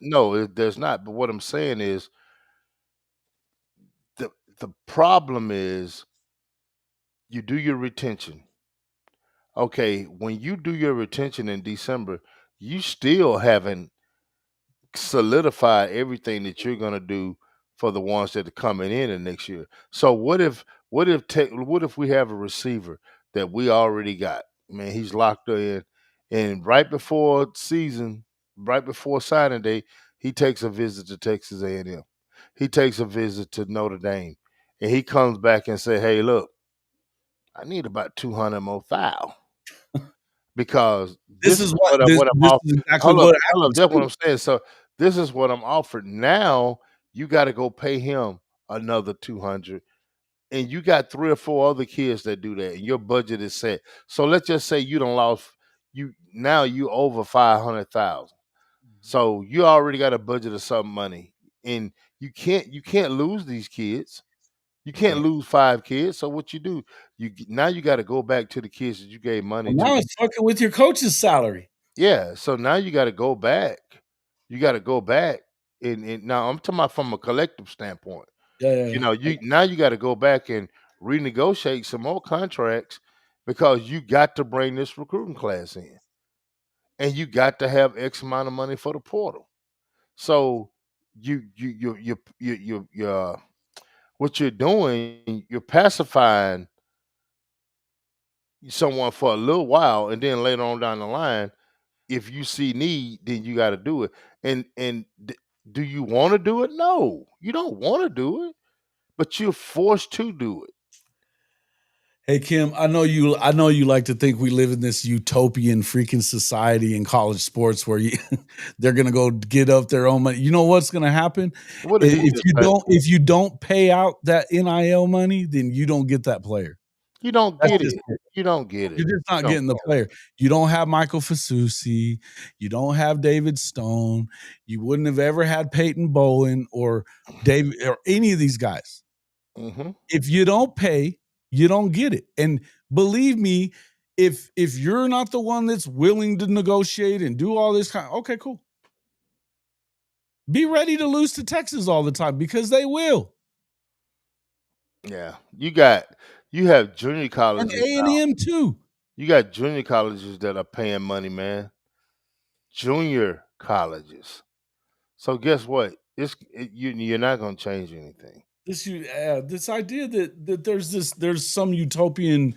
[SPEAKER 2] no, there's not. But what I'm saying is the problem is you do your retention. Okay, when you do your retention in December, you still haven't solidify everything that you're going to do for the ones that are coming in the next year. So what if we have a receiver that we already got? Man, he's locked in, and right before season, right before signing day, he takes a visit to Texas A&M. He takes a visit to Notre Dame, and he comes back and say, "Hey, look, I need about 200 more foul." Because
[SPEAKER 1] This
[SPEAKER 2] this
[SPEAKER 1] is
[SPEAKER 2] is
[SPEAKER 1] what this
[SPEAKER 2] what I'm
[SPEAKER 1] this
[SPEAKER 2] off.
[SPEAKER 1] is exactly what
[SPEAKER 2] Hold up,
[SPEAKER 1] happens
[SPEAKER 2] that's what
[SPEAKER 1] too.
[SPEAKER 2] I'm saying. So this is what I'm offered. Now you got to go pay him another 200, and you got 3 or 4 other kids that do that, and your budget is set. So let's just say you don't lost you over 500,000. So you already got a budget of some money, and you can't lose these kids. You can't
[SPEAKER 1] Right.
[SPEAKER 2] lose 5 kids. So what you do? Now you got to go back to the kids that you gave money
[SPEAKER 1] Well,
[SPEAKER 2] to.
[SPEAKER 1] now it's fucking with your coach's salary.
[SPEAKER 2] Yeah, so now you gotta go back. You gotta go back and now I'm talking about from a collective standpoint.
[SPEAKER 1] Yeah, yeah, yeah.
[SPEAKER 2] You gotta go back and renegotiate some more contracts because you got to bring this recruiting class in. And you got to have X amount of money for the portal. So you what you're doing, you're pacifying someone for a little while, and then later on down the line, if you see need, then you got to do it. Do you want to do it? No, you don't want to do it, but you're forced to do it.
[SPEAKER 1] Hey Kim, I know you like to think we live in this utopian freaking society in college sports where they're gonna go get up their own money. You know what's gonna happen?
[SPEAKER 2] What did he
[SPEAKER 1] If
[SPEAKER 2] just
[SPEAKER 1] you
[SPEAKER 2] say?
[SPEAKER 1] don't pay out that NIL money, then you don't get that player.
[SPEAKER 2] You don't
[SPEAKER 1] That's
[SPEAKER 2] get
[SPEAKER 1] just
[SPEAKER 2] it.
[SPEAKER 1] it.
[SPEAKER 2] You don't get it.
[SPEAKER 1] You're just
[SPEAKER 2] You
[SPEAKER 1] not
[SPEAKER 2] don't
[SPEAKER 1] getting the
[SPEAKER 2] get
[SPEAKER 1] player. You don't have Michael Fasusi. You don't have David Stone. You wouldn't have ever had Peyton Bowen or David or any of these guys.
[SPEAKER 2] it. Hmm.
[SPEAKER 1] If you don't pay, you don't get it. And believe me, if you're not the one that's willing to negotiate and do all this kind, okay, cool. Be ready to lose to Texas all the time because they will.
[SPEAKER 2] Yeah, you have junior
[SPEAKER 1] And
[SPEAKER 2] colleges now.
[SPEAKER 1] A&M too.
[SPEAKER 2] You got junior colleges that are paying money, man. Junior colleges. So guess what? You're not going to change anything.
[SPEAKER 1] This idea that there's some utopian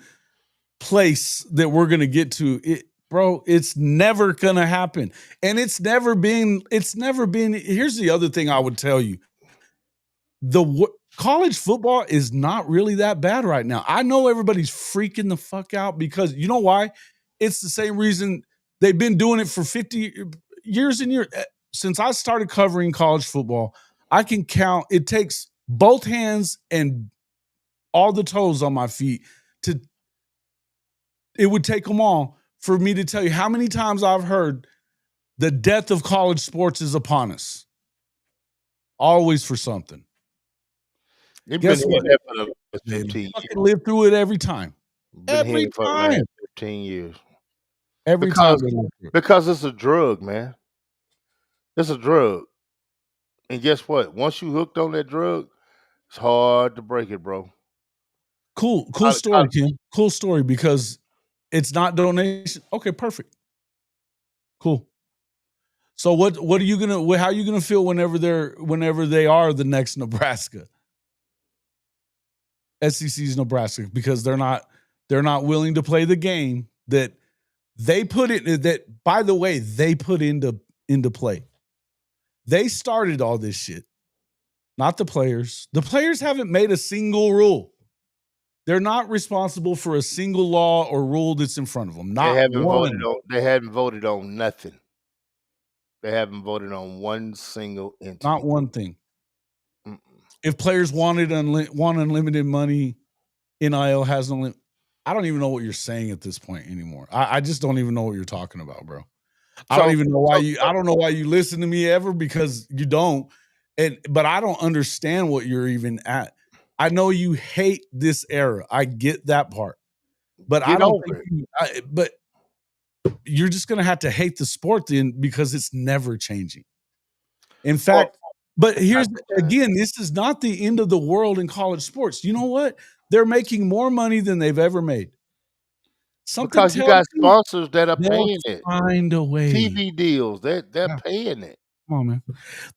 [SPEAKER 1] place that we're gonna get to it, bro. It's never gonna happen, and it's never been. Here's the other thing I would tell you: college football is not really that bad right now. I know everybody's freaking the fuck out because you know why? It's the same reason they've been doing it for 50 years and years. Since I started covering college football, I can count. It takes both hands and all the toes on my feet to. It would take them all for me to tell you how many times I've heard the death of college sports is upon us. Always for something.
[SPEAKER 2] You've been
[SPEAKER 1] Guess
[SPEAKER 2] hearing
[SPEAKER 1] what?
[SPEAKER 2] that for the last
[SPEAKER 1] They
[SPEAKER 2] 15
[SPEAKER 1] fucking
[SPEAKER 2] years.
[SPEAKER 1] live through it every time.
[SPEAKER 2] Been
[SPEAKER 1] Every
[SPEAKER 2] hearing it for the last
[SPEAKER 1] time.
[SPEAKER 2] 15 years.
[SPEAKER 1] Every time
[SPEAKER 2] Because
[SPEAKER 1] they live through it.
[SPEAKER 2] because it's a drug, man. It's a drug. And guess what? Once you hooked on that drug, it's hard to break it, bro.
[SPEAKER 1] Cool
[SPEAKER 2] Col-
[SPEAKER 1] story,
[SPEAKER 2] col-
[SPEAKER 1] Kim. Cool story because It's not donation. Okay, perfect. Cool. So what are you gonna how are you gonna feel whenever they are the next Nebraska? SEC's Nebraska, because they're not willing to play the game that they put it that by the way, they put into play. They started all this shit, not the players. The players haven't made a single rule. They're not responsible for a single law or rule that's in front of them. Not one.
[SPEAKER 2] They hadn't voted on nothing. They haven't voted on one single
[SPEAKER 1] Not
[SPEAKER 2] entity.
[SPEAKER 1] one thing.
[SPEAKER 2] Mm-mm.
[SPEAKER 1] If players want unlimited money, NIL has no limit. I don't even know what you're saying at this point anymore. I just don't even know what you're talking about, bro. I don't
[SPEAKER 2] So,
[SPEAKER 1] even know why
[SPEAKER 2] so,
[SPEAKER 1] you
[SPEAKER 2] so
[SPEAKER 1] I don't know why you listen to me ever, because you don't. But I don't understand what you're even at. I know you hate this era. I get that part. But I
[SPEAKER 2] get
[SPEAKER 1] don't
[SPEAKER 2] over
[SPEAKER 1] think
[SPEAKER 2] it.
[SPEAKER 1] but you're just going to have to hate the sport then, because it's never changing. In
[SPEAKER 2] Well,
[SPEAKER 1] fact, but
[SPEAKER 2] it's not
[SPEAKER 1] here's
[SPEAKER 2] gonna change
[SPEAKER 1] again, this is not the end of the world in college sports. You know what? They're making more money than they've ever made. Something
[SPEAKER 2] because you
[SPEAKER 1] tells
[SPEAKER 2] got
[SPEAKER 1] me
[SPEAKER 2] sponsors that are
[SPEAKER 1] they'll
[SPEAKER 2] paying it.
[SPEAKER 1] find a way.
[SPEAKER 2] TV deals, they're
[SPEAKER 1] Yeah,
[SPEAKER 2] paying it.
[SPEAKER 1] come on,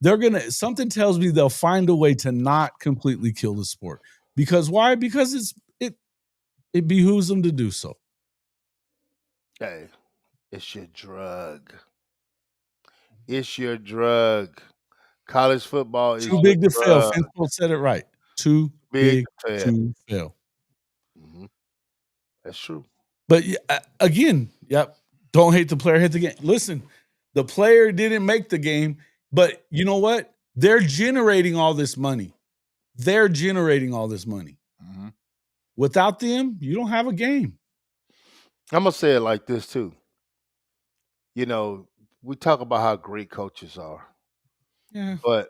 [SPEAKER 1] man. Something tells me they'll find a way to not completely kill the sport. Because why? Because it behooves them to do so.
[SPEAKER 2] Hey, it's your drug. It's your drug. College football
[SPEAKER 1] Too
[SPEAKER 2] is your
[SPEAKER 1] big to fail.
[SPEAKER 2] drug.
[SPEAKER 1] Finkel said it right. Too
[SPEAKER 2] Big
[SPEAKER 1] big
[SPEAKER 2] to fail.
[SPEAKER 1] to fail.
[SPEAKER 2] Mhm. That's true.
[SPEAKER 1] But again, yep. Don't hate the player, hate the game. Listen, the player didn't make the game, but you know what? They're generating all this money. They're generating all this money.
[SPEAKER 2] Mhm.
[SPEAKER 1] Without them, you don't have a game.
[SPEAKER 2] I'm gonna say it like this too. You know, we talk about how great coaches are,
[SPEAKER 1] Yeah.
[SPEAKER 2] but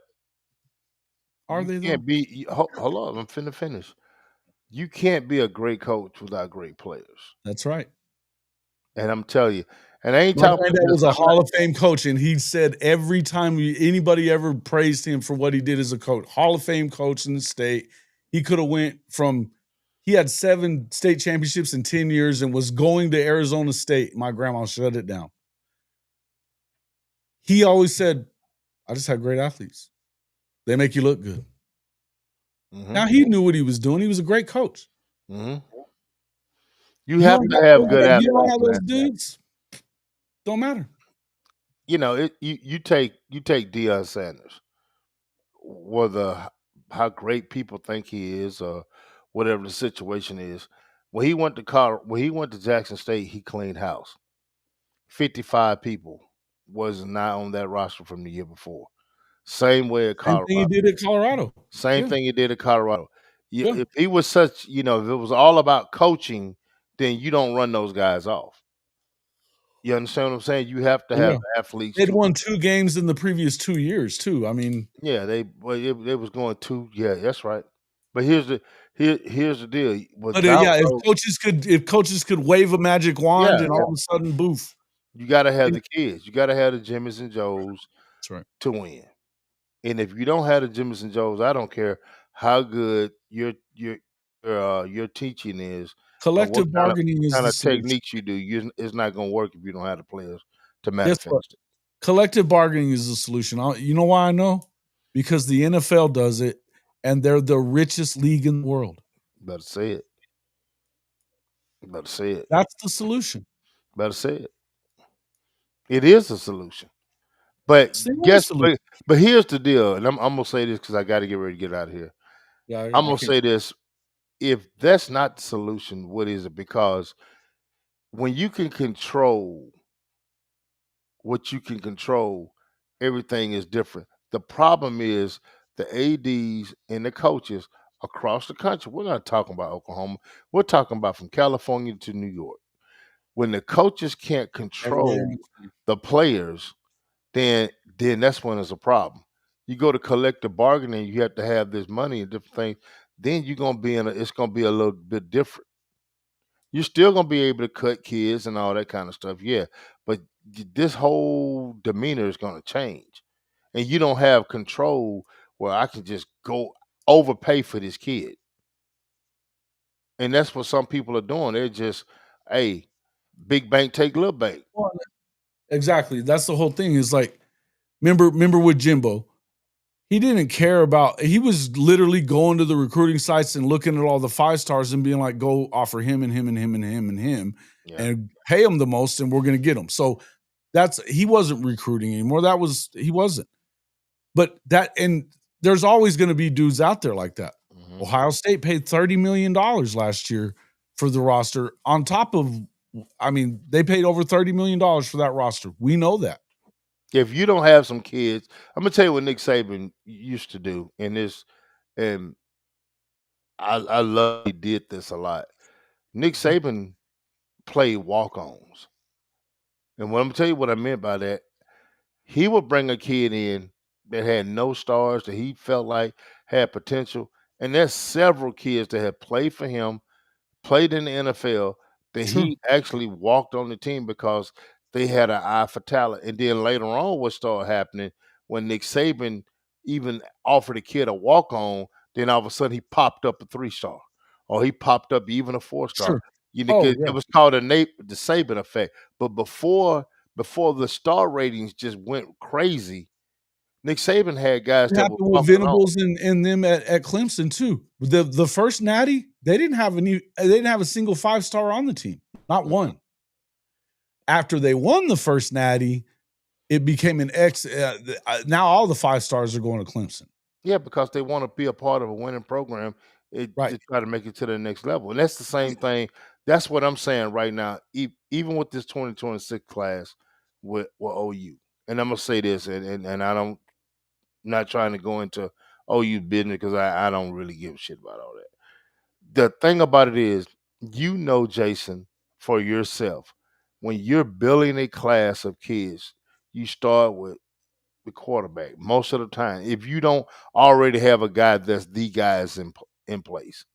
[SPEAKER 1] Are
[SPEAKER 2] you
[SPEAKER 1] they though?
[SPEAKER 2] can't be. Hold on, I'm finna finish. You can't be a great coach without great players.
[SPEAKER 1] That's right.
[SPEAKER 2] And I'm telling you, and I ain't
[SPEAKER 1] My
[SPEAKER 2] talking
[SPEAKER 1] granddad
[SPEAKER 2] about just.
[SPEAKER 1] was a
[SPEAKER 2] I'm not.
[SPEAKER 1] Hall of Fame coach, and he said every time anybody ever praised him for what he did as a coach, Hall of Fame coach in the state, he could have went from he had 7 state championships in 10 years and was going to Arizona State. My grandma shut it down. He always said, "I just had great athletes. They make you look good."
[SPEAKER 2] Hmm.
[SPEAKER 1] Now he knew what he was doing. He was a great coach.
[SPEAKER 2] Hmm. You have to have good
[SPEAKER 1] You don't
[SPEAKER 2] athletes,
[SPEAKER 1] have those
[SPEAKER 2] man.
[SPEAKER 1] dudes, don't matter.
[SPEAKER 2] You know, you take Deion Sanders, whether how great people think he is or whatever the situation is. When he went to Jackson State, he cleaned house. 55 people was not on that roster from the year before. Same way at
[SPEAKER 1] Same thing he
[SPEAKER 2] Colorado.
[SPEAKER 1] did at Colorado.
[SPEAKER 2] Same
[SPEAKER 1] Yeah,
[SPEAKER 2] thing he did at Colorado.
[SPEAKER 1] yeah.
[SPEAKER 2] If he was such, if it was all about coaching, then you don't run those guys off. You understand what I'm saying? You have to
[SPEAKER 1] Oh,
[SPEAKER 2] have
[SPEAKER 1] yeah.
[SPEAKER 2] athletes
[SPEAKER 1] They'd
[SPEAKER 2] to.
[SPEAKER 1] won 2 games in the previous 2 years too. I mean,
[SPEAKER 2] Yeah, they was going to. Yeah, that's right. But here's the deal.
[SPEAKER 1] but,
[SPEAKER 2] Without
[SPEAKER 1] yeah,
[SPEAKER 2] those,
[SPEAKER 1] if coaches could wave a magic wand
[SPEAKER 2] yeah,
[SPEAKER 1] and all
[SPEAKER 2] yeah,
[SPEAKER 1] of a sudden, boof.
[SPEAKER 2] you got to have
[SPEAKER 1] Yeah,
[SPEAKER 2] the kids. You got to have the Jimmys and Joes
[SPEAKER 1] that's right.
[SPEAKER 2] to win. And if you don't have the Jimmys and Joes, I don't care how good your teaching is or what
[SPEAKER 1] Collective
[SPEAKER 2] kind of
[SPEAKER 1] bargaining is the solution.
[SPEAKER 2] techniques you do. It's not going to work if you don't have the players to
[SPEAKER 1] Guess what?
[SPEAKER 2] manifest it.
[SPEAKER 1] Collective bargaining is the solution. You know why I know? Because the NFL does it, and they're the richest league in the world.
[SPEAKER 2] Better say it. Better say it.
[SPEAKER 1] That's the solution.
[SPEAKER 2] Better say it. It is a solution. But
[SPEAKER 1] It's the only
[SPEAKER 2] guess
[SPEAKER 1] solution.
[SPEAKER 2] but here's the deal, and I'm gonna say this because I got to get ready to get out of here.
[SPEAKER 1] Yeah,
[SPEAKER 2] I'm
[SPEAKER 1] I
[SPEAKER 2] gonna
[SPEAKER 1] can't.
[SPEAKER 2] say this: if that's not the solution, what is it? Because when you can control what you can control, everything is different. The problem is the ads and the coaches across the country. We're not talking about Oklahoma. We're talking about from California to New York. When the coaches can't
[SPEAKER 1] Everywhere in
[SPEAKER 2] control
[SPEAKER 1] between.
[SPEAKER 2] the players, then that's when it's a problem. You go to collective bargaining, you have to have this money and different things. Then you're gonna be it's gonna be a little bit different. You're still gonna be able to cut kids and all that kind of stuff, yeah. But this whole demeanor is gonna change, and you don't have control where I can just go overpay for this kid, and that's what some people are doing. They're just, hey. Big bank take little bank.
[SPEAKER 1] Well, exactly. That's the whole thing. Is like, remember with Jimbo, he didn't care about. He was literally going to the recruiting sites and looking at all the 5 stars and being like, "Go offer him and him and him and him and him,
[SPEAKER 2] Yeah.
[SPEAKER 1] and pay him the most, and we're going to get him." So he wasn't recruiting anymore. He wasn't. But there's always going to be dudes out there like that.
[SPEAKER 2] Mhm.
[SPEAKER 1] Ohio State paid $30 million last year for the roster. On top of, I mean, they paid over $30 million for that roster. We know that.
[SPEAKER 2] If you don't have some kids, I'm gonna tell you what Nick Saban used to do, and I love he did this a lot. Nick Saban played walk-ons, and what I'm gonna tell you what I meant by that, he would bring a kid in that had no stars that he felt like had potential, and there's several kids that have played for him, played in the NFL, that
[SPEAKER 1] Sure,
[SPEAKER 2] he actually walked on the team because they had an eye for talent. And then later on, what started happening when Nick Saban even offered a kid a walk on, then all of a sudden he popped up a 3 star, or he popped up even a 4 star.
[SPEAKER 1] sure.
[SPEAKER 2] You know,
[SPEAKER 1] Oh
[SPEAKER 2] 'cause it
[SPEAKER 1] yeah,
[SPEAKER 2] was called the Saban effect. But before the star ratings just went crazy, Nick Saban had guys
[SPEAKER 1] it
[SPEAKER 2] that were
[SPEAKER 1] happened with
[SPEAKER 2] bumping off.
[SPEAKER 1] Venables and them at Clemson too. The first Natty, they didn't have a single 5 star on the team, not
[SPEAKER 2] Mhm.
[SPEAKER 1] one. After they won the first Natty, it became an X. Now all the 5 stars are going to Clemson.
[SPEAKER 2] Yeah, because they want to be a part of a winning program,
[SPEAKER 1] Right.
[SPEAKER 2] to try to make it to the next level. And that's the same thing. That's what I'm saying right now. Even with this 2026 class with OU, and I'm gonna say this, and I don't, not trying to go into OU business because I don't really give a shit about all that. The thing about it is, Jason, for yourself, when you're building a class of kids, you start with the quarterback most of the time. If you don't already have a guy that's the guys in place,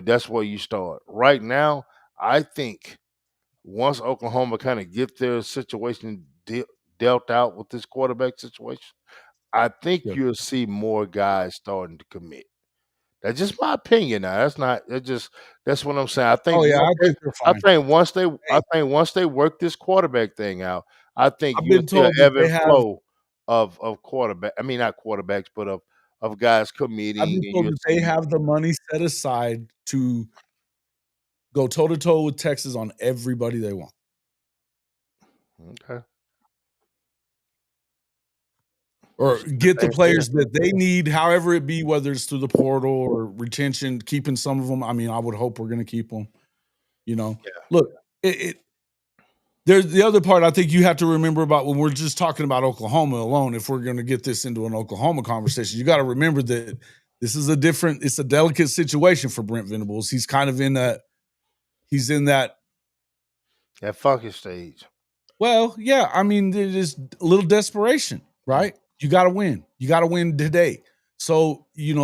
[SPEAKER 2] that's where you start. Right now, I think once Oklahoma kind of get their situation dealt out with this quarterback situation, I think
[SPEAKER 1] Yeah.
[SPEAKER 2] you'll see more guys starting to commit. That's just my opinion. Now, that's not. That's what I'm saying. I think
[SPEAKER 1] Oh yeah,
[SPEAKER 2] once
[SPEAKER 1] I
[SPEAKER 2] they,
[SPEAKER 1] think they're fine.
[SPEAKER 2] I
[SPEAKER 1] Hey,
[SPEAKER 2] think once they work this quarterback thing out, I think
[SPEAKER 1] I've
[SPEAKER 2] you'll
[SPEAKER 1] been
[SPEAKER 2] see an
[SPEAKER 1] told that
[SPEAKER 2] ebb
[SPEAKER 1] they
[SPEAKER 2] and
[SPEAKER 1] have.
[SPEAKER 2] flow of quarterback. I mean, not quarterbacks, but of guys
[SPEAKER 1] I've
[SPEAKER 2] committing,
[SPEAKER 1] been
[SPEAKER 2] and
[SPEAKER 1] told
[SPEAKER 2] you'll
[SPEAKER 1] that they
[SPEAKER 2] see.
[SPEAKER 1] have the money set aside to go toe to toe with Texas on everybody they want,
[SPEAKER 2] Okay,
[SPEAKER 1] or
[SPEAKER 2] that's a good
[SPEAKER 1] get the
[SPEAKER 2] thing for them.
[SPEAKER 1] players that they need, however it be, whether it's through the portal or retention, keeping some of them. I mean, I would hope we're going to keep them. You know,
[SPEAKER 2] Yeah,
[SPEAKER 1] look, it there's the other part I think you have to remember about when we're just talking about Oklahoma alone. If we're going to get this into an Oklahoma conversation, you got to remember that it's a delicate situation for Brent Venables. He's kind of in that, he's in that.
[SPEAKER 2] that funky stage.
[SPEAKER 1] Well, yeah, I mean, it is a little desperation,
[SPEAKER 2] Mm.
[SPEAKER 1] right? You got to win. You got to win today. So, you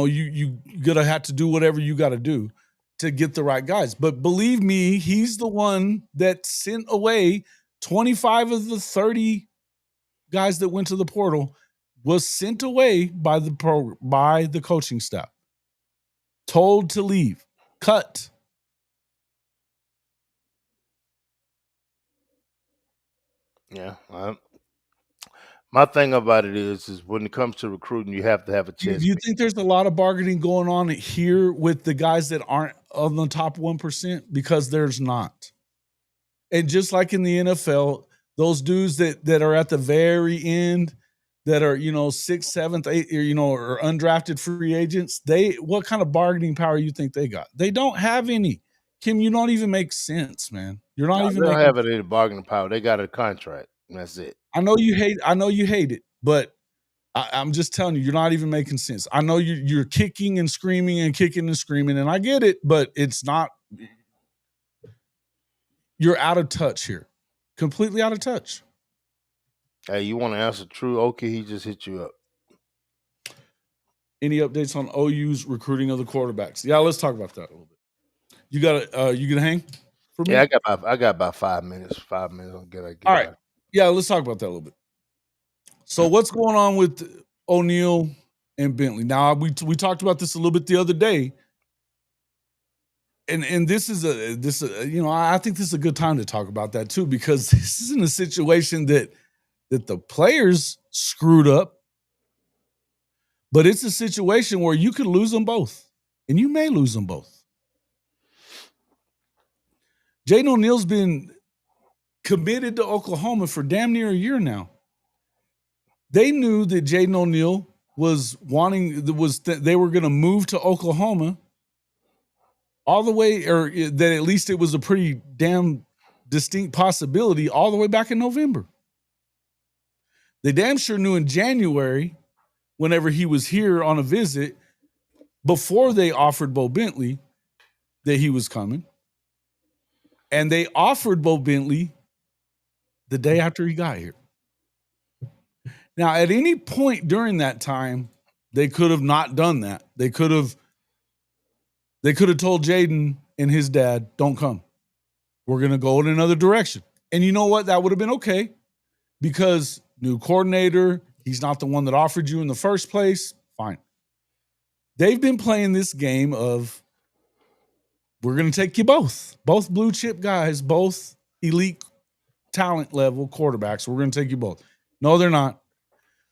[SPEAKER 1] gonna have to do whatever you got to do to get the right guys. But believe me, he's the one that sent away 25 of the 30 guys that went to the portal was sent away by the coaching staff. Told to leave. Cut.
[SPEAKER 2] Yeah, my thing about it is when it comes to recruiting, you have to have a
[SPEAKER 1] Do
[SPEAKER 2] chess
[SPEAKER 1] you
[SPEAKER 2] piece.
[SPEAKER 1] think there's a lot of bargaining going on here with the guys that aren't on the top 1%? Because there's not. And just like in the NFL, those dudes that are at the very end that are, sixth, seventh, eighth, or undrafted free agents, what kind of bargaining power you think they got? They don't have any. Kim, you don't even make sense, man. You're not
[SPEAKER 2] No,
[SPEAKER 1] even
[SPEAKER 2] they don't
[SPEAKER 1] making.
[SPEAKER 2] have it in bargaining power. They got a contract, and that's it.
[SPEAKER 1] I know you hate it, but I'm just telling you, you're not even making sense. I know you're kicking and screaming and kicking and screaming, and I get it, but it's not. You're out of touch here, completely out of touch.
[SPEAKER 2] Hey, you want to answer true? Okay, he just hit you up.
[SPEAKER 1] Any updates on OU's recruiting of the quarterbacks? Yeah, let's talk about that a little bit. You gonna hang for
[SPEAKER 2] Yeah,
[SPEAKER 1] me?
[SPEAKER 2] I got about 5 minutes. 5 minutes. I get
[SPEAKER 1] All right.
[SPEAKER 2] out.
[SPEAKER 1] Yeah, let's talk about that a little bit. So what's going on with O'Neal and Bentley? Now we talked about this a little bit the other day. and this is I think this is a good time to talk about that too, because this isn't a situation that the players screwed up, but it's a situation where you could lose them both, and you may lose them both. Jaden O'Neal's been committed to Oklahoma for damn near a year now. They knew that Jaden O'Neal they were going to move to Oklahoma all the way, or that at least it was a pretty damn distinct possibility all the way back in November. They damn sure knew in January, whenever he was here on a visit, before they offered Bo Bentley, that he was coming. And they offered Bo Bentley the day after he got here. Now, at any point during that time, they could have not done that. They could have told Jaden and his dad, don't come. We're going to go in another direction. And you know what? That would have been okay, because new coordinator, he's not the one that offered you in the first place. Fine. They've been playing this game of, we're going to take you both blue chip guys, both elite talent level quarterbacks. We're going to take you both. No, they're not.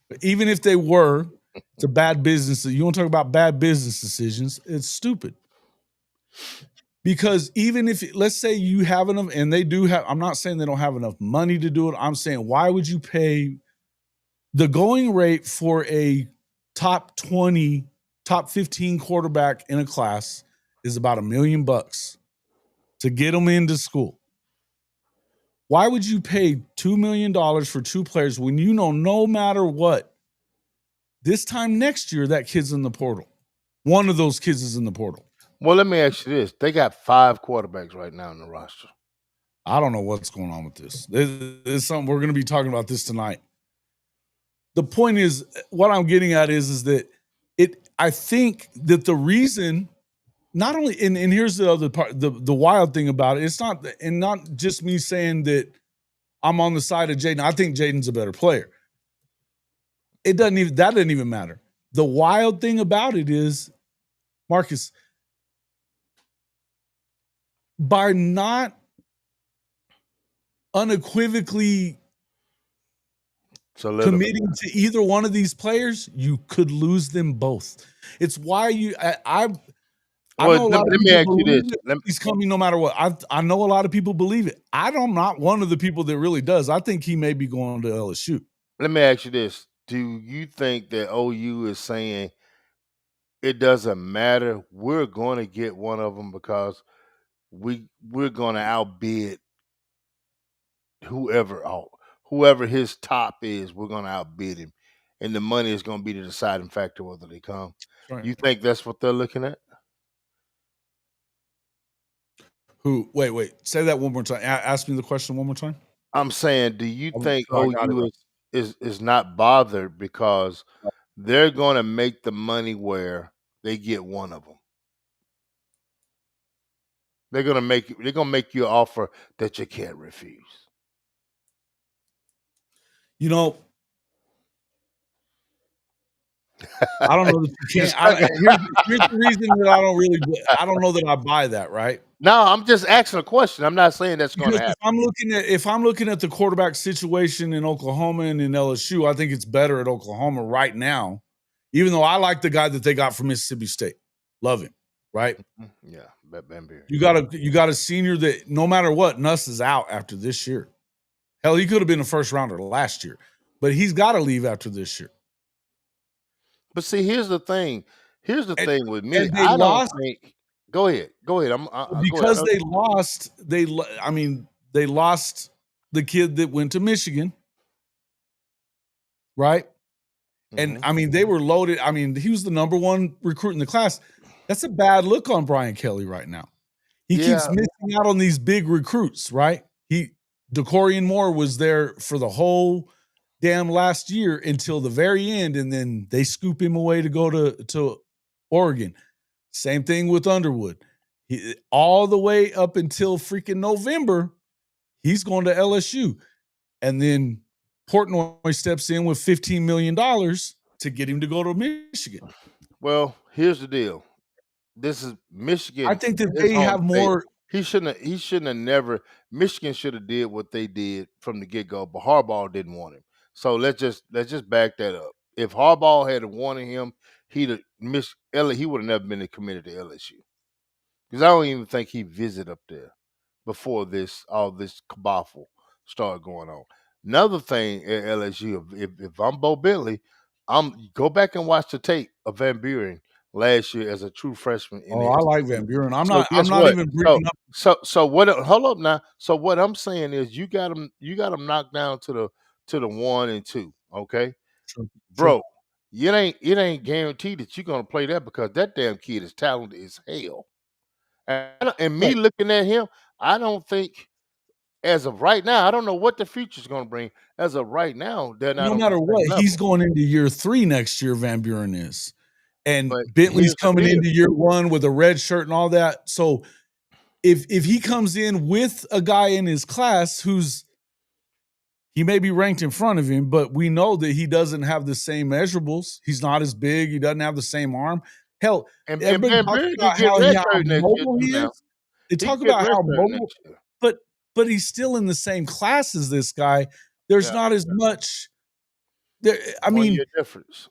[SPEAKER 1] But even if they were, it's a bad business. You want to talk about bad business decisions? It's stupid. Because even if, let's say you have enough, and they do have, I'm not saying they don't have enough money to do it. I'm saying, why would you pay the going rate for a top 20, top 15 quarterback in a class is about $1 million to get them into school. Why would you pay $2 million for two players when you know no matter what, this time next year, that kid's in the portal? One of those kids is in the portal.
[SPEAKER 2] Well, let me ask you this. They got 5 quarterbacks right now in the roster.
[SPEAKER 1] I don't know what's going on with this. There's something, we're going to be talking about this tonight. The point is, what I'm getting at is that I think that the reason, not only, and here's the other part, the wild thing about it, it's not, and not just me saying that I'm on the side of Jaden. I think Jaden's a better player. That doesn't even matter. The wild thing about it is, Marcus, by not unequivocally committing to either one of these players, you could lose them both. It's why I know a lot of people believe he's coming no matter what. I know a lot of people believe it. I'm not one of the people that really does. I think he may be going to LSU.
[SPEAKER 2] Let me ask you this. Do you think that OU is saying it doesn't matter, we're going to get one of them because we're going to outbid whoever his top is, we're going to outbid him, and the money is going to be the deciding factor whether they come? Right. You think that's what they're looking at?
[SPEAKER 1] Wait, say that one more time. Ask me the question one more time.
[SPEAKER 2] I'm saying, do you think OU is not bothered because they're going to make the money where they get one of them? They're going to make you an offer that you can't refuse.
[SPEAKER 1] You know, I don't know that you can't. Here's the reason that I don't know that I buy that, right?
[SPEAKER 2] No, I'm just asking a question. I'm not saying that's going to happen.
[SPEAKER 1] If I'm looking at the quarterback situation in Oklahoma and in LSU, I think it's better at Oklahoma right now, even though I like the guy that they got from Mississippi State. Love him, right?
[SPEAKER 2] Yeah,
[SPEAKER 1] you got a senior that no matter what, Nuss is out after this year. Hell, he could have been a first rounder last year, but he's got to leave after this year.
[SPEAKER 2] But see, here's the thing. Here's the thing with me. I don't think. Go ahead.
[SPEAKER 1] Because they lost. They lost the kid that went to Michigan, right? Mm-hmm. And they were loaded. He was the number 1 recruit in the class. That's a bad look on Brian Kelly right now. He keeps missing out on these big recruits, right? DeCorian Moore was there for the whole damn last year until the very end, and then they scoop him away to go to Oregon. Same thing with Underwood. All the way up until freaking November, he's going to LSU. And then Portnoy steps in with $15 million to get him to go to Michigan.
[SPEAKER 2] Well, here's the deal. this is
[SPEAKER 1] I
[SPEAKER 2] Michigan,
[SPEAKER 1] think that
[SPEAKER 2] his
[SPEAKER 1] they
[SPEAKER 2] home
[SPEAKER 1] have
[SPEAKER 2] state.
[SPEAKER 1] more.
[SPEAKER 2] He shouldn't have never Michigan should have did what they did from the get-go, but Harbaugh didn't want him. So let's just back that up. If Harbaugh had wanted him, he'd have he would have never been committed to LSU. Because I don't even think he visited up there before all this cabafel started going on. Another thing at LSU, if I'm Bo Bentley, I'm go back and watch the tape of Van Buren last year as a true freshman in
[SPEAKER 1] Oh,
[SPEAKER 2] the
[SPEAKER 1] I like
[SPEAKER 2] SEC.
[SPEAKER 1] Van Buren. I'm
[SPEAKER 2] So
[SPEAKER 1] not. I'm
[SPEAKER 2] guess
[SPEAKER 1] not
[SPEAKER 2] what?
[SPEAKER 1] even
[SPEAKER 2] So
[SPEAKER 1] bringing up.
[SPEAKER 2] so what? Hold up now. So what I'm saying is you got him knocked down to the 1 and 2. Okay,
[SPEAKER 1] Sure, sure.
[SPEAKER 2] bro. It ain't guaranteed that you're gonna play that because that damn kid is talented as hell. And me
[SPEAKER 1] Right.
[SPEAKER 2] looking at him, I don't think as of right now, I don't know what the future's gonna bring. As of right now, they're not
[SPEAKER 1] No
[SPEAKER 2] on the
[SPEAKER 1] matter
[SPEAKER 2] same
[SPEAKER 1] what, he's
[SPEAKER 2] level.
[SPEAKER 1] going into year 3 next year. Van Buren is, and
[SPEAKER 2] But
[SPEAKER 1] Bentley's
[SPEAKER 2] here's the
[SPEAKER 1] coming
[SPEAKER 2] deal.
[SPEAKER 1] into year 1 with a red shirt and all that. So if he comes in with a guy in his class who's he may be ranked in front of him, but we know that he doesn't have the same measurables. He's not as big. He doesn't have the same arm. Hell,
[SPEAKER 2] And
[SPEAKER 1] everybody
[SPEAKER 2] Van
[SPEAKER 1] talks
[SPEAKER 2] Buren
[SPEAKER 1] about
[SPEAKER 2] could get
[SPEAKER 1] how
[SPEAKER 2] redshirted next year
[SPEAKER 1] mobile he
[SPEAKER 2] too now.
[SPEAKER 1] is. They
[SPEAKER 2] He
[SPEAKER 1] talk
[SPEAKER 2] could get
[SPEAKER 1] about how
[SPEAKER 2] redshirted
[SPEAKER 1] mobile,
[SPEAKER 2] next year.
[SPEAKER 1] but he's still in the same class as this guy. There's
[SPEAKER 2] Yeah,
[SPEAKER 1] not as much there. I
[SPEAKER 2] one
[SPEAKER 1] mean,
[SPEAKER 2] year difference.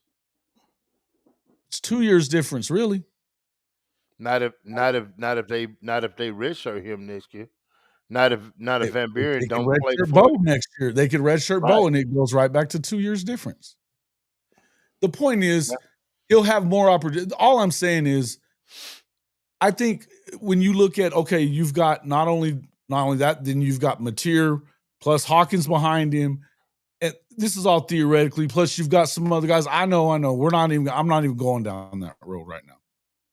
[SPEAKER 1] it's 2 years difference, really.
[SPEAKER 2] Not if they redshirt him next year. Not if Van Buren
[SPEAKER 1] They can
[SPEAKER 2] don't play
[SPEAKER 1] redshirt
[SPEAKER 2] for
[SPEAKER 1] Bo
[SPEAKER 2] you.
[SPEAKER 1] next year. They could redshirt
[SPEAKER 2] Right.
[SPEAKER 1] Bo, and it goes right back to 2 years difference. The point
[SPEAKER 2] Yeah.
[SPEAKER 1] is, he'll have more opportunity. All I'm saying is, I think when you look at okay, you've got not only that, then you've got Mateer plus Hawkins behind him. And this is all theoretically. Plus, you've got some other guys. I know. I'm not even going down that road right now.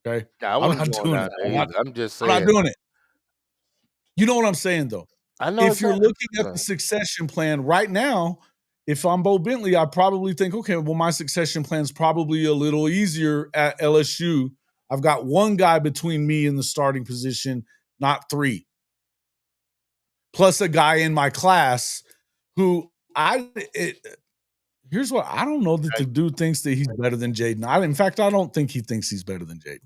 [SPEAKER 1] Okay,
[SPEAKER 2] Nah, I
[SPEAKER 1] I'm
[SPEAKER 2] wasn't
[SPEAKER 1] not
[SPEAKER 2] going
[SPEAKER 1] doing
[SPEAKER 2] down
[SPEAKER 1] it.
[SPEAKER 2] there either. I'm just
[SPEAKER 1] I'm not
[SPEAKER 2] saying.
[SPEAKER 1] doing it. You know what I'm saying, though?
[SPEAKER 2] I know
[SPEAKER 1] If you're
[SPEAKER 2] exactly
[SPEAKER 1] looking
[SPEAKER 2] what
[SPEAKER 1] at
[SPEAKER 2] you're
[SPEAKER 1] the
[SPEAKER 2] saying.
[SPEAKER 1] succession plan right now, if I'm Bo Bentley, I probably think, okay, well, my succession plan is probably a little easier at LSU. I've got one guy between me and the starting position, not three, plus a guy in my class who here's what I don't know that the dude thinks that he's better than Jaden. In fact, I don't think he thinks he's better than Jaden.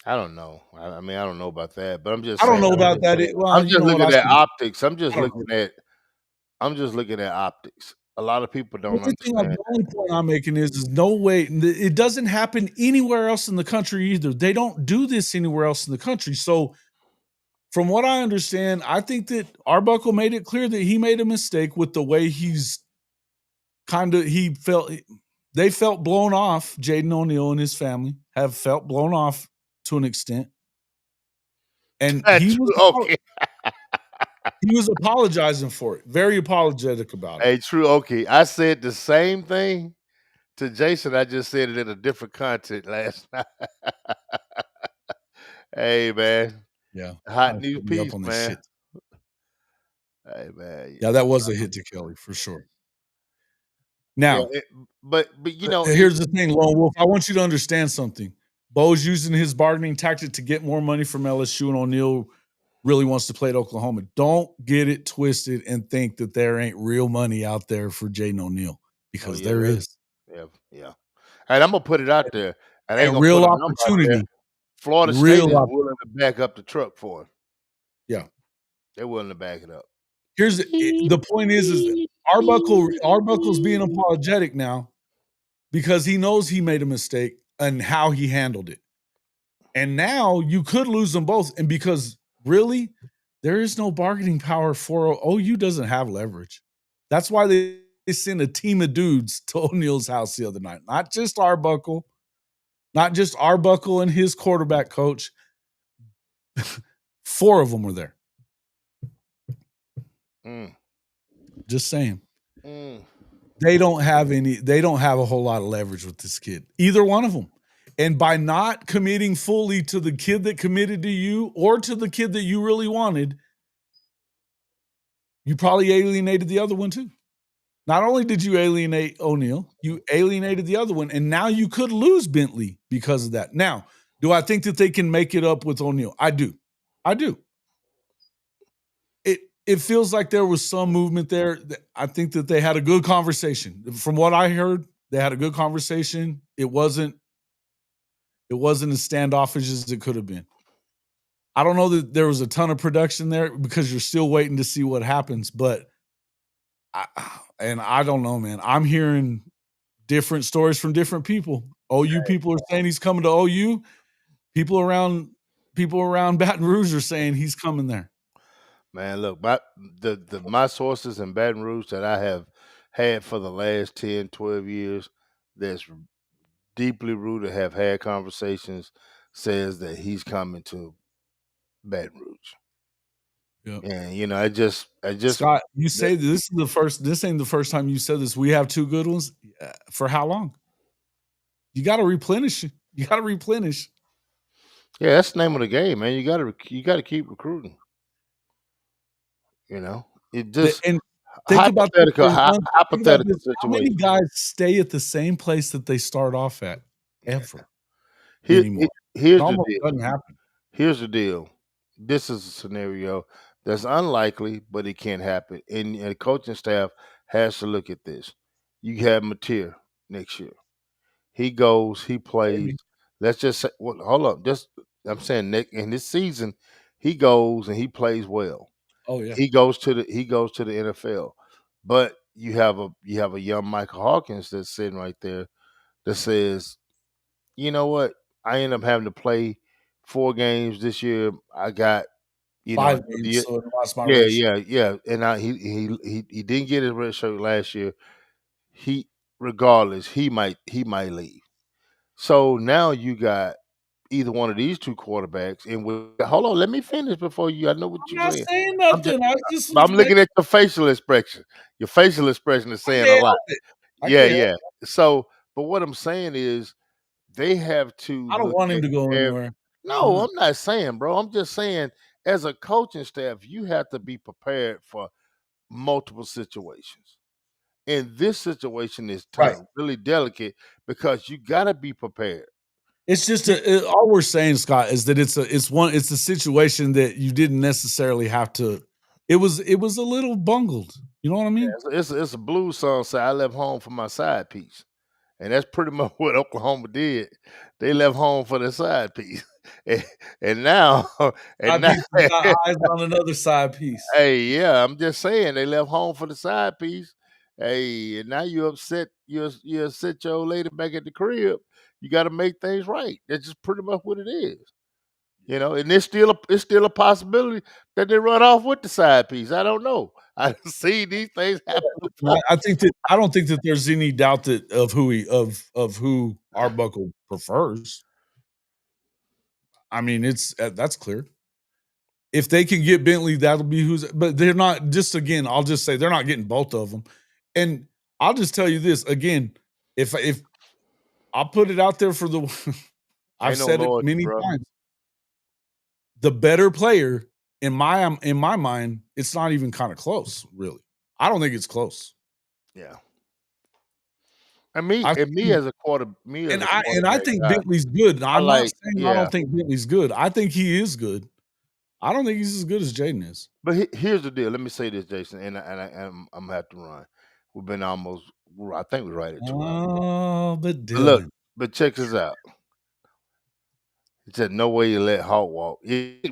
[SPEAKER 2] I don't know. I mean, I don't know about that, but I'm just
[SPEAKER 1] I don't
[SPEAKER 2] saying.
[SPEAKER 1] know about that. Well,
[SPEAKER 2] I'm
[SPEAKER 1] you
[SPEAKER 2] just
[SPEAKER 1] know what? I
[SPEAKER 2] looking at
[SPEAKER 1] shouldn't.
[SPEAKER 2] optics. I'm just
[SPEAKER 1] I don't know.
[SPEAKER 2] looking at. I'm just looking at optics. A lot of people
[SPEAKER 1] The
[SPEAKER 2] don't
[SPEAKER 1] only thing,
[SPEAKER 2] understand
[SPEAKER 1] the
[SPEAKER 2] that.
[SPEAKER 1] only point I'm making is no way. It doesn't happen anywhere else in the country either. They don't do this anywhere else in the country. So, from what I understand, I think that Arbuckle made it clear that he made a mistake with the way he's he felt. They felt blown off. Jaden O'Neal and his family have felt blown off to an extent, and
[SPEAKER 2] That's true. Okay.
[SPEAKER 1] he was apologizing for it. Very apologetic about it.
[SPEAKER 2] Hey, true. Okay. I said the same thing to Jason. I just said it in a different content last night. Hey, man.
[SPEAKER 1] Yeah,
[SPEAKER 2] Hot
[SPEAKER 1] I
[SPEAKER 2] new
[SPEAKER 1] put me up
[SPEAKER 2] piece,
[SPEAKER 1] on this
[SPEAKER 2] man.
[SPEAKER 1] shit.
[SPEAKER 2] Hey, man.
[SPEAKER 1] Yeah, that was a hit to Kelly for sure.
[SPEAKER 2] Yeah.
[SPEAKER 1] Now,
[SPEAKER 2] But
[SPEAKER 1] here's the thing, Lone Wolf. I want you to understand something. Bo's using his bargaining tactic to get more money from LSU, and O'Neal really wants to play at Oklahoma. Don't get it twisted and think that there ain't real money out there for Jaden O'Neal
[SPEAKER 2] oh
[SPEAKER 1] because
[SPEAKER 2] yeah,
[SPEAKER 1] there
[SPEAKER 2] there.
[SPEAKER 1] is.
[SPEAKER 2] Yeah, yeah. And I'm gonna put it out there. And I ain't
[SPEAKER 1] And
[SPEAKER 2] gonna put
[SPEAKER 1] real
[SPEAKER 2] a number out there.
[SPEAKER 1] opportunity.
[SPEAKER 2] Florida State
[SPEAKER 1] Real
[SPEAKER 2] is
[SPEAKER 1] op-
[SPEAKER 2] willing to back up the truck for him.
[SPEAKER 1] yeah.
[SPEAKER 2] They're willing to back it up.
[SPEAKER 1] The point is Arbuckle's being apologetic now because he knows he made a mistake and how he handled it. And now you could lose them both. And because really, there is no bargaining power for OU doesn't have leverage. That's why they sent a team of dudes to O'Neal's house the other night. Not just Arbuckle and his quarterback coach. 4 of them were there.
[SPEAKER 2] Mm,
[SPEAKER 1] Just saying.
[SPEAKER 2] mm.
[SPEAKER 1] They don't have a whole lot of leverage with this kid. Either one of them. And by not committing fully to the kid that committed to you or to the kid that you really wanted, you probably alienated the other one too. Not only did you alienate O'Neal, you alienated the other one, and now you could lose Bentley because of that. Now, do I think that they can make it up with O'Neal? I do. I do. It feels like there was some movement there. I think that they had a good conversation. From what I heard, they had a good conversation. It wasn't It wasn't as standoffish as it could have been. I don't know that there was a ton of production there because you're still waiting to see what happens, but I and I don't know, man. I'm hearing different stories from different people. OU people are saying he's coming to OU. People around people around Baton Rouge are saying he's coming there.
[SPEAKER 2] Man, look, my sources in Baton Rouge that I have had for the last 10, 12 years, that's deeply rooted, have had conversations, says that he's coming to Baton Rouge.
[SPEAKER 1] Yep.
[SPEAKER 2] And I just
[SPEAKER 1] Scott, you say this ain't the first time you said this. We have 2 good ones. For how long? You gotta replenish. You gotta replenish.
[SPEAKER 2] yeah, that's the name of the game, man. You gotta keep recruiting. It just
[SPEAKER 1] And think about this
[SPEAKER 2] hypothetical
[SPEAKER 1] for one think about
[SPEAKER 2] hypothetical
[SPEAKER 1] this. How many
[SPEAKER 2] situation.
[SPEAKER 1] guys stay at the same place that they start off at
[SPEAKER 2] Yeah.
[SPEAKER 1] ever
[SPEAKER 2] Here,
[SPEAKER 1] anymore? It
[SPEAKER 2] here's the
[SPEAKER 1] almost
[SPEAKER 2] deal.
[SPEAKER 1] doesn't happen.
[SPEAKER 2] Here's the deal. This is a scenario that's unlikely, but it can happen. And the coaching staff has to look at this. You have Mateer next year. He goes, he plays.
[SPEAKER 1] Maybe.
[SPEAKER 2] Let's just say, well, hold up. Just I'm saying, Nick, in this season, he goes and he plays well.
[SPEAKER 1] Oh, yeah.
[SPEAKER 2] He goes to the NFL. But you have a young Michael Hawkins that's sitting right there that says, you know what? I end up having to play 4 games this year. I got,
[SPEAKER 1] 5
[SPEAKER 2] another
[SPEAKER 1] games,
[SPEAKER 2] year.
[SPEAKER 1] so it lost my
[SPEAKER 2] Yeah,
[SPEAKER 1] red shirt.
[SPEAKER 2] yeah, yeah. And he didn't get his red shirt last year. He Regardless, he might leave. So now you got either one of these two quarterbacks, and hold on, let me finish before you. I know what
[SPEAKER 1] I'm
[SPEAKER 2] you're
[SPEAKER 1] not
[SPEAKER 2] saying.
[SPEAKER 1] saying
[SPEAKER 2] I'm just
[SPEAKER 1] nothing. I just was
[SPEAKER 2] I'm looking at your facial expression. Your facial expression is
[SPEAKER 1] I
[SPEAKER 2] saying a
[SPEAKER 1] can't
[SPEAKER 2] lot.
[SPEAKER 1] help it. I
[SPEAKER 2] Yeah,
[SPEAKER 1] can't help
[SPEAKER 2] yeah. So, but what I'm saying is they have to
[SPEAKER 1] I don't
[SPEAKER 2] look
[SPEAKER 1] want him
[SPEAKER 2] at
[SPEAKER 1] to go anywhere.
[SPEAKER 2] no, I'm not saying, bro. I'm just saying, as a coaching staff, you have to be prepared for multiple situations. And this situation is
[SPEAKER 1] Right.
[SPEAKER 2] turned really delicate because you got to be prepared.
[SPEAKER 1] It's just
[SPEAKER 2] You-
[SPEAKER 1] all we're saying, Scott, is that it's a situation that you didn't necessarily have to it was a little bungled. You know what I mean?
[SPEAKER 2] it's a blues song. Say, I left home for my side piece. And that's pretty much what Oklahoma did. They left home for their side piece. and, and now, and
[SPEAKER 1] Side
[SPEAKER 2] now,
[SPEAKER 1] piece has got eyes on another side piece.
[SPEAKER 2] hey, yeah, I'm just saying they left home for the side piece. Hey, and now you upset you upset your old lady back at the crib. You got to make things right. That's just pretty much what it is. And it's still a possibility that they run off with the side piece. I don't know. I see these things happen before.
[SPEAKER 1] I don't think that there's any doubt that of who Arbuckle prefers. I mean, that's clear. If they can get Bentley, that'll be who's. But they're not. Just again, I'll just say they're not getting both of them. And I'll just tell you this again: if I'll put it out there for the, I've
[SPEAKER 2] Ain't no
[SPEAKER 1] said it
[SPEAKER 2] loyalty,
[SPEAKER 1] many
[SPEAKER 2] bro.
[SPEAKER 1] times. The better player in my mind, it's not even kind of close, really. I don't think it's close.
[SPEAKER 2] Yeah. And me
[SPEAKER 1] I
[SPEAKER 2] and me
[SPEAKER 1] think
[SPEAKER 2] as a me as a
[SPEAKER 1] and I
[SPEAKER 2] quarterback
[SPEAKER 1] think
[SPEAKER 2] guy,
[SPEAKER 1] Bentley's good.
[SPEAKER 2] I
[SPEAKER 1] I'm not
[SPEAKER 2] like,
[SPEAKER 1] saying I
[SPEAKER 2] yeah.
[SPEAKER 1] don't think Bentley's good. I think he is good. I don't think he's as good as Jaden is.
[SPEAKER 2] But here's the deal. Let me say this, Jason, and I'm gonna have to run. We've been almost, I think we're right at 2 hours.
[SPEAKER 1] Oh, but
[SPEAKER 2] But look,
[SPEAKER 1] Dylan.
[SPEAKER 2] but check this out. He said, "No way you let Hawk walk.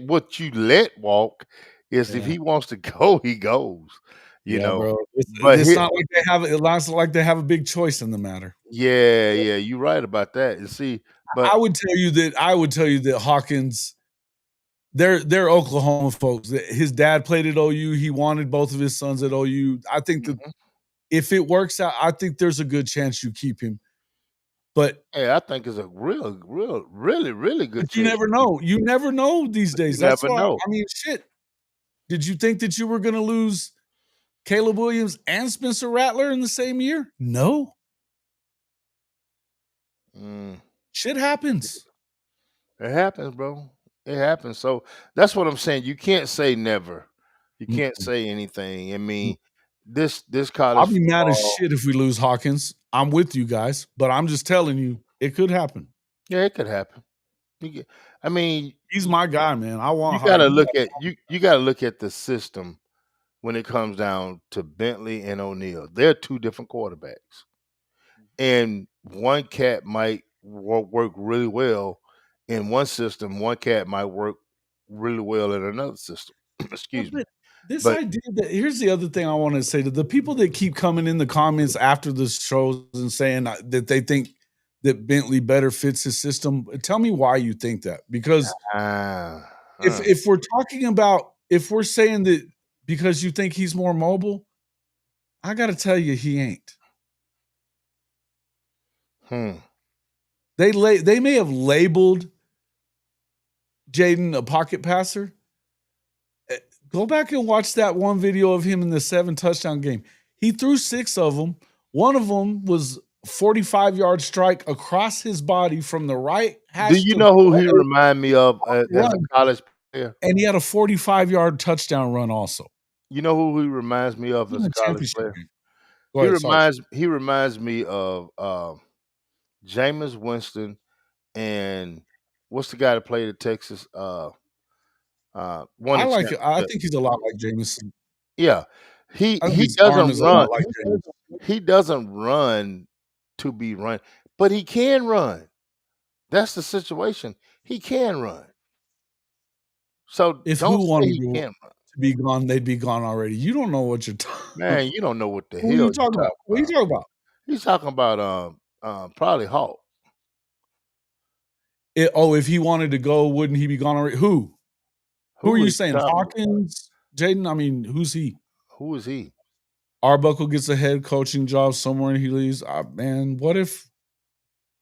[SPEAKER 2] What you let walk is if
[SPEAKER 1] Yeah.
[SPEAKER 2] he wants to go, he goes. You
[SPEAKER 1] Yeah,
[SPEAKER 2] know.
[SPEAKER 1] bro.
[SPEAKER 2] But
[SPEAKER 1] It's not like it's not like they have a big choice in the matter.
[SPEAKER 2] yeah, yeah, you're right about that. And see, but
[SPEAKER 1] I would tell you that Hawkins, they're Oklahoma folks. His dad played at OU. He wanted both of his sons at OU. I think that
[SPEAKER 2] mhm,
[SPEAKER 1] if it works out, I think there's a good chance you keep him. But
[SPEAKER 2] hey, I think it's a really, really good
[SPEAKER 1] you
[SPEAKER 2] chance
[SPEAKER 1] never
[SPEAKER 2] to keep
[SPEAKER 1] know. You never know these
[SPEAKER 2] but you
[SPEAKER 1] days. That's
[SPEAKER 2] never
[SPEAKER 1] why
[SPEAKER 2] know.
[SPEAKER 1] I mean, shit. Did you think that you were gonna lose Caleb Williams and Spencer Rattler in the same year? No.
[SPEAKER 2] Mm.
[SPEAKER 1] Shit happens.
[SPEAKER 2] It happens, bro. It happens. So that's what I'm saying. You can't say never. You can't
[SPEAKER 1] Mm-mm.
[SPEAKER 2] say anything. I mean, this college
[SPEAKER 1] I'll be mad as
[SPEAKER 2] football,
[SPEAKER 1] shit if we lose Hawkins. I'm with you guys, but I'm just telling you, it could happen.
[SPEAKER 2] yeah, it could happen. You get, I mean,
[SPEAKER 1] He's my guy, man. I
[SPEAKER 2] you
[SPEAKER 1] want Hawk.
[SPEAKER 2] gotta look at you gotta look at the system when it comes down to Bentley and O'Neal. They're two different quarterbacks. And one cat might work really well in one system, one cat might work really well in another system.
[SPEAKER 1] Yeah,
[SPEAKER 2] Excuse me.
[SPEAKER 1] but this
[SPEAKER 2] But
[SPEAKER 1] idea that here's the other thing I wanna say to the people that keep coming in the comments after the shows and saying, that they think that Bentley better fits his system, tell me why you think that, because
[SPEAKER 2] ah,
[SPEAKER 1] if we're talking about if we're saying that because you think he's more mobile, I gotta tell you he ain't.
[SPEAKER 2] hmm.
[SPEAKER 1] They may have labeled Jaden a pocket passer. Eh, Go back and watch that one video of him in the 7 touchdown game. He threw 6 of them. One of them was 45-yard strike across his body from the right
[SPEAKER 2] Do
[SPEAKER 1] hash
[SPEAKER 2] you
[SPEAKER 1] to
[SPEAKER 2] know
[SPEAKER 1] the
[SPEAKER 2] who he
[SPEAKER 1] left
[SPEAKER 2] remind me of as a
[SPEAKER 1] run,
[SPEAKER 2] college player?
[SPEAKER 1] and he had a 45-yard touchdown run also.
[SPEAKER 2] You know who he reminds me of
[SPEAKER 1] In
[SPEAKER 2] as a
[SPEAKER 1] the
[SPEAKER 2] college
[SPEAKER 1] championship
[SPEAKER 2] player?
[SPEAKER 1] game. Go ahead, sorry.
[SPEAKER 2] He reminds me of Jameis Winston and what's the guy that played at Texas? Won
[SPEAKER 1] I
[SPEAKER 2] the
[SPEAKER 1] like it. I
[SPEAKER 2] championship.
[SPEAKER 1] think he's a lot like Jameson.
[SPEAKER 2] Yeah. He
[SPEAKER 1] I think
[SPEAKER 2] he
[SPEAKER 1] his arm
[SPEAKER 2] doesn't
[SPEAKER 1] is a lot
[SPEAKER 2] run.
[SPEAKER 1] like Jameson.
[SPEAKER 2] He doesn't run to be run, but he can run. That's the situation. He can run. So
[SPEAKER 1] If
[SPEAKER 2] don't
[SPEAKER 1] who
[SPEAKER 2] say
[SPEAKER 1] wanted
[SPEAKER 2] he can't run.
[SPEAKER 1] to be gone, they'd be gone already. You don't know what you're talking.
[SPEAKER 2] Man, you don't know what the
[SPEAKER 1] Who are
[SPEAKER 2] hell
[SPEAKER 1] you
[SPEAKER 2] you
[SPEAKER 1] talking about?
[SPEAKER 2] talking
[SPEAKER 1] What are you
[SPEAKER 2] about.
[SPEAKER 1] talking about?
[SPEAKER 2] He's talking about probably Hawk.
[SPEAKER 1] If he wanted to go, wouldn't he be gone already? Who? Who are
[SPEAKER 2] Who
[SPEAKER 1] you
[SPEAKER 2] is he
[SPEAKER 1] saying?
[SPEAKER 2] talking about?
[SPEAKER 1] Hawkins? Jaden? I mean, who's he?
[SPEAKER 2] Who is he?
[SPEAKER 1] Arbuckle gets a head coaching job somewhere and he leaves. Man, what if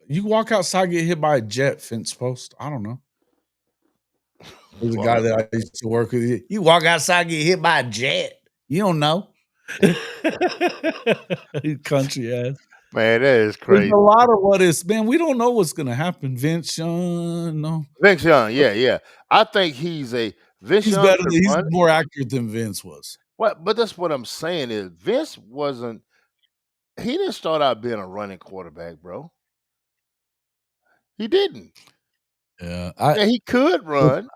[SPEAKER 1] you walk outside, get hit by a jet fence post? I don't know. There's a
[SPEAKER 2] Well,
[SPEAKER 1] guy that I used to work with. You walk outside, get hit by a jet. You don't know. You country ass.
[SPEAKER 2] man, that is
[SPEAKER 1] There's
[SPEAKER 2] crazy.
[SPEAKER 1] a lot of what is, man. We don't know what's gonna happen. Vince Young, no,
[SPEAKER 2] Vince Young, yeah, yeah. I think Vince
[SPEAKER 1] he's
[SPEAKER 2] Young
[SPEAKER 1] better.
[SPEAKER 2] could
[SPEAKER 1] He's
[SPEAKER 2] run it.
[SPEAKER 1] more accurate than Vince was.
[SPEAKER 2] What? But that's what I'm saying is Vince wasn't. He didn't start out being a running quarterback, bro. He didn't.
[SPEAKER 1] Yeah,
[SPEAKER 2] Yeah, he could run.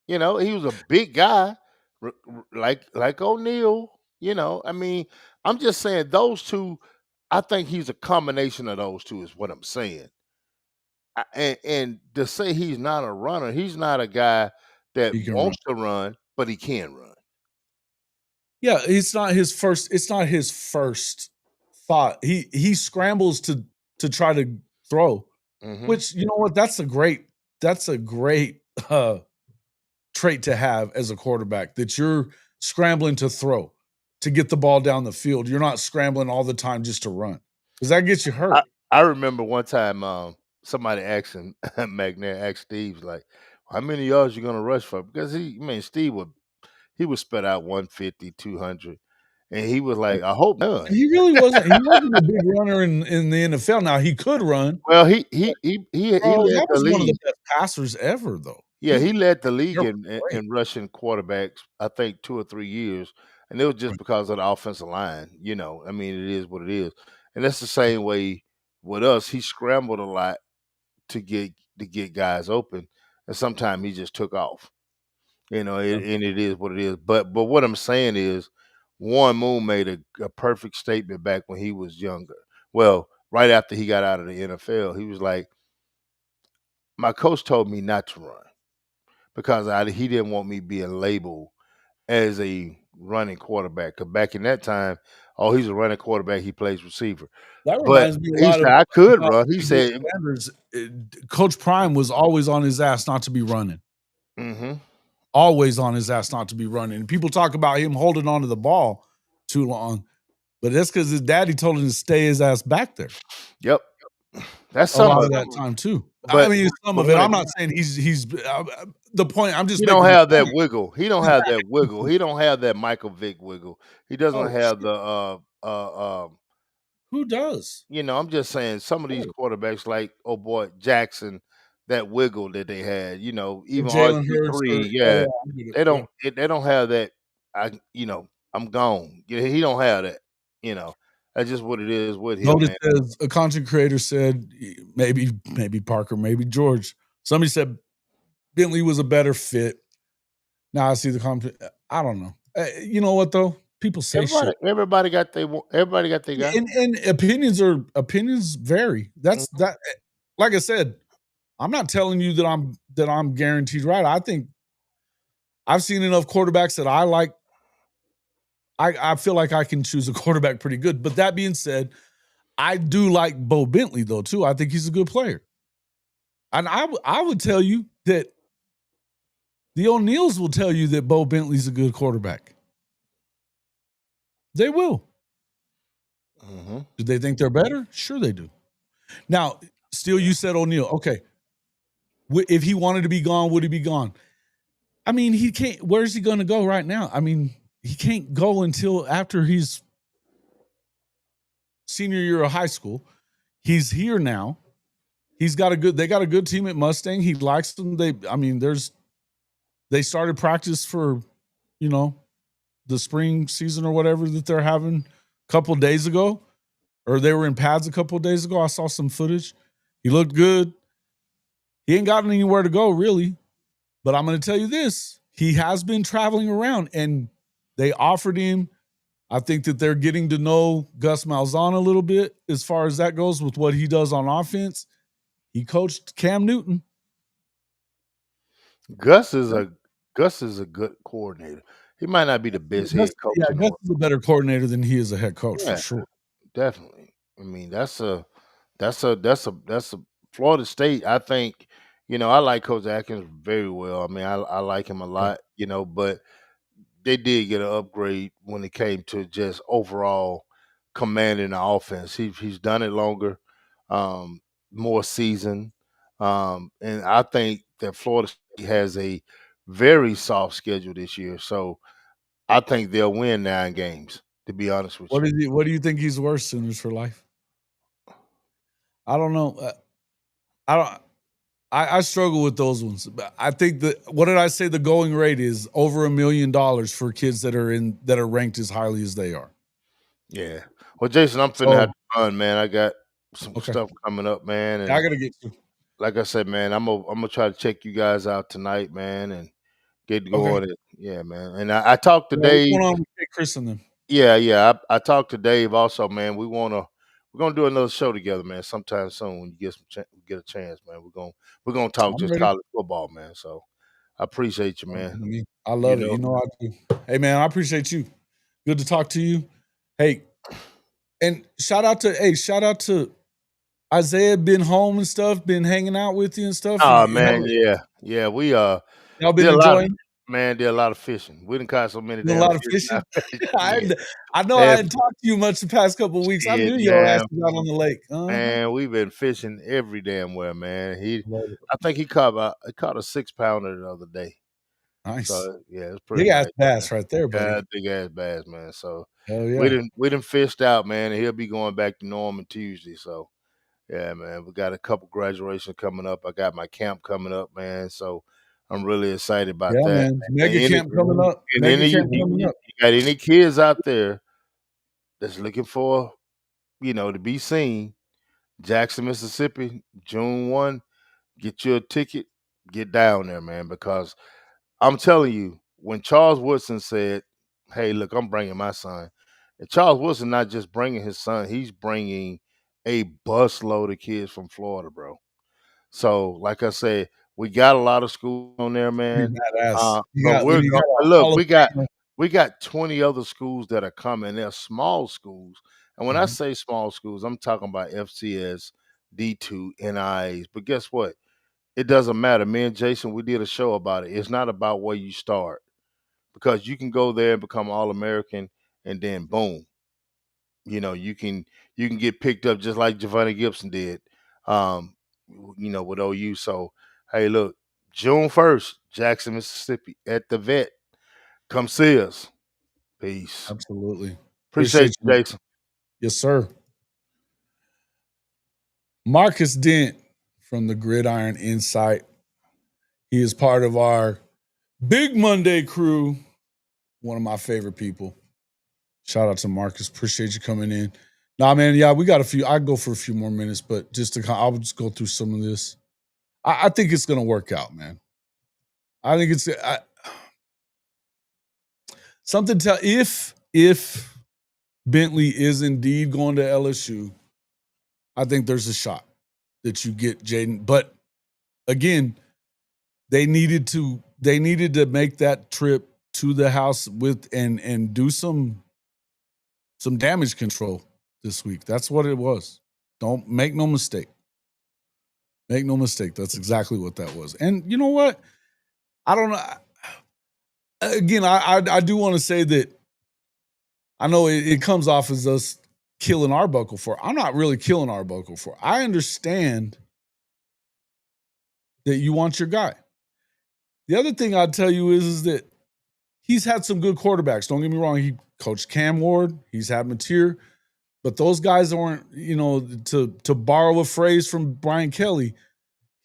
[SPEAKER 2] You know, he was a big guy, like O'Neal. You know, I mean, I'm just saying those two. I think he's a combination of those two. Is what I'm saying. And to say he's not a runner, he's not a guy that
[SPEAKER 1] he can run.
[SPEAKER 2] wants to run, but he can run.
[SPEAKER 1] Yeah, it's not his first thought. He scrambles to try to throw,
[SPEAKER 2] Hmm.
[SPEAKER 1] which you know what? That's a great trait to have as a quarterback, that you're scrambling to throw, to get the ball down the field. You're not scrambling all the time just to run, because that gets you
[SPEAKER 2] I,
[SPEAKER 1] hurt.
[SPEAKER 2] I remember one time somebody asked him, McNair asked Steve, like, how many yards you gonna rush for? Because Steve would spit out 150, 200. And he was like, I hope none.
[SPEAKER 1] He wasn't a big runner in the NFL. Now he could run.
[SPEAKER 2] Well, he
[SPEAKER 1] Bro,
[SPEAKER 2] led
[SPEAKER 1] that
[SPEAKER 2] the
[SPEAKER 1] was one of the
[SPEAKER 2] league.
[SPEAKER 1] best passers ever, though.
[SPEAKER 2] Yeah, he led the
[SPEAKER 1] They're
[SPEAKER 2] league in
[SPEAKER 1] great.
[SPEAKER 2] in rushing quarterbacks, I think 2 or 3 years, and it was just
[SPEAKER 1] Right.
[SPEAKER 2] because of the offensive line, you know, I mean, it is what it is, and that's the same way with us, he scrambled a lot to get guys open, and sometimes he just took off, you know,
[SPEAKER 1] Yeah.
[SPEAKER 2] and it is what it is, but what I'm saying is Warren Moon made a perfect statement back when he was younger. Well, right after he got out of the NFL, he was like, "My coach told me not to run because he didn't want me being labeled as a running quarterback. Because back in that time, oh, he's a running quarterback. He plays receiver.
[SPEAKER 1] That
[SPEAKER 2] But
[SPEAKER 1] reminds me a
[SPEAKER 2] he
[SPEAKER 1] lot
[SPEAKER 2] said
[SPEAKER 1] of
[SPEAKER 2] I could
[SPEAKER 1] about
[SPEAKER 2] run. He
[SPEAKER 1] Emmanuel
[SPEAKER 2] said,
[SPEAKER 1] Sanders. Coach Prime was always on his ass not to be running.
[SPEAKER 2] mm-hmm,
[SPEAKER 1] Always on his ass not to be running. People talk about him holding onto the ball too long, but that's because his daddy told him to stay his ass back there
[SPEAKER 2] yep, that's
[SPEAKER 1] a
[SPEAKER 2] some
[SPEAKER 1] lot
[SPEAKER 2] of
[SPEAKER 1] of that
[SPEAKER 2] it.
[SPEAKER 1] time too. I
[SPEAKER 2] But
[SPEAKER 1] mean, some
[SPEAKER 2] but
[SPEAKER 1] of it.
[SPEAKER 2] when
[SPEAKER 1] I'm
[SPEAKER 2] it
[SPEAKER 1] not saying he's the point. I'm
[SPEAKER 2] he
[SPEAKER 1] just
[SPEAKER 2] don't
[SPEAKER 1] making the
[SPEAKER 2] have that
[SPEAKER 1] point.
[SPEAKER 2] wiggle. He don't have that wiggle. He don't have that Michael Vick wiggle. He doesn't
[SPEAKER 1] Oh
[SPEAKER 2] have
[SPEAKER 1] shit,
[SPEAKER 2] the
[SPEAKER 1] who does?
[SPEAKER 2] you know, I'm just saying some of these
[SPEAKER 1] Oh,
[SPEAKER 2] quarterbacks like oh boy Jackson, that wiggle that they had, you know,
[SPEAKER 1] or
[SPEAKER 2] even
[SPEAKER 1] Jalen Hurts or
[SPEAKER 2] RG3,
[SPEAKER 1] yeah,
[SPEAKER 2] yeah,
[SPEAKER 1] yeah, I get it. Yeah.
[SPEAKER 2] they don't have that. I'm gone. Yeah, he don't have that. You know, that's just what it is with him,
[SPEAKER 1] Notice
[SPEAKER 2] man.
[SPEAKER 1] as a content creator said, maybe Parker, maybe George. Somebody said Bentley was a better fit. Now I see the comment. I don't know. You know what though? People say shit,
[SPEAKER 2] Everybody got their guy.
[SPEAKER 1] and opinions vary. That's
[SPEAKER 2] Mhm.
[SPEAKER 1] that. Like I said, I'm not telling you that I'm guaranteed right. I think I've seen enough quarterbacks that I like. I feel like I can choose a quarterback pretty good. But that being said, I do like Bo Bentley though too. I think he's a good player, and I would tell you that the O'Neills will tell you that Bo Bentley's a good quarterback. They will.
[SPEAKER 2] Mm-hmm.
[SPEAKER 1] Do they think they're better? Sure, they do. Now, still, you said O'Neal. Okay, if he wanted to be gone, would he be gone? I mean, he can't. Where's he going to go right now? I mean, he can't go until after he's senior year of high school. He's here now. They got a good team at Mustang. He likes them. They started practice for, you know, the spring season or whatever that they're having a couple days ago, or they were in pads a couple days ago. I saw some footage. He looked good. He ain't gotten anywhere to go really, but I'm going to tell you this: he has been traveling around, and they offered him. I think that they're getting to know Gus Malzahn a little bit as far as that goes with what he does on offense. He coached Cam Newton.
[SPEAKER 2] Gus is a Gus is a good coordinator. He might not be the best head
[SPEAKER 1] Yeah,
[SPEAKER 2] coach in the
[SPEAKER 1] Gus
[SPEAKER 2] world.
[SPEAKER 1] is a better coordinator than he is a head coach for
[SPEAKER 2] Yeah,
[SPEAKER 1] sure.
[SPEAKER 2] definitely. I mean, that's a Florida State. I think, I like Coach Atkins very well. I mean, I like him a
[SPEAKER 1] Yeah.
[SPEAKER 2] lot, but they did get an upgrade when it came to just overall commanding the offense. He's done it longer, um, more seasoned, and I think that Florida State has a very soft schedule this year. So I think they'll win 9 games. To be honest with you.
[SPEAKER 1] What do you think he's worth, Sooners for life? I don't know. I don't. I struggle with those ones. I think what did I say? The going rate is over $1 million for kids that are ranked as highly as they are.
[SPEAKER 2] Yeah. Well, Jason, I'm finna have
[SPEAKER 1] So
[SPEAKER 2] to run, man. I got some
[SPEAKER 1] okay,
[SPEAKER 2] stuff coming up, man,
[SPEAKER 1] I
[SPEAKER 2] and
[SPEAKER 1] gotta get you.
[SPEAKER 2] like I said, man, I'm gonna try to check you guys out tonight, man, and get
[SPEAKER 1] Okay,
[SPEAKER 2] going. And yeah, man. And I talked to
[SPEAKER 1] yeah, what's
[SPEAKER 2] Dave.
[SPEAKER 1] going on with Chris and them?
[SPEAKER 2] Yeah, yeah. I talked to Dave also, man. We're gonna do another show together, man, sometime soon when you get a chance, man. We're gonna talk
[SPEAKER 1] I'm
[SPEAKER 2] just
[SPEAKER 1] ready.
[SPEAKER 2] college football, man. So I appreciate you,
[SPEAKER 1] Sounds
[SPEAKER 2] man.
[SPEAKER 1] good to me. I
[SPEAKER 2] You
[SPEAKER 1] love it.
[SPEAKER 2] know,
[SPEAKER 1] You know I do. Hey man, I appreciate you. Good to talk to you. Hey, and shout out to Isaiah. Been home and stuff. Been hanging out with you and stuff.
[SPEAKER 2] oh
[SPEAKER 1] You
[SPEAKER 2] man, yeah, yeah. We
[SPEAKER 1] y'all been
[SPEAKER 2] did a lot of
[SPEAKER 1] enjoying
[SPEAKER 2] did a lot of fishing. We didn't caught so many
[SPEAKER 1] doing a
[SPEAKER 2] damn
[SPEAKER 1] lot of
[SPEAKER 2] fish now.
[SPEAKER 1] fishing. I
[SPEAKER 2] Yeah.
[SPEAKER 1] I know I
[SPEAKER 2] Every
[SPEAKER 1] hadn't talked to you much the past couple of weeks. I
[SPEAKER 2] shit,
[SPEAKER 1] knew your ass
[SPEAKER 2] man.
[SPEAKER 1] was out on the lake. Uh-huh.
[SPEAKER 2] Man, we've been fishing every damn where, man.
[SPEAKER 1] Love it.
[SPEAKER 2] I think he caught a 6 pounder the other day.
[SPEAKER 1] Nice.
[SPEAKER 2] So yeah, it's pretty
[SPEAKER 1] Big ass
[SPEAKER 2] nice, man.
[SPEAKER 1] bass right there, buddy.
[SPEAKER 2] Yeah, big ass bass, man. So
[SPEAKER 1] Hell
[SPEAKER 2] we
[SPEAKER 1] yeah.
[SPEAKER 2] didn't we didn't fished out, man, and he'll be going back to Norman Tuesday. So yeah, man, we got a couple graduations coming up. I got my camp coming up, man. So I'm really excited about
[SPEAKER 1] Yeah,
[SPEAKER 2] that.
[SPEAKER 1] man.
[SPEAKER 2] And
[SPEAKER 1] Mega camp coming up. Mega
[SPEAKER 2] any
[SPEAKER 1] camp coming up.
[SPEAKER 2] you got any kids out there that's looking for, to be seen, Jackson, Mississippi, June 1, get you a ticket, get down there, man, because I'm telling you, when Charles Woodson said, "Hey, look, I'm bringing my son," and Charles Woodson not just bringing his son, he's bringing a busload of kids from Florida, bro. So, like I said, we got a lot of schools on there,
[SPEAKER 1] Be
[SPEAKER 2] man.
[SPEAKER 1] badass.
[SPEAKER 2] But
[SPEAKER 1] When
[SPEAKER 2] we're
[SPEAKER 1] you
[SPEAKER 2] going
[SPEAKER 1] got a
[SPEAKER 2] look,
[SPEAKER 1] Hall of Famer.
[SPEAKER 2] we got 20 other schools that are coming. They're small schools. And when I
[SPEAKER 1] Mhm.
[SPEAKER 2] say small schools, I'm talking about FCS, D2, NIAs. But guess what? It doesn't matter. Me and Jason, we did a show about it. It's not about where you start because you can go there and become All American, and then boom, you can get picked up just like Giovanni Gibson did, with OU. So hey, look, June 1st, Jackson, Mississippi, at the vet. Come see us. Peace.
[SPEAKER 1] Absolutely.
[SPEAKER 2] Appreciate
[SPEAKER 1] Appreciate
[SPEAKER 2] you,
[SPEAKER 1] you.
[SPEAKER 2] Jason.
[SPEAKER 1] Yes, sir. Marcus Dent from the Gridiron Insight. He is part of our Big Monday crew. One of my favorite people. Shout out to Marcus. Appreciate you coming in. Nah, man. Yeah, we got a few. I go for a few more minutes, but I'll just go through some of this. I think it's gonna work out, man. I think something. If Bentley is indeed going to LSU, I think there's a shot that you get Jaden. But again, they needed to make that trip to the house with and do some damage control this week. That's what it was. Don't make no mistake. Make no mistake. That's exactly what that was. And you know what? I don't know. Again, I do want to say that I know it comes off as us killing Arbuckle for. I'm not really killing Arbuckle for. I understand that you want your guy. The other thing I'd tell you is that he's had some good quarterbacks. Don't get me wrong. He coached Cam Ward. He's had Mateer. But those guys aren't, to borrow a phrase from Brian Kelly,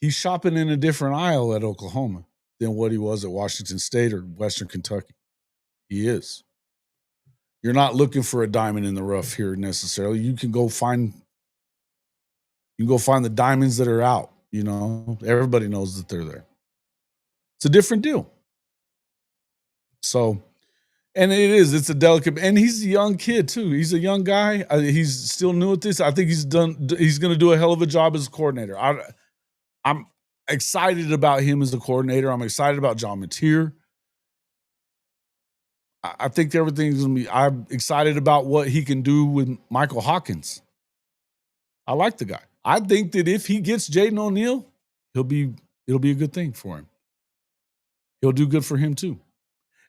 [SPEAKER 1] he's shopping in a different aisle at Oklahoma than what he was at Washington State or Western Kentucky. He is. You're not looking for a diamond in the rough here necessarily. You can go find the diamonds that are out. Everybody knows that they're there. It's a different deal. So, and it's a delicate, and he's a young kid too. He's a young guy. He's still new at this. I think he's going to do a hell of a job as a coordinator. I'm excited about him as a coordinator. I'm excited about John Mateer. I think everything's going to be, I'm excited about what he can do with Michael Hawkins. I like the guy. I think that if he gets Jaden O'Neal, it'll be a good thing for him. He'll do good for him too.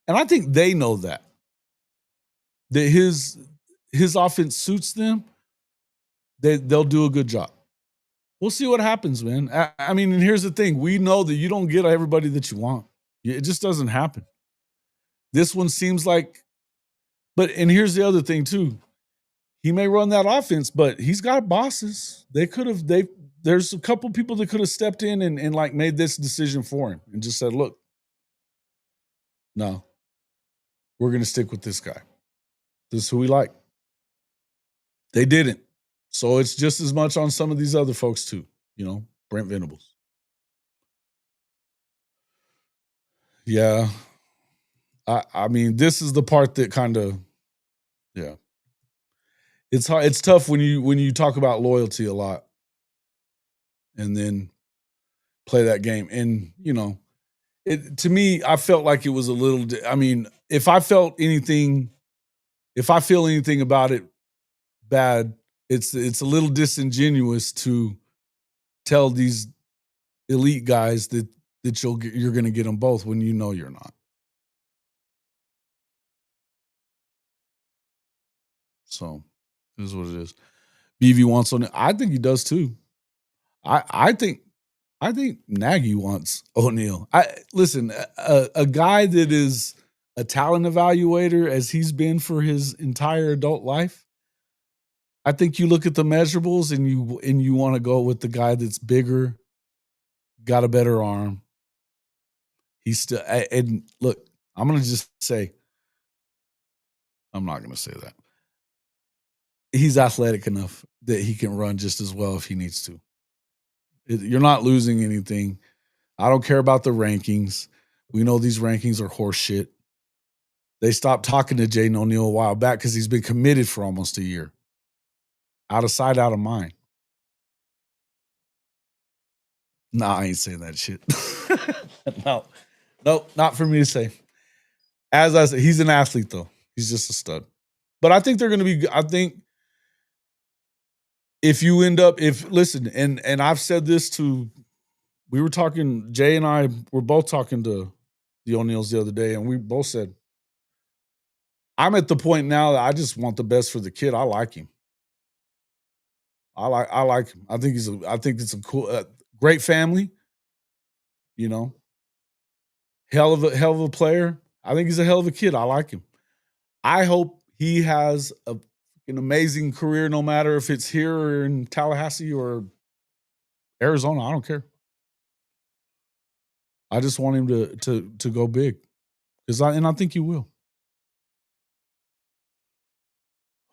[SPEAKER 1] And I think they know that his offense suits them. They'll do a good job. We'll see what happens, man. I mean, and here's the thing. We know that you don't get everybody that you want. It just doesn't happen. This one seems like, and here's the other thing too. He may run that offense, but he's got bosses. There's a couple people that could have stepped in and like made this decision for him and just said, look, no, we're going to stick with this guy. This is who we like. They didn't. So it's just as much on some of these other folks too, Brent Venables. Yeah. I mean, this is the part that kind of, yeah. It's hard. It's tough when you talk about loyalty a lot and then play that game. And, to me, I felt like it was a little, I mean, if I feel anything about it bad, it's a little disingenuous to tell these elite guys that you're going to get them both when you're not. So, this is what it is. BV wants on it. I think he does too. I think Nagy wants O'Neal. Listen, a guy that is a talent evaluator as he's been for his entire adult life. I think you look at the measurables and you want to go with the guy that's bigger, got a better arm. He's still, and look, I'm going to just say, I'm not going to say that. He's athletic enough that he can run just as well if he needs to. You're not losing anything. I don't care about the rankings. We know these rankings are horse shit. They stopped talking to Jaden O'Neal a while back because he's been committed for almost a year. Out of sight, out of mind. Nah, I ain't saying that shit. No, not for me to say. As I said, he's an athlete, though. He's just a stud. But I think they're going to be, I think if you end up, listen, and I've said this we were talking, Jay and I were both talking to the O'Neals the other day, and we both said, I'm at the point now that I just want the best for the kid. I like him. I like him. I think it's a cool, great family. Hell of a player. I think he's a hell of a kid. I like him. I hope he has an amazing career, no matter if it's here or in Tallahassee or Arizona. I don't care. I just want him to go big, I think he will.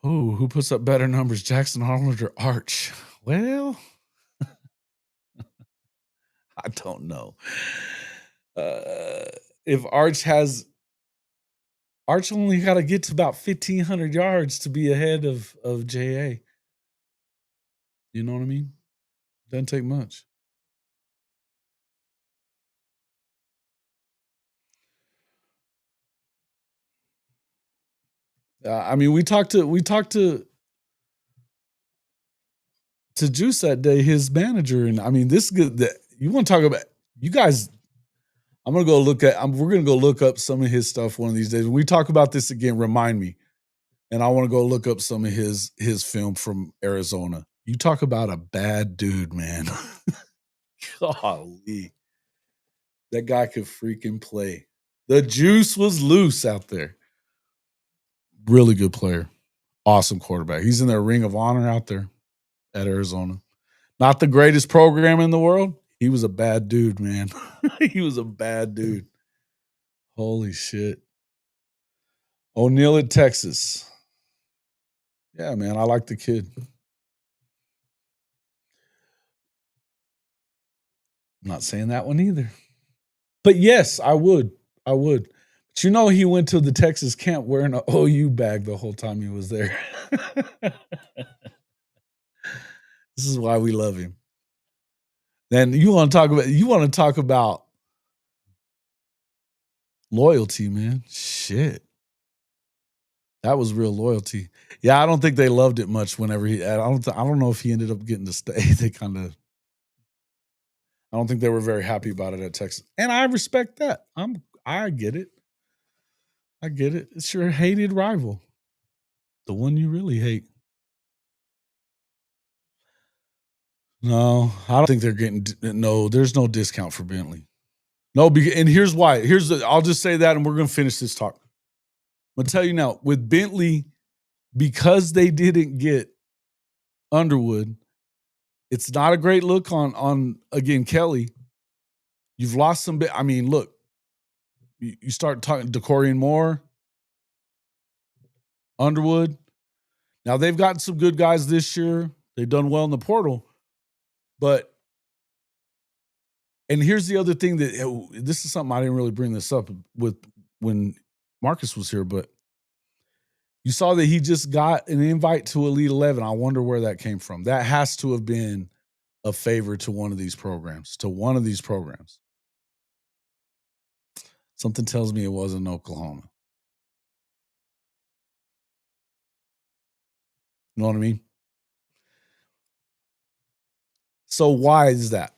[SPEAKER 1] Oh, who puts up better numbers, Jackson Arnold or Arch? Well, I don't know. If Arch only got to get to about 1,500 yards to be ahead of JA. You know what I mean? Doesn't take much. I mean, we talked to Juice that day, his manager, and I mean, this good. You want to talk about you guys? I'm gonna go look at. We're gonna go look up some of his stuff one of these days. When we talk about this again, remind me, and I want to go look up some of his film from Arizona. You talk about a bad dude, man. Golly, that guy could freaking play. The juice was loose out there. Really good player. Awesome quarterback. He's in their Ring of Honor out there at Arizona. Not the greatest program in the world. He was a bad dude, man. He was a bad dude. Holy shit. O'Neill at Texas. Yeah, man, I like the kid. I'm not saying that one either. But yes, I would. I would. But you know, he went to the Texas camp wearing an OU bag the whole time he was there. This is why we love him. Then you want to talk about loyalty, man. Shit. That was real loyalty. Yeah, I don't think they loved it much whenever I don't know if he ended up getting to stay. I don't think they were very happy about it at Texas. And I respect that. I get it. I get it. It's your hated rival. The one you really hate. No, I don't think they're getting no, there's no discount for Bentley. No, and here's why. I'll just say that and we're going to finish this talk. I'm going to tell you now, with Bentley, because they didn't get Underwood, it's not a great look on again, Kelly. You've lost some bit. I mean, look, you start talking DeCorian Moore, Underwood. Now they've gotten some good guys this year. They've done well in the portal. But and here's the other thing that this is something I didn't really bring this up with when Marcus was here, but you saw that he just got an invite to Elite 11. I wonder where that came from. That has to have been a favor to one of these programs, Something tells me it wasn't Oklahoma. You know what I mean? So why is that?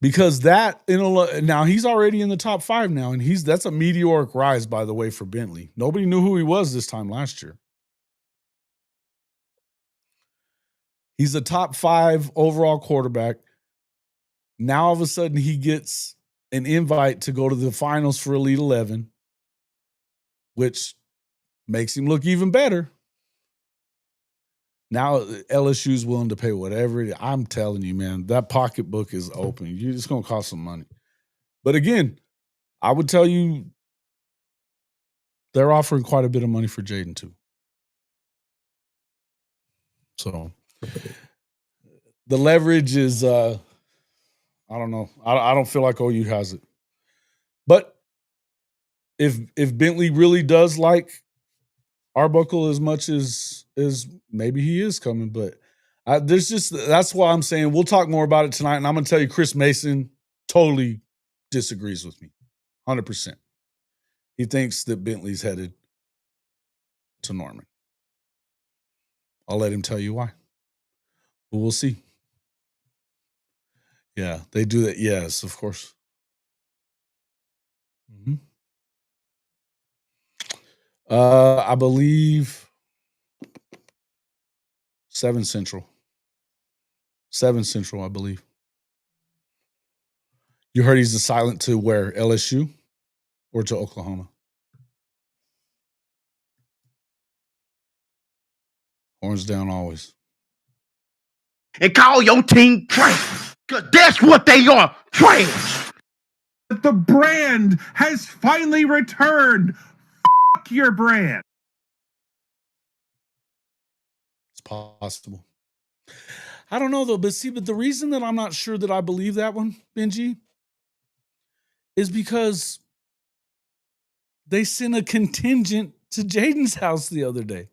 [SPEAKER 1] Because that now he's already in the top 5 now, and that's a meteoric rise, by the way, for Bentley. Nobody knew who he was this time last year. He's a top 5 overall quarterback. Now all of a sudden he gets an invite to go to the finals for Elite 11, which makes him look even better. Now LSU's willing to pay whatever. I'm telling you, man, that pocketbook is open. You're just going to cost some money. But again, I would tell you they're offering quite a bit of money for Jaden too. So the leverage is, I don't know. I don't feel like OU has it. But if Bentley really does like Arbuckle as much as maybe he is coming, but that's why I'm saying we'll talk more about it tonight. And I'm going to tell you, Chris Mason totally disagrees with me, 100%. He thinks that Bentley's headed to Norman. I'll let him tell you why. But we'll see. Yeah, they do that. Yes, of course. Mm-hmm. I believe 7 Central. 7 Central, I believe. You heard he's a silent to where? LSU or to Oklahoma? Horns down always.
[SPEAKER 3] And call your team trash, because that's what they are, trash.
[SPEAKER 4] The brand has finally returned. Fuck your brand.
[SPEAKER 1] It's possible. I don't know though, but the reason that I'm not sure that I believe that one, Benji, is because they sent a contingent to Jaden's house the other day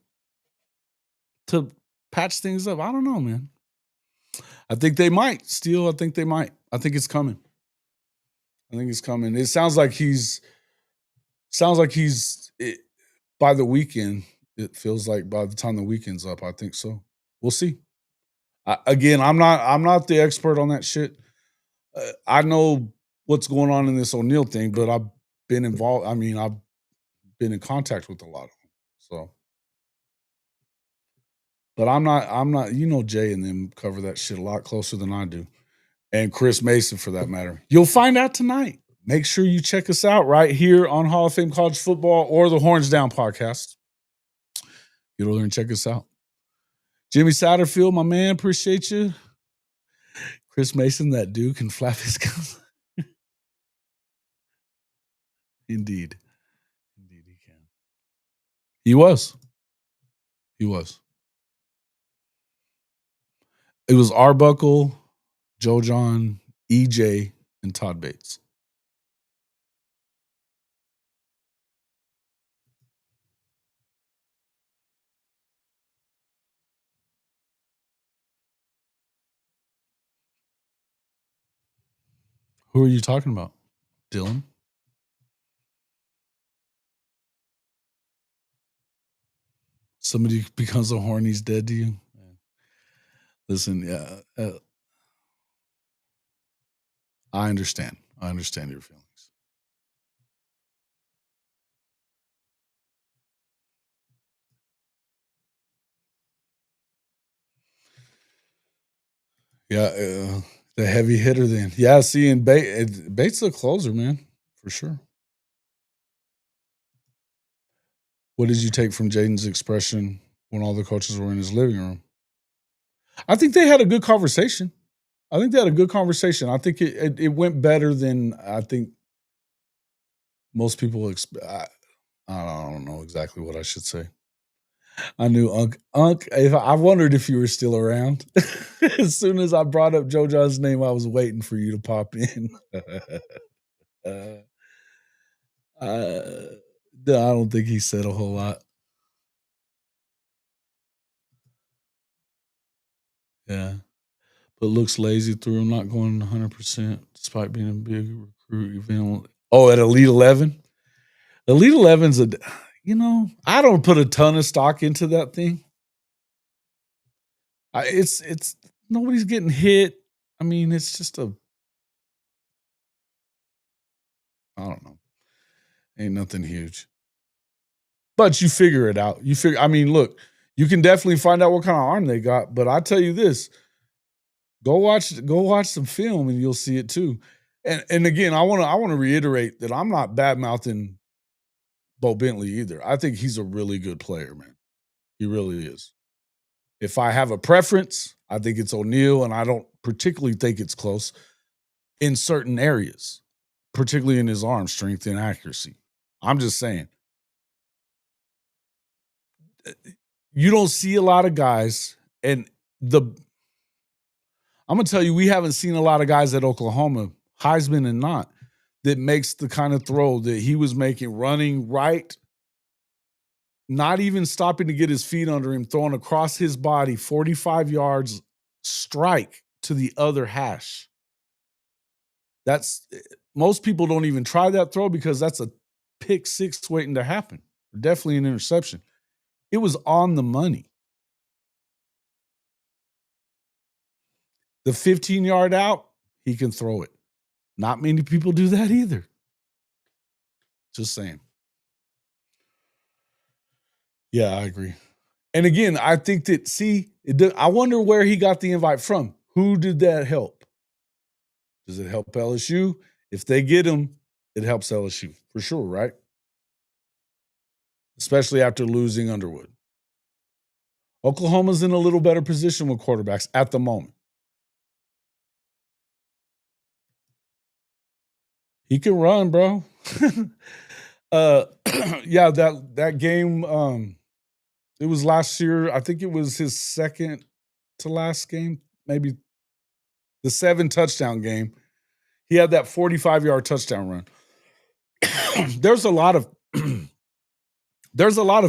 [SPEAKER 1] to patch things up. I don't know, man. I think they might still. I think they might. I think it's coming. It sounds like he's by the weekend. It feels like by the time the weekend's up, I think so. We'll see. Again, I'm not the expert on that shit. I know what's going on in this O'Neal thing, but I've been involved. I mean, I've been in contact with a lot of them. So, but I'm not. Jay and them cover that shit a lot closer than I do, and Chris Mason for that matter. You'll find out tonight. Make sure you check us out right here on Hall of Fame College Football or the Horns Down podcast. Get over there and check us out. Jimmy Satterfield, my man, appreciate you. Chris Mason, that dude can flap his gums. Indeed. Indeed, he can. He was. It was Arbuckle, Joe John, EJ, and Todd Bates. Who are you talking about? Dylan? Somebody becomes a horn, he's dead to you? Listen, yeah. I understand. I understand your feelings. Yeah, the heavy hitter then. Yeah, see, and Bates a closer, man, for sure. What did you take from Jaden's expression when all the coaches were in his living room? I think they had a good conversation. I think I think it went better than I think most people expect. I don't know exactly what I should say. I knew Unc. I wondered if you were still around. As soon as I brought up Joe John's name, I was waiting for you to pop in. No, I don't think he said a whole lot. Yeah. But looks lazy through him not going 100% despite being a big recruit event. Oh, at Elite 11? Elite 11's I don't put a ton of stock into that thing. It's nobody's getting hit. I mean, it's just I don't know. Ain't nothing huge. But you figure it out. Look, you can definitely find out what kind of arm they got, but I tell you this, go watch some film and you'll see it too. And again, I want to reiterate that I'm not bad-mouthing Bo Bentley either. I think he's a really good player, man. He really is. If I have a preference, I think it's O'Neal, and I don't particularly think it's close in certain areas, particularly in his arm strength and accuracy. I'm just saying. You don't see a lot of guys, and I'm going to tell you, we haven't seen a lot of guys at Oklahoma, Heisman and not, that makes the kind of throw that he was making, running right, not even stopping to get his feet under him, throwing across his body 45 yards, strike to the other hash. Most people don't even try that throw because that's a pick six waiting to happen. Definitely an interception. It was on the money. The 15-yard out, he can throw it. Not many people do that either. Just saying. Yeah, I agree. And again, I think that, I wonder where he got the invite from. Who did that help? Does it help LSU? If they get him, it helps LSU for sure, right? Especially after losing Underwood. Oklahoma's in a little better position with quarterbacks at the moment. He can run, bro. Yeah, that game, it was last year. I think it was his second to last game, maybe the 7 touchdown game. He had that 45-yard touchdown run. There's a lot of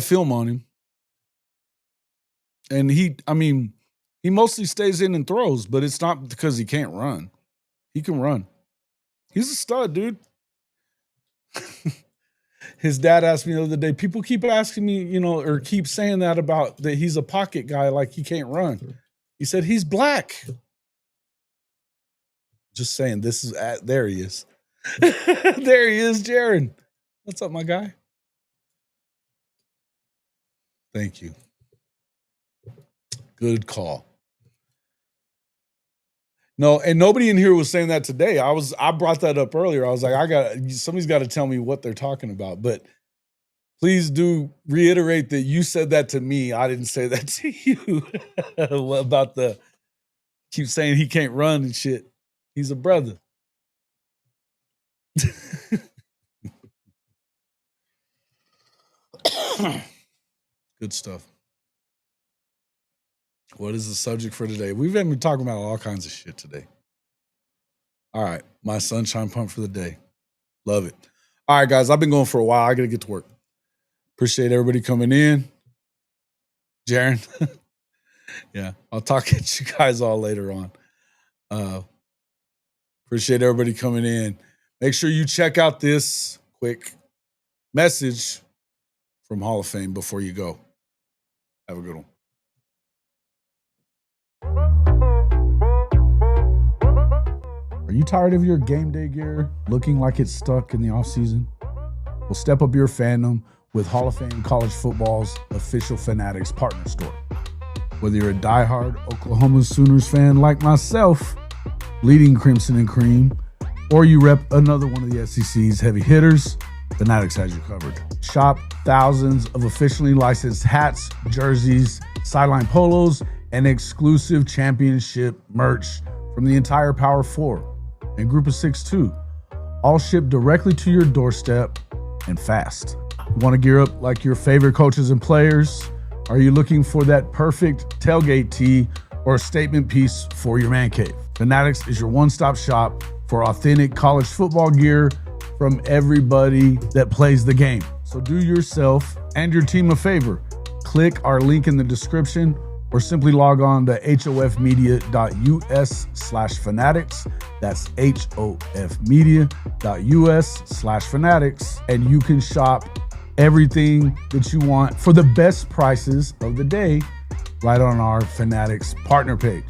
[SPEAKER 1] film on him. And he mostly stays in and throws, but it's not because he can't run. He can run. He's a stud, dude. his dad asked me the other day, people keep asking me, you know, or keep saying that about that he's a pocket guy, like he can't run. He said, he's black. Just saying, this is there he is. There he is, Jaron. What's up, my guy? Thank you. Good call. No, and nobody in here was saying that today. I brought that up earlier. I was like, somebody's got to tell me what they're talking about. But please do reiterate that you said that to me. I didn't say that to you. About keep saying he can't run and shit. He's a brother. Good stuff. What is the subject for today? We've been talking about all kinds of shit today. All right. My sunshine pump for the day. Love it. All right, guys. I've been going for a while. I got to get to work. Appreciate everybody coming in. Jaron. Yeah. I'll talk at you guys all later on. Appreciate everybody coming in. Make sure you check out this quick message from Hall of Fame before you go. Have a good one. Are you tired of your game day gear looking like it's stuck in the offseason? Well, step up your fandom with Hall of Fame College Football's official Fanatics partner store. Whether you're a diehard Oklahoma Sooners fan like myself, bleeding crimson and cream, or you rep another one of the SEC's heavy hitters, Fanatics has you covered. Shop thousands of officially licensed hats, jerseys, sideline polos, and exclusive championship merch from the entire Power 4 and Group of 6 too. All shipped directly to your doorstep and fast. You want to gear up like your favorite coaches and players? Are you looking for that perfect tailgate tee or a statement piece for your man cave? Fanatics is your one-stop shop for authentic college football gear from everybody that plays the game. So do yourself and your team a favor. Click our link in the description or simply log on to hofmedia.us/fanatics. That's hofmedia.us/fanatics. And you can shop everything that you want for the best prices of the day right on our Fanatics partner page.